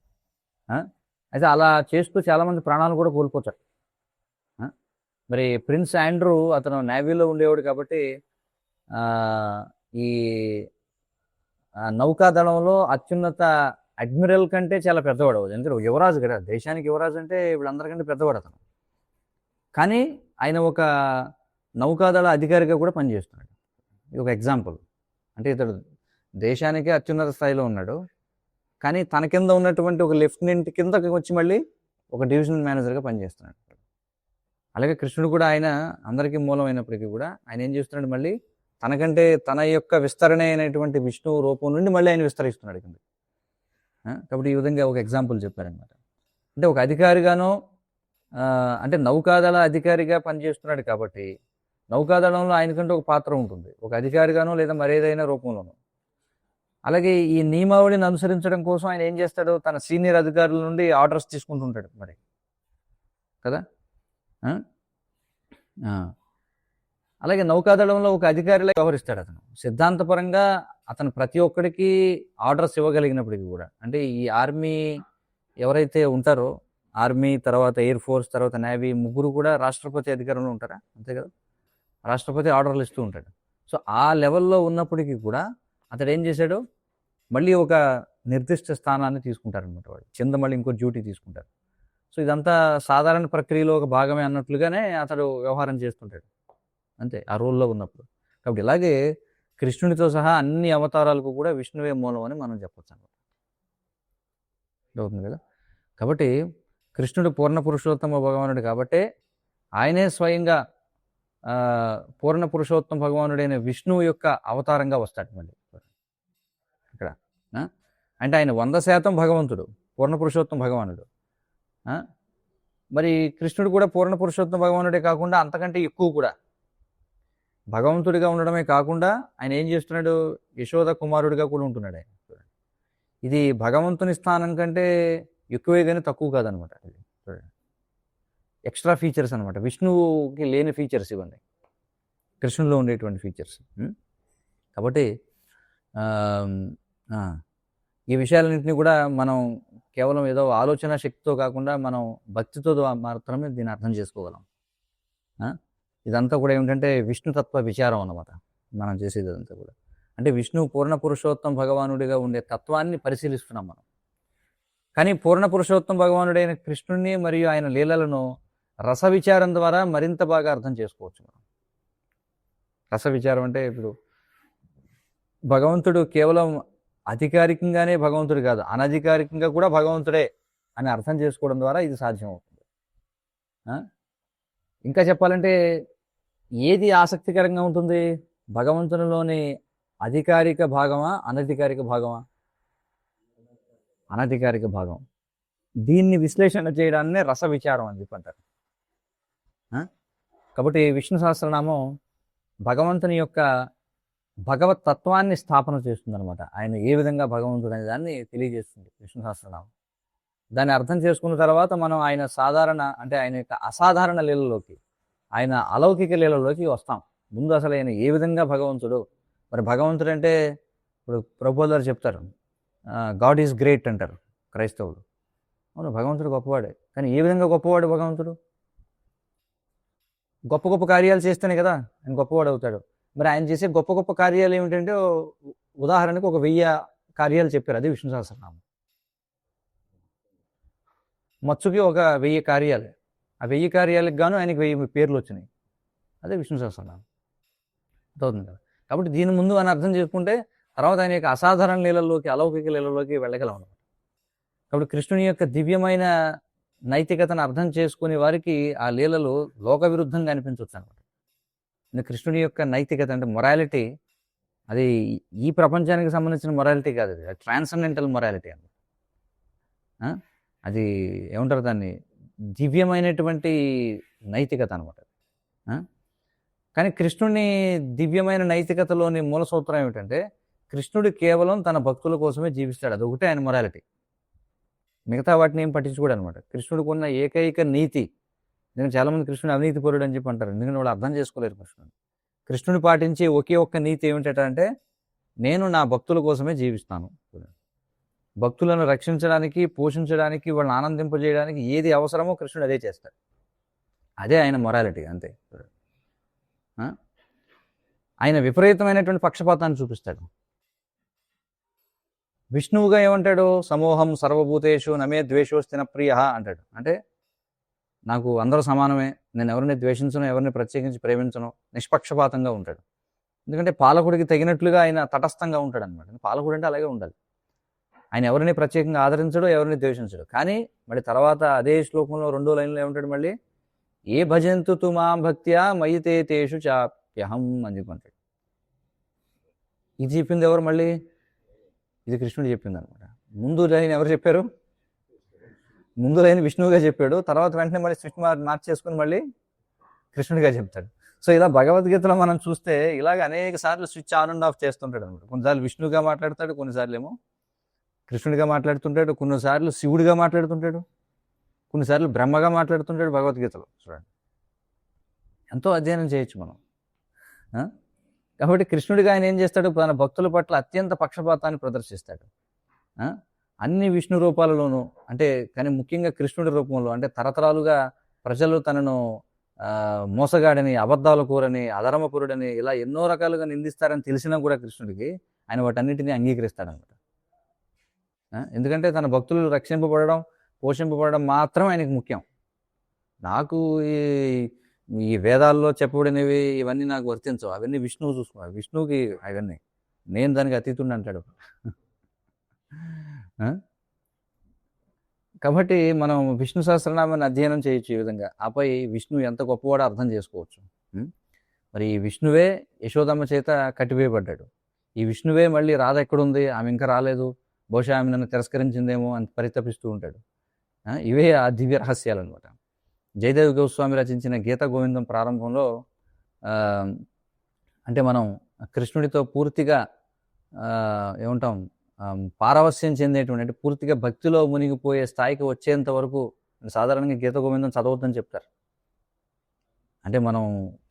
అయితే అలా చేస్తూ చాలామంది ప్రాణాలు కూడా కోల్పోతారు. మరి ప్రిన్స్ ఆండ్రూ అతను నేవీలో ఉండేవాడు కాబట్టి ఈ నౌకాదళంలో అత్యున్నత అడ్మిరల్ కంటే చాలా పెద్దవాడు. ఎందుకంటే యువరాజు కదా, దేశానికి యువరాజు అంటే వీళ్ళందరికంటే పెద్దవాడు అతను. కానీ ఆయన ఒక నౌకాదళ అధికారిగా కూడా పనిచేస్తున్నాడు. ఇది ఒక ఎగ్జాంపుల్. అంటే ఇతడు దేశానికే అత్యున్నత స్థాయిలో ఉన్నాడు, కానీ తన కింద ఉన్నటువంటి ఒక లెఫ్టినెంట్ కిందకి వచ్చి మళ్ళీ ఒక డివిజనల్ మేనేజర్గా పనిచేస్తున్నాడు. అలాగే కృష్ణుడు కూడా ఆయన అందరికీ మూలమైనప్పటికీ కూడా ఆయన ఏం చేస్తున్నాడు, మళ్ళీ తనకంటే తన యొక్క విస్తరణ అయినటువంటి విష్ణువు రూపం నుండి మళ్ళీ ఆయన విస్తరిస్తున్నాడు కింద. కాబట్టి ఈ విధంగా ఒక ఎగ్జాంపుల్ చెప్పారనమాట. అంటే ఒక అధికారిగానో, అంటే నౌకాదళ అధికారిగా పనిచేస్తున్నాడు కాబట్టి నౌకాదళంలో ఆయనకంటే ఒక పాత్ర ఉంటుంది, ఒక అధికారిగానో లేదా మరేదైనా రూపంలోనో. అలాగే ఈ నియమావళిని అనుసరించడం కోసం ఆయన ఏం చేస్తాడు, తన సీనియర్ అధికారుల నుండి ఆర్డర్స్ తీసుకుంటుంటాడు మరి కదా. అలాగే నౌకాదళంలో ఒక అధికారిలా వ్యవహరిస్తాడు అతను. సిద్ధాంతపరంగా అతను ప్రతి ఒక్కడికి ఆర్డర్స్ ఇవ్వగలిగినప్పటికీ కూడా, అంటే ఈ ఆర్మీ ఎవరైతే ఉంటారో, ఆర్మీ తర్వాత ఎయిర్ ఫోర్స్ తర్వాత నేవీ, ముగ్గురు కూడా రాష్ట్రపతి అధికారంలో ఉంటారా, అంతే కదా. రాష్ట్రపతి ఆర్డర్లు ఇస్తూ ఉంటాడు. సో ఆ లెవెల్లో ఉన్నప్పటికీ కూడా అతడు ఏం చేశాడు, మళ్ళీ ఒక నిర్దిష్ట స్థానాన్ని తీసుకుంటారనమాట వాళ్ళు, కింద మళ్ళీ ఇంకో డ్యూటీ తీసుకుంటారు. సో ఇదంతా సాధారణ ప్రక్రియలో ఒక భాగమే అన్నట్లుగానే అతడు వ్యవహారం చేస్తుంటాడు అంతే ఆ రోల్లో ఉన్నప్పుడు. కాబట్టి ఇలాగే కృష్ణుడితో సహా అన్ని అవతారాలకు కూడా విష్ణువే మూలం అని మనం చెప్పొచ్చు అనమాట. అవుతుంది కదా. కాబట్టి కృష్ణుడు పూర్ణ పురుషోత్తమ భగవానుడు కాబట్టే ఆయనే స్వయంగా పూర్ణ పురుషోత్తమ భగవానుడైన విష్ణువు యొక్క అవతారంగా వస్తాడు మళ్ళీ ఇక్కడ. అంటే ఆయన 100% భగవంతుడు, పూర్ణ పురుషోత్తమ భగవానుడు. మరి కృష్ణుడు కూడా పూర్ణ పురుషోత్తమ భగవానుడే కాకుండా అంతకంటే ఎక్కువ కూడా భగవంతుడిగా ఉండడమే కాకుండా ఆయన ఏం చేస్తున్నాడు, యశోద కుమారుడిగా కూడా ఉంటున్నాడు ఆయన. ఇది భగవంతుని స్థానం కంటే ఎక్కువే కానీ తక్కువ కాదనమాట. చూడండి, ఎక్స్ట్రా ఫీచర్స్ అనమాట, విష్ణువుకి లేని ఫీచర్స్ ఇవన్నీ కృష్ణుల్లో ఉండేటువంటి ఫీచర్స్. కాబట్టి ఈ విషయాలన్నింటినీ కూడా మనం కేవలం ఏదో ఆలోచన శక్తితో కాకుండా మనం భక్తితో మాత్రమే దీన్ని అర్థం చేసుకోగలం. ఇదంతా కూడా ఏమిటంటే విష్ణుతత్వ విచారం అన్నమాట మనం చేసేది అంతా కూడా. అంటే విష్ణు పూర్ణ పురుషోత్తమ భగవానుడిగా ఉండే తత్వాన్ని పరిశీలిస్తున్నాం మనం. కానీ పూర్ణ పురుషోత్తమ భగవానుడైన కృష్ణుడిని మరియు ఆయన లీలలను రస విచారం ద్వారా మరింత బాగా అర్థం చేసుకోవచ్చు మనం. రస విచారం అంటే ఇప్పుడు భగవంతుడు కేవలం అధికారికంగానే భగవంతుడు కాదు, అనధికారికంగా కూడా భగవంతుడే అని అర్థం చేసుకోవడం ద్వారా ఇది సాధ్యం అవుతుంది. ఇంకా చెప్పాలంటే ఏది ఆసక్తికరంగా ఉంటుంది, భగవంతునిలోని అధికారిక భాగమా అనధికారిక భాగమా? అనధికారిక భాగం. దీన్ని విశ్లేషణ చేయడాన్నే రస విచారం అని చెప్పి అంటారు. కాబట్టి విష్ణు సహస్రనామం భగవంతుని యొక్క భగవత్ తత్వాన్ని స్థాపన చేస్తుంది అనమాట. ఆయన ఏ విధంగా భగవంతుడు అనే దాన్ని తెలియజేస్తుంది విష్ణు సహస్రనామం. దాన్ని అర్థం చేసుకున్న తర్వాత మనం ఆయన సాధారణ అంటే ఆయన యొక్క అసాధారణ లీలలోకి, ఆయన అలౌకిక లీలలోకి వస్తాం. ముందు అసలు ఆయన ఏ విధంగా భగవంతుడు, మరి భగవంతుడు అంటే ఇప్పుడు ప్రభువుల గారు చెప్తారు, గాడ్ ఈజ్ గ్రేట్ అంటారు క్రైస్తవులు. అవును, భగవంతుడు గొప్పవాడే, కానీ ఏ విధంగా గొప్పవాడు భగవంతుడు? గొప్ప గొప్ప కార్యాలు చేస్తేనే కదా ఆయన గొప్పవాడు అవుతాడు. మరి ఆయన చేసే గొప్ప గొప్ప కార్యాలు ఏమిటంటే, ఉదాహరణకు 1000 కార్యాలు చెప్పారు, అది విష్ణు సహస్రనామం. మత్సుకి 1000 కార్యాలు, ఆ 1000 కార్యాలకు గాను ఆయనకి 1000 పేర్లు వచ్చినాయి, అదే విష్ణు సహస్రనామం అవుతుంది కదా. కాబట్టి దీని ముందు అని అర్థం చేసుకుంటే తర్వాత ఆయన యొక్క అసాధారణ లీలల్లోకి, అలౌకిక లీలలోకి వెళ్ళగలం. కాబట్టి కృష్ణుని యొక్క దివ్యమైన నైతికతను అర్థం చేసుకునే వారికి ఆ లీలలు లోక విరుద్ధంగా అనిపించవచ్చు అనమాట. కృష్ణుని యొక్క నైతికత అంటే మొరాలిటీ, అది ఈ ప్రపంచానికి సంబంధించిన మొరాలిటీ కాదు, అది ట్రాన్సెండెంటల్ మొరాలిటీ అన్నమాట. అది ఏమంటారు దాన్ని, దివ్యమైనటువంటి నైతికత అనమాట. కానీ కృష్ణుని దివ్యమైన నైతికతలోని మూల సూత్రం ఏమిటంటే, కృష్ణుడు కేవలం తన భక్తుల కోసమే జీవిస్తాడు, అదొకటే ఆయన మొరాలిటీ. మిగతా వాటిని ఏం పట్టించుకోడు అనమాట. కృష్ణుడికి ఉన్న ఏకైక నీతి, ఎందుకంటే చాలామంది కృష్ణుడు అవినీతి పరుడు అని చెప్పి అంటారు, ఎందుకంటే వాళ్ళు అర్థం చేసుకోలేరు కృష్ణుడు. కృష్ణుని పాటించే ఒకే ఒక్క నీతి ఏమిటంటే, నేను నా భక్తుల కోసమే జీవిస్తాను. భక్తులను రక్షించడానికి, పోషించడానికి, వాళ్ళని ఆనందింపజేయడానికి ఏది అవసరమో కృష్ణుడు అదే చేస్తాడు. అదే ఆయన మొరాలిటీ, అంతే. ఆయన విపరీతమైనటువంటి పక్షపాతాన్ని చూపిస్తాడు. విష్ణువుగా ఏమంటాడు, సమూహం సర్వభూతేషు నమే ద్వేషోస్తిన ప్రియ అంటాడు. అంటే నాకు అందరూ సమానమే, నేను ఎవరిని ద్వేషించను, ఎవరిని ప్రత్యేకించి ప్రేమించను, నిష్పక్షపాతంగా ఉంటాడు. ఎందుకంటే పాలకుడికి తగినట్లుగా ఆయన తటస్థంగా ఉంటాడు అనమాట. పాలకుడు అంటే అలాగే ఉండాలి. ఆయన ఎవరిని ప్రత్యేకంగా ఆదరించడు, ఎవరిని ద్వేషించడు. కానీ మళ్ళీ తర్వాత అదే శ్లోకంలో 2వ లైన్లో ఏమంటాడు మళ్ళీ, ఏ భజంతు తుమాం భక్త్యా మయితే తేషు చాప్యహం అని చెప్పంటాడు. ఇది చెప్పింది ఎవరు? మళ్ళీ ఇది కృష్ణుడు చెప్పింది అనమాట. ముందు లైన్ ఎవరు చెప్పారు? ముందు లైన్ విష్ణువుగా చెప్పాడు, తర్వాత వెంటనే మళ్ళీ స్విచ్ మార్చేసుకుని మళ్ళీ కృష్ణుడిగా చెప్తాడు. సో ఇలా భగవద్గీతలో మనం చూస్తే ఇలాగ అనేక సార్లు స్విచ్ ఆన్ అండ్ ఆఫ్ చేస్తుంటాడు అనమాట. కొన్నిసార్లు విష్ణువుగా మాట్లాడతాడు, కొన్నిసార్లు ఏమో కృష్ణుడిగా మాట్లాడుతుంటాడు, కొన్నిసార్లు శివుడిగా మాట్లాడుతుంటాడు, కొన్నిసార్లు బ్రహ్మగా మాట్లాడుతుంటాడు భగవద్గీతలో. చూడండి, ఎంతో అధ్యయనం చేయొచ్చు మనం. కాబట్టి కృష్ణుడిగా ఆయన ఏం చేస్తాడు, తన భక్తుల పట్ల అత్యంత పక్షపాతాన్ని ప్రదర్శిస్తాడు. అన్ని విష్ణు రూపాలలోనూ, అంటే కానీ ముఖ్యంగా కృష్ణుడి రూపంలో, అంటే తరతరాలుగా ప్రజలు తనను మోసగాడని, అబద్ధాల కూరని, అధర్మపురుడని ఇలా ఎన్నో రకాలుగా నిందిస్తారని తెలిసినా కూడా కృష్ణుడికి ఆయన వాటన్నిటినీ అంగీకరిస్తాడనమాట. ఎందుకంటే తన భక్తులు రక్షింపబడడం, పోషింపబడడం మాత్రం ఆయనకు ముఖ్యం. నాకు ఈ వేదాల్లో చెప్పబడినవి ఇవన్నీ నాకు వర్తించవు, అవన్నీ విష్ణువు చూసుకున్నాడు, విష్ణువుకి అవన్నీ, నేను దానికి అతీతుడిని అంటాడు. కాబట్టి మనం విష్ణు సహస్రనామాన్ని అధ్యయనం చేయొచ్చు ఈ విధంగా. ఆపై విష్ణువు ఎంత గొప్పవాడో అర్థం చేసుకోవచ్చు. మరి ఈ విష్ణువే యశోదమ్మ చేత కట్టివేయబడ్డాడు. ఈ విష్ణువే మళ్ళీ రాధ ఎక్కడుంది, ఆమె ఇంకా రాలేదు, బహుశా ఆమె నన్ను తిరస్కరించిందేమో అని పరితపిస్తూ ఉంటాడు. ఇవే ఆ దివ్య రహస్యాలు అనమాట. జయదేవ్ గోస్వామి రచించిన గీత గోవిందం ప్రారంభంలో అంటే మనం కృష్ణుడితో పూర్తిగా ఏమంటాం, పారవస్యం చెందేటువంటి, అంటే పూర్తిగా భక్తిలో మునిగిపోయే స్థాయికి వచ్చేంత వరకు సాధారణంగా గీత గోవిందం చదవద్దని చెప్తారు. అంటే మనం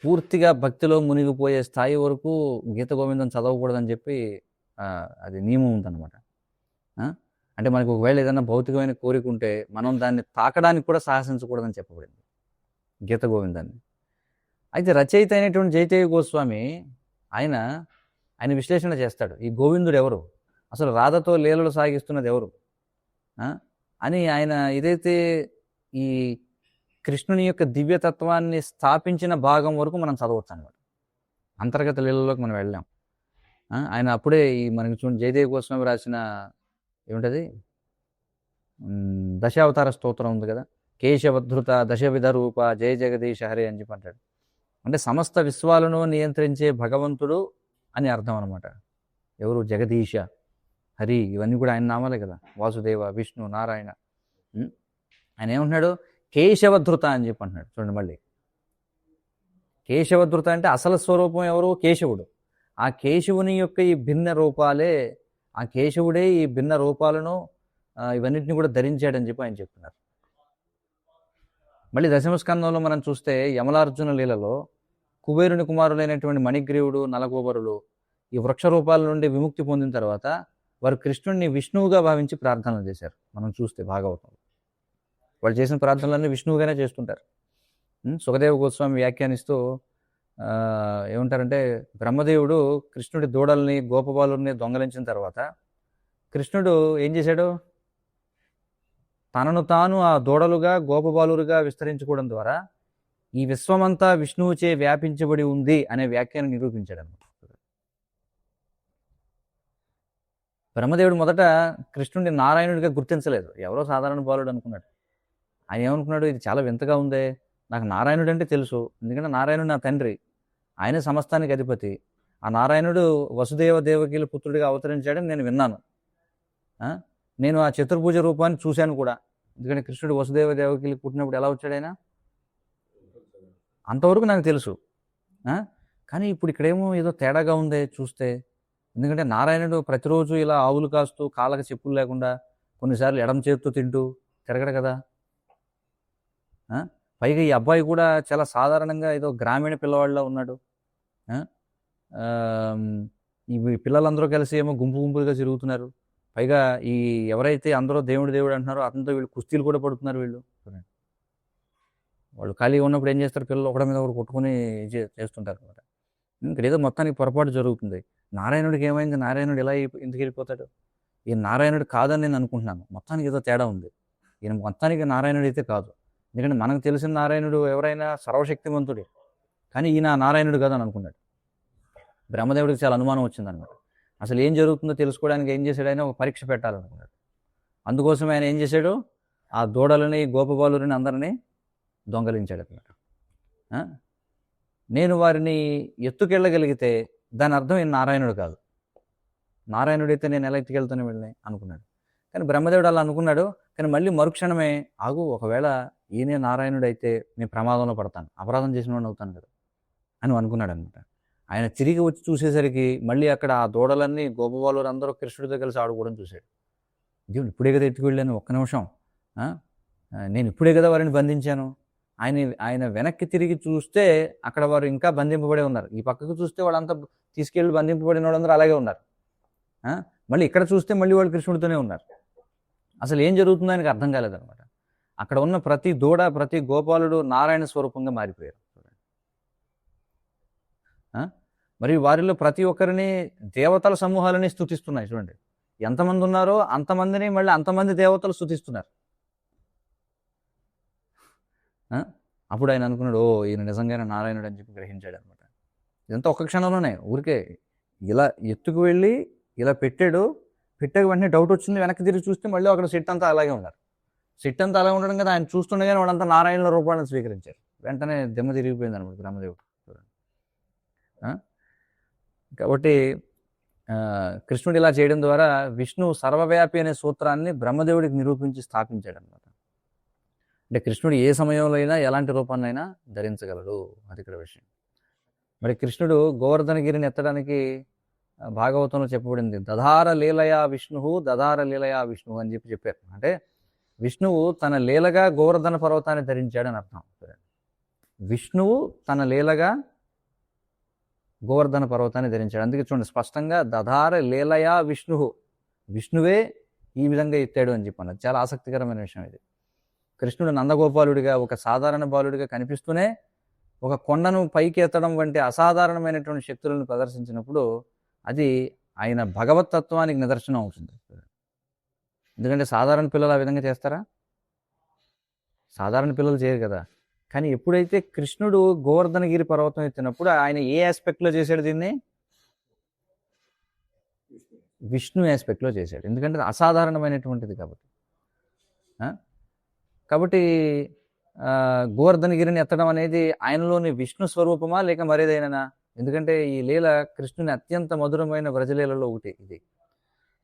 పూర్తిగా భక్తిలో మునిగిపోయే స్థాయి వరకు గీత గోవిందం చదవకూడదని చెప్పి అది నియమం ఉందన్నమాట. అంటే మనకు ఒకవేళ ఏదైనా భౌతికమైన కోరిక ఉంటే మనం దాన్ని తాకడానికి కూడా సాహసించకూడదని చెప్పబడింది గీత గోవిందాన్ని. అయితే రచయిత అయినటువంటి జయదేవ్ గోస్వామి ఆయన విశ్లేషణ చేస్తాడు, ఈ గోవిందుడు ఎవరు, అసలు రాధతో లీలలు సాగిస్తున్నది ఎవరు అని. ఆయన ఏదైతే ఈ కృష్ణుని యొక్క దివ్యతత్వాన్ని స్థాపించిన భాగం వరకు మనం చదవచ్చు అనమాట. అంతర్గత లీలలోకి మనం వెళ్ళాం. ఆయన అప్పుడే ఈ మనకి చూడండి, జయదేవ్ గోస్వామి రాసిన ఏమిటది, దశావతార స్తోత్రం ఉంది కదా, కేశవధృత దశవిధ రూప జయ జగదీశ హరి అని చెప్పి అంటాడు. అంటే సమస్త విశ్వాలను నియంత్రించే భగవంతుడు అని అర్థం అనమాట. ఎవరు? జగదీశ, హరి, ఇవన్నీ కూడా ఆయన నామాలే కదా. వాసుదేవ, విష్ణు, నారాయణ, ఉం? ఆయన ఏమంటున్నాడు? కేశవధృత అని చెప్పి అంటున్నాడు. చూడండి మళ్ళీ, కేశవధృత అంటే అసలు స్వరూపం ఎవరు? కేశవుడు. ఆ కేశవుని యొక్క ఈ భిన్న రూపాలే, ఆ కేశవుడే ఈ భిన్న రూపాలను ఇవన్నిటిని కూడా ధరించాడని చెప్పి ఆయన చెప్తున్నారు. మళ్ళీ దశమస్కందంలో మనం చూస్తే యమలార్జున లీలలో కుబేరుని కుమారులైనటువంటి మణిగ్రీవుడు, నలగోబరులు ఈ వృక్ష రూపాల నుండి విముక్తి పొందిన తర్వాత వారు కృష్ణుడిని విష్ణువుగా భావించి ప్రార్థనలు చేశారు. మనం చూస్తే భాగవతంలో వాళ్ళు చేసిన ప్రార్థనలన్నీ విష్ణువుగానే చేస్తుంటారు. సుఖదేవ గోస్వామి వ్యాఖ్యానిస్తూ ఏమంటారంటే, బ్రహ్మదేవుడు కృష్ణుడి దూడల్ని గోపబాలుని దొంగలించిన తర్వాత కృష్ణుడు ఏం చేశాడు? తనను తాను ఆ దూడలుగా గోపబాలురుగా విస్తరించుకోవడం ద్వారా ఈ విశ్వమంతా విష్ణువుచే వ్యాపించబడి ఉంది అనే వ్యాఖ్యాన్ని నిరూపించాడు అన్నమాట. బ్రహ్మదేవుడు మొదట కృష్ణుడిని నారాయణుడిగా గుర్తించలేదు, ఎవరో సాధారణ బాలుడు అనుకున్నాడు. ఆయన ఏమనుకున్నాడు? ఇది చాలా వింతగా ఉందే, నాకు నారాయణుడు అంటే తెలుసు, ఎందుకంటే నారాయణుడు నా తండ్రి, ఆయనే సమస్తానికి అధిపతి. ఆ నారాయణుడు వసుదేవ దేవకీల పుత్రుడిగా అవతరించాడని నేను విన్నాను. నేను ఆ చతుర్భుజ రూపాన్ని చూశాను కూడా, ఎందుకంటే కృష్ణుడు వసుదేవ దేవకీలకు పుట్టినప్పుడు ఎలా వచ్చాడు ఆయన, అంతవరకు నాకు తెలుసు. కానీ ఇప్పుడు ఇక్కడేమో ఏదో తేడాగా ఉందే చూస్తే, ఎందుకంటే నారాయణుడు ప్రతిరోజు ఇలా ఆవులు కాస్తూ కాళ్ళకి చెప్పులు లేకుండా కొన్నిసార్లు ఎడమ చేతితో తింటూ తిరగడు కదా. పైగా ఈ అబ్బాయి కూడా చాలా సాధారణంగా ఏదో గ్రామీణ పిల్లవాళ్ళలో ఉన్నాడు. ఈ పిల్లలందరూ కలిసి ఏమో గుంపు గుంపులుగా తిరుగుతున్నారు. పైగా ఈ ఎవరైతే అందరూ దేవుడు దేవుడు అంటున్నారో అతనితో వీళ్ళు కుస్తీలు కూడా పడుతున్నారు. వాళ్ళు ఖాళీగా ఉన్నప్పుడు ఏం చేస్తారు? పిల్లలు ఒకటి మీద ఒకటి కొట్టుకుని చేస్తుంటారు అనమాట. ఇక్కడ ఏదో మొత్తానికి పొరపాటు జరుగుతుంది. నారాయణుడికి ఏమైంది? నారాయణుడు ఇలా ఇంటికి వెళ్ళిపోతాడు? ఈయన నారాయణుడు కాదని నేను అనుకుంటున్నాను. మొత్తానికి ఏదో తేడా ఉంది. ఈయన మొత్తానికి నారాయణుడు అయితే కాదు. ఎందుకంటే మనకు తెలిసిన నారాయణుడు ఎవరైనా సర్వశక్తివంతుడే, కానీ ఈయన నారాయణుడు కాదని అనుకున్నాడు. బ్రహ్మదేవుడికి చాలా అనుమానం వచ్చిందనమాట. అసలు ఏం జరుగుతుందో తెలుసుకోవడానికి ఏం చేశాడు? ఆయన ఒక పరీక్ష పెట్టాలనుకున్నాడు. అందుకోసం ఆయన ఏం చేశాడు? ఆ దూడలని గోపబాలుని అందరినీ దొంగలించాడు అనమాట. నేను వారిని ఎత్తుకెళ్ళగలిగితే దాని అర్థం ఈయన నారాయణుడు కాదు, నారాయణుడైతే నేను ఎలా ఎత్తుకెళ్తాను వీళ్ళని అనుకున్నాడు. కానీ బ్రహ్మదేవుడు అలా అనుకున్నాడు. కానీ మళ్ళీ మరుక్షణమే ఆగు, ఒకవేళ ఈయనే నారాయణుడు అయితే నేను ప్రమాదంలో పడతాను, అపరాధం చేసిన వాడిని అవుతాను కదా అని అనుకున్నాడు అనమాట. ఆయన తిరిగి వచ్చి చూసేసరికి మళ్ళీ అక్కడ ఆ దూడలన్నీ గోపబాలు అందరూ కృష్ణుడితో కలిసి ఆడుకోవడం చూశాడు. దేవుడు ఇప్పుడే కదా ఎత్తుకు వెళ్ళాను, ఒక్క నిమిషం, నేను ఇప్పుడే కదా వారిని బంధించాను. ఆయన వెనక్కి తిరిగి చూస్తే అక్కడ వారు ఇంకా బంధింపబడి ఉన్నారు. ఈ పక్కకు చూస్తే వాళ్ళంతా తీసుకెళ్ళి బంధింపబడిన వాళ్ళందరూ అలాగే ఉన్నారు. మళ్ళీ ఇక్కడ చూస్తే మళ్ళీ వాళ్ళు కృష్ణుడితోనే ఉన్నారు. అసలు ఏం జరుగుతుందో ఆయనకు అర్థం కాలేదన్నమాట. అక్కడ ఉన్న ప్రతి దూడ, ప్రతి గోపాలుడు నారాయణ స్వరూపంగా మారిపోయారు. మరియు వారిలో ప్రతి ఒక్కరిని దేవతల సమూహాలని స్తుతిస్తున్నాయి. చూడండి, ఎంతమంది ఉన్నారో అంతమందిని మళ్ళీ అంతమంది దేవతలు స్తుతిస్తున్నారు. అప్పుడు ఆయన అనుకున్నాడు, ఓ ఈయన నిజంగానే నారాయణుడు అని చెప్పి గ్రహించాడు అనమాట. ఇదంతా ఒక్క క్షణంలోనే, ఊరికే ఇలా ఎత్తుకు వెళ్ళి ఇలా పెట్టాడు. పెట్టాక వెంటనే డౌట్ వచ్చింది, వెనక్కి తిరిగి చూస్తే మళ్ళీ అక్కడ సిట్ అంతా అలాగే ఉన్నారు. సిట్ అంతా అలాగే ఉండడం కదా, ఆయన చూస్తుండగానే వాళ్ళంతా నారాయణుల రూపాన్ని స్వీకరించారు. వెంటనే దెమ్మ తిరిగిపోయింది అనమాట బ్రహ్మదేవుడు. కాబట్టి కృష్ణుడు ఇలా చేయడం ద్వారా విష్ణు సర్వవ్యాపి అనే సూత్రాన్ని బ్రహ్మదేవుడికి నిరూపించి స్థాపించాడు అనమాట. అంటే కృష్ణుడు ఏ సమయంలో అయినా ఎలాంటి రూపాన్నైనా ధరించగలడు, అది ఇక్కడ విషయం. మరి కృష్ణుడు గోవర్ధనగిరిని ఎత్తడానికి భాగవతంలో చెప్పబడింది, దధార లీలయా విష్ణు, దధార లీలయా విష్ణు అని చెప్పారు. అంటే విష్ణువు తన లీలగా గోవర్ధన పర్వతాన్ని ధరించాడని అర్థం. విష్ణువు తన లీలగా గోవర్ధన పర్వతాన్ని ధరించాడు. అందుకే చూడండి స్పష్టంగా దధార లీలయా విష్ణు, విష్ణువే ఈ విధంగా ఎత్తాడు అని చెప్పాను. చాలా ఆసక్తికరమైన విషయం ఇది. కృష్ణుడు నందగోపాలుడిగా ఒక సాధారణ బాలుడిగా కనిపిస్తూనే ఒక కొండను పైకి ఎత్తడం వంటి అసాధారణమైనటువంటి శక్తులను ప్రదర్శించినప్పుడు అది ఆయన భగవతత్వానికి నిదర్శనం అవుతుంది. ఎందుకంటే సాధారణ పిల్లలు ఆ విధంగా చేస్తారా? సాధారణ పిల్లలు చేయరు కదా. కానీ ఎప్పుడైతే కృష్ణుడు గోవర్ధనగిరి పర్వతం ఎత్తినప్పుడు ఆయన ఏ ఆస్పెక్ట్లో చేశాడు? దీన్ని విష్ణు ఆస్పెక్ట్లో చేశాడు. ఎందుకంటే అసాధారణమైనటువంటిది కాబట్టి. కాబట్టి గోవర్ధనగిరిని ఎత్తడం అనేది ఆయనలోని విష్ణు స్వరూపమా లేక మరేదైనా? ఎందుకంటే ఈ లీల కృష్ణుని అత్యంత మధురమైన వ్రజలీలలో ఒకటి ఇది.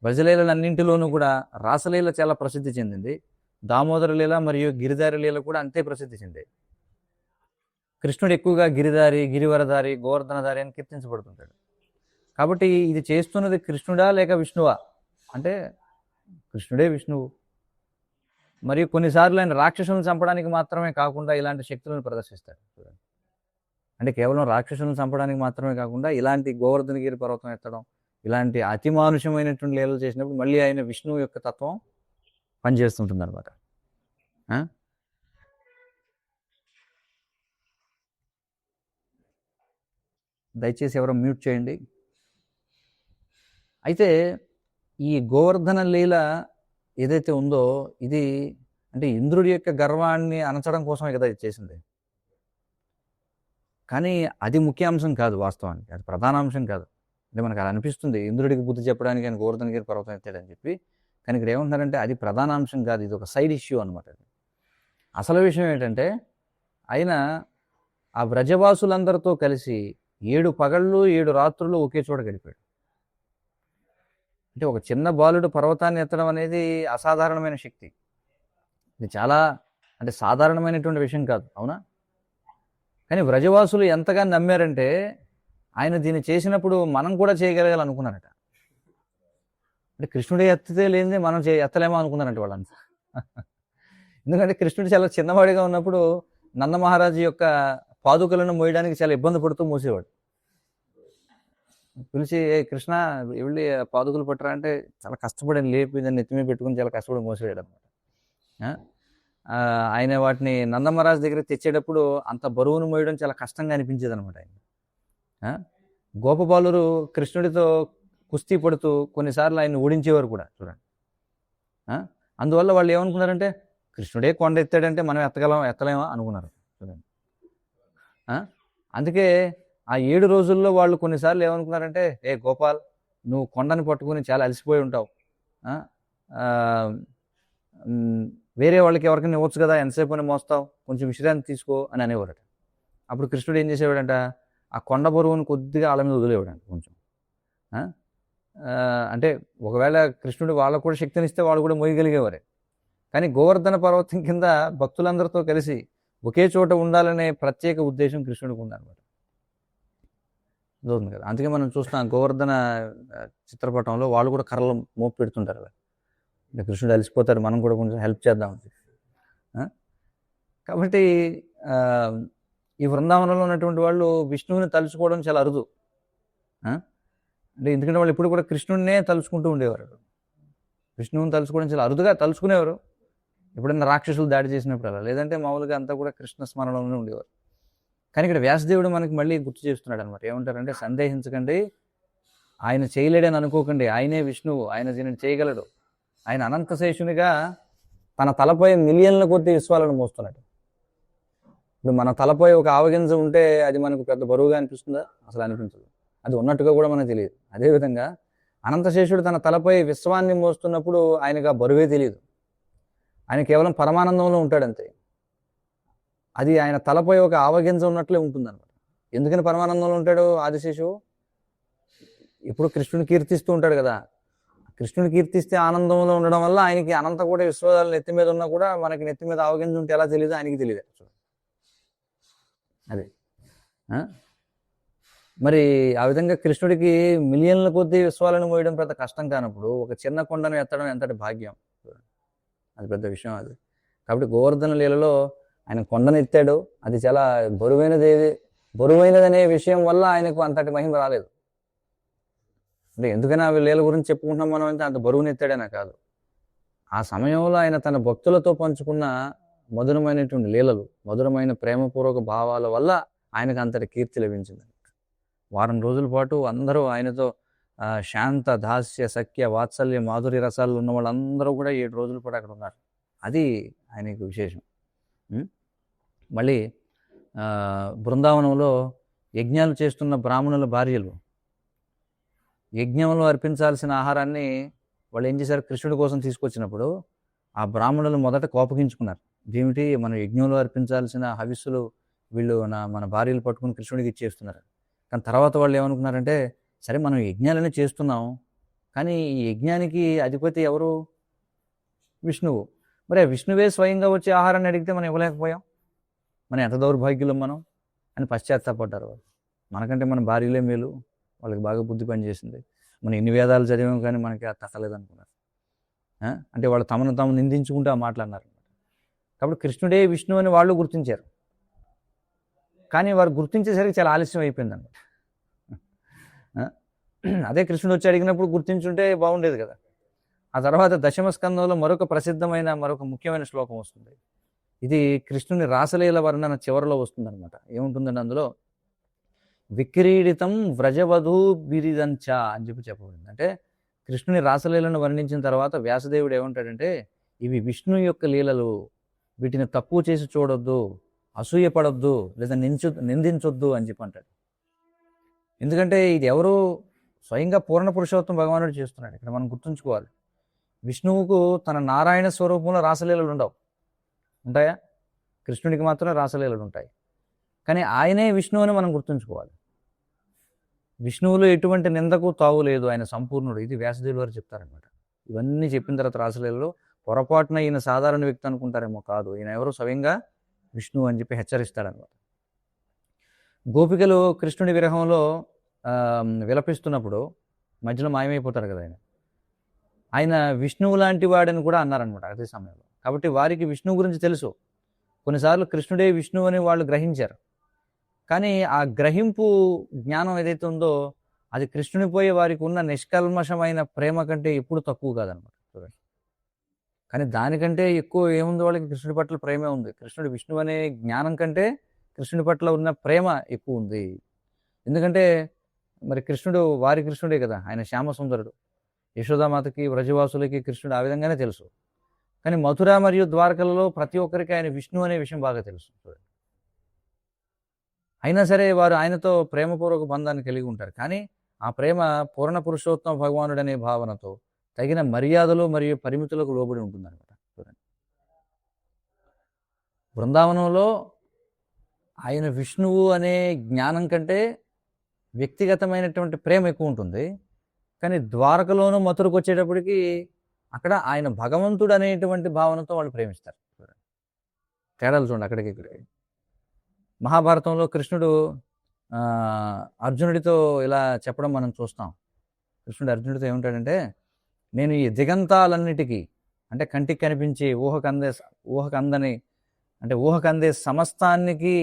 వ్రజలీలన్నింటిలోనూ కూడా రాసలీల చాలా ప్రసిద్ధి చెందింది. దామోదర లీల మరియు గిరిధారి లీల కూడా అంతే ప్రసిద్ధి చెందాయి. కృష్ణుడు ఎక్కువగా గిరిధారి, గిరివరధారి, గోవర్ధనధారి అని కీర్తించబడుతుంటాడు. కాబట్టి ఇది చేస్తున్నది కృష్ణుడా లేక విష్ణువా అంటే కృష్ణుడే విష్ణువు. మరియు కొన్నిసార్లు ఆయన రాక్షసులను చంపడానికి మాత్రమే కాకుండా ఇలాంటి శక్తులను ప్రదర్శిస్తాడు. అంటే కేవలం రాక్షసులను చంపడానికి మాత్రమే కాకుండా ఇలాంటి గోవర్ధనగిరి పర్వతం ఎత్తడం, ఇలాంటి అతి మానుషమైనటువంటి లీలలు చేసినప్పుడు మళ్ళీ ఆయన విష్ణువు యొక్క తత్వం పనిచేస్తుంటుంది అనమాట. దయచేసి ఎవరో మ్యూట్ చేయండి. అయితే ఈ గోవర్ధన లీల ఏదైతే ఉందో ఇది అంటే ఇంద్రుడి యొక్క గర్వాన్ని అణచడం కోసమే కదా ఇది చేసింది. కానీ అది ముఖ్య అంశం కాదు, వాస్తవానికి అది ప్రధాన అంశం కాదు. అంటే మనకు అలా అనిపిస్తుంది ఇంద్రుడికి బుద్ధి చెప్పడానికి ఆయన గోవర్ధనగిరి పర్వతం ఎత్తాడని చెప్పి. కానీ ఇక్కడ ఏమంటున్నారంటే అది ప్రధాన అంశం కాదు, ఇది ఒక సైడ్ ఇష్యూ అనమాట. అసలు విషయం ఏంటంటే ఆయన ఆ వ్రజవాసులందరితో కలిసి 7 పగళ్ళు 7 రాత్రులు ఒకే చోట గడిపాడు. అంటే ఒక చిన్న బాలుడు పర్వతాన్ని ఎత్తడం అనేది అసాధారణమైన శక్తి. ఇది చాలా అంటే సాధారణమైనటువంటి విషయం కాదు, అవునా? కానీ వ్రజవాసులు ఎంతగా నమ్మారంటే ఆయన దీన్ని చేసినప్పుడు మనం కూడా చేయగలగాలనుకున్నారట. అంటే కృష్ణుడే ఎత్తితే లేనిదే మనం ఎత్తలేమో అనుకున్నారంట వాళ్ళంతా. ఎందుకంటే కృష్ణుడు చాలా చిన్నవాడిగా ఉన్నప్పుడు నంద మహారాజు యొక్క పాదుకలను మోయడానికి చాలా ఇబ్బంది పడుతూ మోసేవాడు. పిలిచి కృష్ణ వెళ్ళి పాదుకలు పట్టరా అంటే చాలా కష్టపడి లేపి దాన్ని నెత్తిమీ పెట్టుకుని చాలా కష్టపడి మోసేవాడు అనమాట. ఆయన వాటిని నందమహారాజు దగ్గర తెచ్చేటప్పుడు అంత బరువును మోయడం చాలా కష్టంగా అనిపించేది అనమాట. ఆయన గోపబాలురు కృష్ణుడితో కుస్తీ పడుతూ కొన్నిసార్లు ఆయన ఓడించేవారు కూడా చూడండి. అందువల్ల వాళ్ళు ఏమనుకున్నారంటే కృష్ణుడే కొండ ఎత్తాడంటే మనం ఎత్తలేమా అనుకున్నారు చూడండి. అందుకే ఆ 7 రోజుల్లో వాళ్ళు కొన్నిసార్లు ఏమనుకున్నారంటే ఏ గోపాల్ నువ్వు కొండని పట్టుకుని చాలా అలసిపోయి ఉంటావు, వేరే వాళ్ళకి ఎవరికైనా ఇవ్వచ్చు కదా, ఎంతసేపు అని మోస్తావు, కొంచెం విశ్రాంతి తీసుకో అని అనేవారట. అప్పుడు కృష్ణుడు ఏం చేసేవాడంట ఆ కొండ బరువును కొద్దిగా వాళ్ళ మీద వదిలేవాడంట కొంచెం. అంటే ఒకవేళ కృష్ణుడు వాళ్ళకు కూడా శక్తినిస్తే వాళ్ళు కూడా మోయగలిగేవారే. కానీ గోవర్ధన పర్వతం కింద భక్తులందరితో కలిసి ఒకే చోట ఉండాలనే ప్రత్యేక ఉద్దేశం కృష్ణుడికి ఉందన్నమాట. అవుతుంది కదా. అందుకే మనం చూస్తాం గోవర్ధన చిత్రపటంలో వాళ్ళు కూడా కర్రలు మోపు పెడుతుంటారు అలా. అంటే కృష్ణుడు అలసిపోతారు, మనం కూడా కొంచెం హెల్ప్ చేద్దాం. కాబట్టి ఈ బృందావనంలో ఉన్నటువంటి వాళ్ళు విష్ణువుని తలుచుకోవడం చాలా అరుదు. అంటే ఎందుకంటే వాళ్ళు ఇప్పుడు కూడా కృష్ణుడినే తలుచుకుంటూ ఉండేవారు. విష్ణువుని తలుచుకోవడం చాలా అరుదుగా తలుచుకునేవారు ఎప్పుడైనా రాక్షసులు దాడి చేసినప్పుడు అలా, లేదంటే మామూలుగా అంతా కూడా కృష్ణ స్మరణలోనే ఉండేవారు. కానీ ఇక్కడ వ్యాసదేవుడు మనకి మళ్ళీ గుర్తు చేస్తున్నాడు అనమాట. ఏమంటారంటే సందేహించకండి, ఆయన చేయలేడని అనుకోకండి, ఆయనే విష్ణువు, ఆయన దీనిని చేయగలడు. ఆయన అనంతశేషునిగా తన తలపై మిలియన్ల కొద్ది విశ్వాలను మోస్తున్నాడు. ఇప్పుడు మన తలపై ఒక ఆవగింజ ఉంటే అది మనకు పెద్ద బరువుగా అనిపిస్తుందా? అసలు అనిపించదు. అది ఉన్నట్టుగా కూడా మనకు తెలియదు. అదేవిధంగా అనంతశేషుడు తన తలపై విశ్వాన్ని మోస్తున్నప్పుడు ఆయనకు ఆ బరువే తెలియదు. ఆయన కేవలం పరమానందంలో ఉంటాడంతే. అది ఆయన తలపై ఒక ఆవగింజ ఉన్నట్లే ఉంటుందన్నమాట. ఎందుకని పరమానందంలో ఉంటాడు ఆదిశేషువు? ఇప్పుడు కృష్ణుని కీర్తిస్తూ ఉంటాడు కదా. కృష్ణుని కీర్తిస్తే ఆనందంలో ఉండడం వల్ల ఆయనకి అనంత కూడా విశ్వాసాలు నెత్తి మీద ఉన్నా కూడా మనకి నెత్తి మీద ఆవగింజ ఉంటే ఎలా తెలియదు, ఆయనకి తెలియదు. అదే మరి ఆ విధంగా కృష్ణుడికి మిలియన్ల కొద్దీ విశ్వాలను మోయడం పెద్ద కష్టం కానప్పుడు ఒక చిన్న కొండను ఎత్తడం ఎంతటి భాగ్యం, అది పెద్ద విషయం అది. కాబట్టి గోవర్ధన లీలలో ఆయన కొండను ఎత్తాడు, అది చాలా బరువైనదనే విషయం వల్ల ఆయనకు అంతటి మహిమ రాలేదు. అంటే ఎందుకైనా ఆ లీల గురించి చెప్పుకుంటున్నాం మనం అంటే అంత బరువుని ఎత్తాడైనా కాదు. ఆ సమయంలో ఆయన తన భక్తులతో పంచుకున్న మధురమైనటువంటి లీలలు, మధురమైన ప్రేమపూర్వక భావాల వల్ల ఆయనకు అంతటి కీర్తి లభించింది. వారం రోజుల పాటు అందరూ ఆయనతో శాంత దాస్య సఖ్య వాత్సల్య మాధుర్య రసాలు ఉన్న వాళ్ళందరూ కూడా 7 రోజుల పాటు అక్కడ ఉన్నారు. అది ఆయనకు విశేషం. మళ్ళీ బృందావనంలో యజ్ఞాలు చేస్తున్న బ్రాహ్మణుల భార్యలు యజ్ఞంలో అర్పించాల్సిన ఆహారాన్ని వాళ్ళు ఏం చేశారు, కృష్ణుడి కోసం తీసుకొచ్చినప్పుడు ఆ బ్రాహ్మణులు మొదట కోపగించుకున్నారు. ఏమిటి, మనం యజ్ఞంలో అర్పించాల్సిన హవిస్సులు వీళ్ళు మన భార్యలు పట్టుకుని కృష్ణుడికి ఇచ్చేస్తున్నారు. కానీ తర్వాత వాళ్ళు ఏమనుకున్నారంటే సరే మనం యజ్ఞాలనే చేస్తున్నాం, కానీ ఈ యజ్ఞానికి అధిపతి ఎవరు? విష్ణువు. మరి ఆ విష్ణువే స్వయంగా వచ్చి ఆహారాన్ని అడిగితే మనం ఇవ్వలేకపోయాం, మనం ఎంత దౌర్భాగ్యులం మనం అని పశ్చాత్తాపడ్డారు వాళ్ళు. మనకంటే మన భార్యలే మేలు, వాళ్ళకి బాగా బుద్ధి పనిచేసింది, మనం ఎన్ని వేదాలు చదివాం కానీ మనకి అది తక్కలేదు అనుకున్నారు. అంటే వాళ్ళు తమను తాము నిందించుకుంటూ ఆ మాటలు అన్నారు. కాబట్టి కృష్ణుడే విష్ణు అని వాళ్ళు గుర్తించారు, కానీ వారు గుర్తించేసరికి చాలా ఆలస్యం అయిపోయింది అన్నమాట. అదే కృష్ణుడు వచ్చి అడిగినప్పుడు గుర్తించుంటే బాగుండేది కదా. ఆ తర్వాత దశమ స్కందంలో మరొక ప్రసిద్ధమైన మరొక ముఖ్యమైన శ్లోకం వస్తుంది. ఇది కృష్ణుని రాసలీల వర్ణన చివరిలో వస్తుందన్నమాట. ఏముంటుందండి అందులో, విక్రీడితం వ్రజవధూ బిరిదంచ అని చెప్పబడింది. అంటే కృష్ణుని రాసలీలను వర్ణించిన తర్వాత వ్యాసదేవుడు ఏమంటాడంటే, ఇవి విష్ణు యొక్క లీలలు, వీటిని తక్కువ చేసి చూడొద్దు, అసూయపడొద్దు, లేదా నిందించొద్దు అని చెప్పి అంటాడు. ఎందుకంటే ఇది ఎవరు, స్వయంగా పూర్ణ పురుషోత్తం భగవానుడు చేస్తున్నాడు. ఇక్కడ మనం గుర్తుంచుకోవాలి, విష్ణువుకు తన నారాయణ స్వరూపంలో రాసలీలలు ఉండవు. ఉంటాయా? కృష్ణుడికి మాత్రం రాసలీలలు ఉంటాయి. కానీ ఆయనే విష్ణువు అని మనం గుర్తుంచుకోవాలి. విష్ణువులో ఎటువంటి నిందకు తావు లేదు, ఆయన సంపూర్ణుడు. ఇది వ్యాసదేవులు వారు చెప్తారనమాట. ఇవన్నీ చెప్పిన తర్వాత రాసలీలలో పొరపాటున ఈయన సాధారణ వ్యక్తి అనుకుంటారేమో, కాదు, ఈయన ఎవరు స్వయంగా విష్ణువు అని చెప్పి హెచ్చరిస్తాడనమాట. గోపికలు కృష్ణుడి విరహంలో విలపిస్తున్నప్పుడు మధ్యలో మాయమైపోతారు కదా ఆయన విష్ణువు లాంటి వాడని కూడా అన్నారనమాట అదే సమయంలో. కాబట్టి వారికి విష్ణువు గురించి తెలుసు. కొన్నిసార్లు కృష్ణుడే విష్ణువు అని వాళ్ళు గ్రహించారు, కానీ ఆ గ్రహింపు జ్ఞానం ఏదైతే ఉందో అది కృష్ణునిపోయి వారికి ఉన్న నిష్కల్మషమైన ప్రేమ కంటే ఎప్పుడు తక్కువ కాదనమాట. చూడండి, కానీ దానికంటే ఎక్కువ ఏముంది, వాళ్ళకి కృష్ణుడి పట్ల ప్రేమే ఉంది. కృష్ణుడు విష్ణువు అనే జ్ఞానం కంటే కృష్ణుడి పట్ల ఉన్న ప్రేమ ఎక్కువ ఉంది. ఎందుకంటే మరి కృష్ణుడు వారి కృష్ణుడే కదా, ఆయన శ్యామసుందరుడు. యశోదామాతకి వ్రజవాసులకి కృష్ణుడు ఆ విధంగానే తెలుసు. కానీ మథుర మరియు ద్వారకలలో ప్రతి ఒక్కరికి ఆయన విష్ణు అనే విషయం బాగా తెలుసు. చూడండి, అయినా సరే వారు ఆయనతో ప్రేమపూర్వక బంధాన్ని కలిగి ఉంటారు. కానీ ఆ ప్రేమ పూర్ణ పురుషోత్తమ భగవానుడు అనే భావనతో తగిన మర్యాదలు మరియు పరిమితులకు లోబడి ఉంటుందన్నమాట. చూడండి, బృందావనంలో ఆయన విష్ణువు అనే జ్ఞానం కంటే వ్యక్తిగతమైనటువంటి ప్రేమ ఎక్కువ ఉంటుంది. కానీ ద్వారకలోను మథురకు వచ్చేటప్పటికి అక్కడ ఆయన భగవంతుడు అనేటువంటి భావనతో వాళ్ళు ప్రేమిస్తారు. చూడండి, తేడాలు చూడండి అక్కడికి ఇక్కడికి. మహాభారతంలో కృష్ణుడు అర్జునుడితో ఇలా చెప్పడం మనం చూస్తాం. కృష్ణుడు అర్జునుడితో ఏమంటాడంటే, నేను ఈ దిగంతాలన్నిటికీ, అంటే కంటికి కనిపించి ఊహకందే సమస్తానికి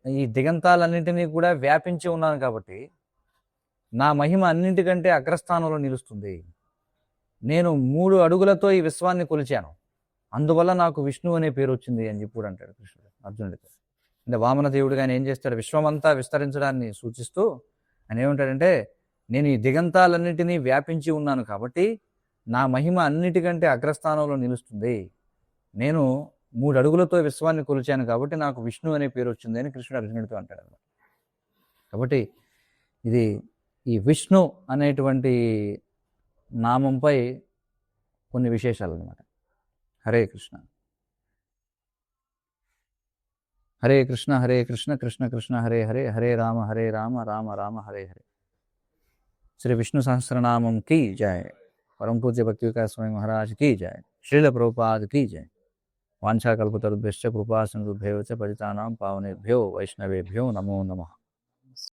ఈ దిగంతాలన్నింటినీ కూడా వ్యాపించి ఉన్నాను కాబట్టి నా మహిమ అన్నింటికంటే అగ్రస్థానంలో నిలుస్తుంది. నేను 3 అడుగులతో ఈ విశ్వాన్ని కొలిచాను, అందువల్ల నాకు విష్ణు అనే పేరు వచ్చింది అని చెప్పి అంటాడు కృష్ణుడు అర్జునుడితో. అంటే వామనదేవుడిగా ఆయన ఏం చేస్తాడు, విశ్వమంతా విస్తరించడాన్ని సూచిస్తూ ఆయన ఏమంటాడంటే, నేను ఈ దిగంతాలన్నింటినీ వ్యాపించి ఉన్నాను కాబట్టి నా మహిమ అన్నిటికంటే అగ్రస్థానంలో నిలుస్తుంది. నేను 3 అడుగులతో విశ్వాన్ని కొలిచాను కాబట్టి నాకు విష్ణు అనే పేరు వచ్చింది అని కృష్ణుడు అర్జునుడితో అంటాడు అన్నమాట. కాబట్టి ఇది ఈ విష్ణు అనేటువంటి నామంపై కొన్ని విశేషాలు అన్నమాట. హరే కృష్ణ హరే కృష్ణ హరే కృష్ణ కృష్ణ కృష్ణ హరే హరే, హరే రామ రామ రామ హరే హరే. శ్రీ విష్ణు సహస్రనామం की जय. परम पूज्य भक्ति विकास स्वामी महाराज की जय. श्रील प्रभुपाद की जय. वांछाकल्पतरुभ्यश्च कृपा सिन्धुभ्यो च पतितानां पावनेभ्यो वैष्णवेभ्यो नमो नमः.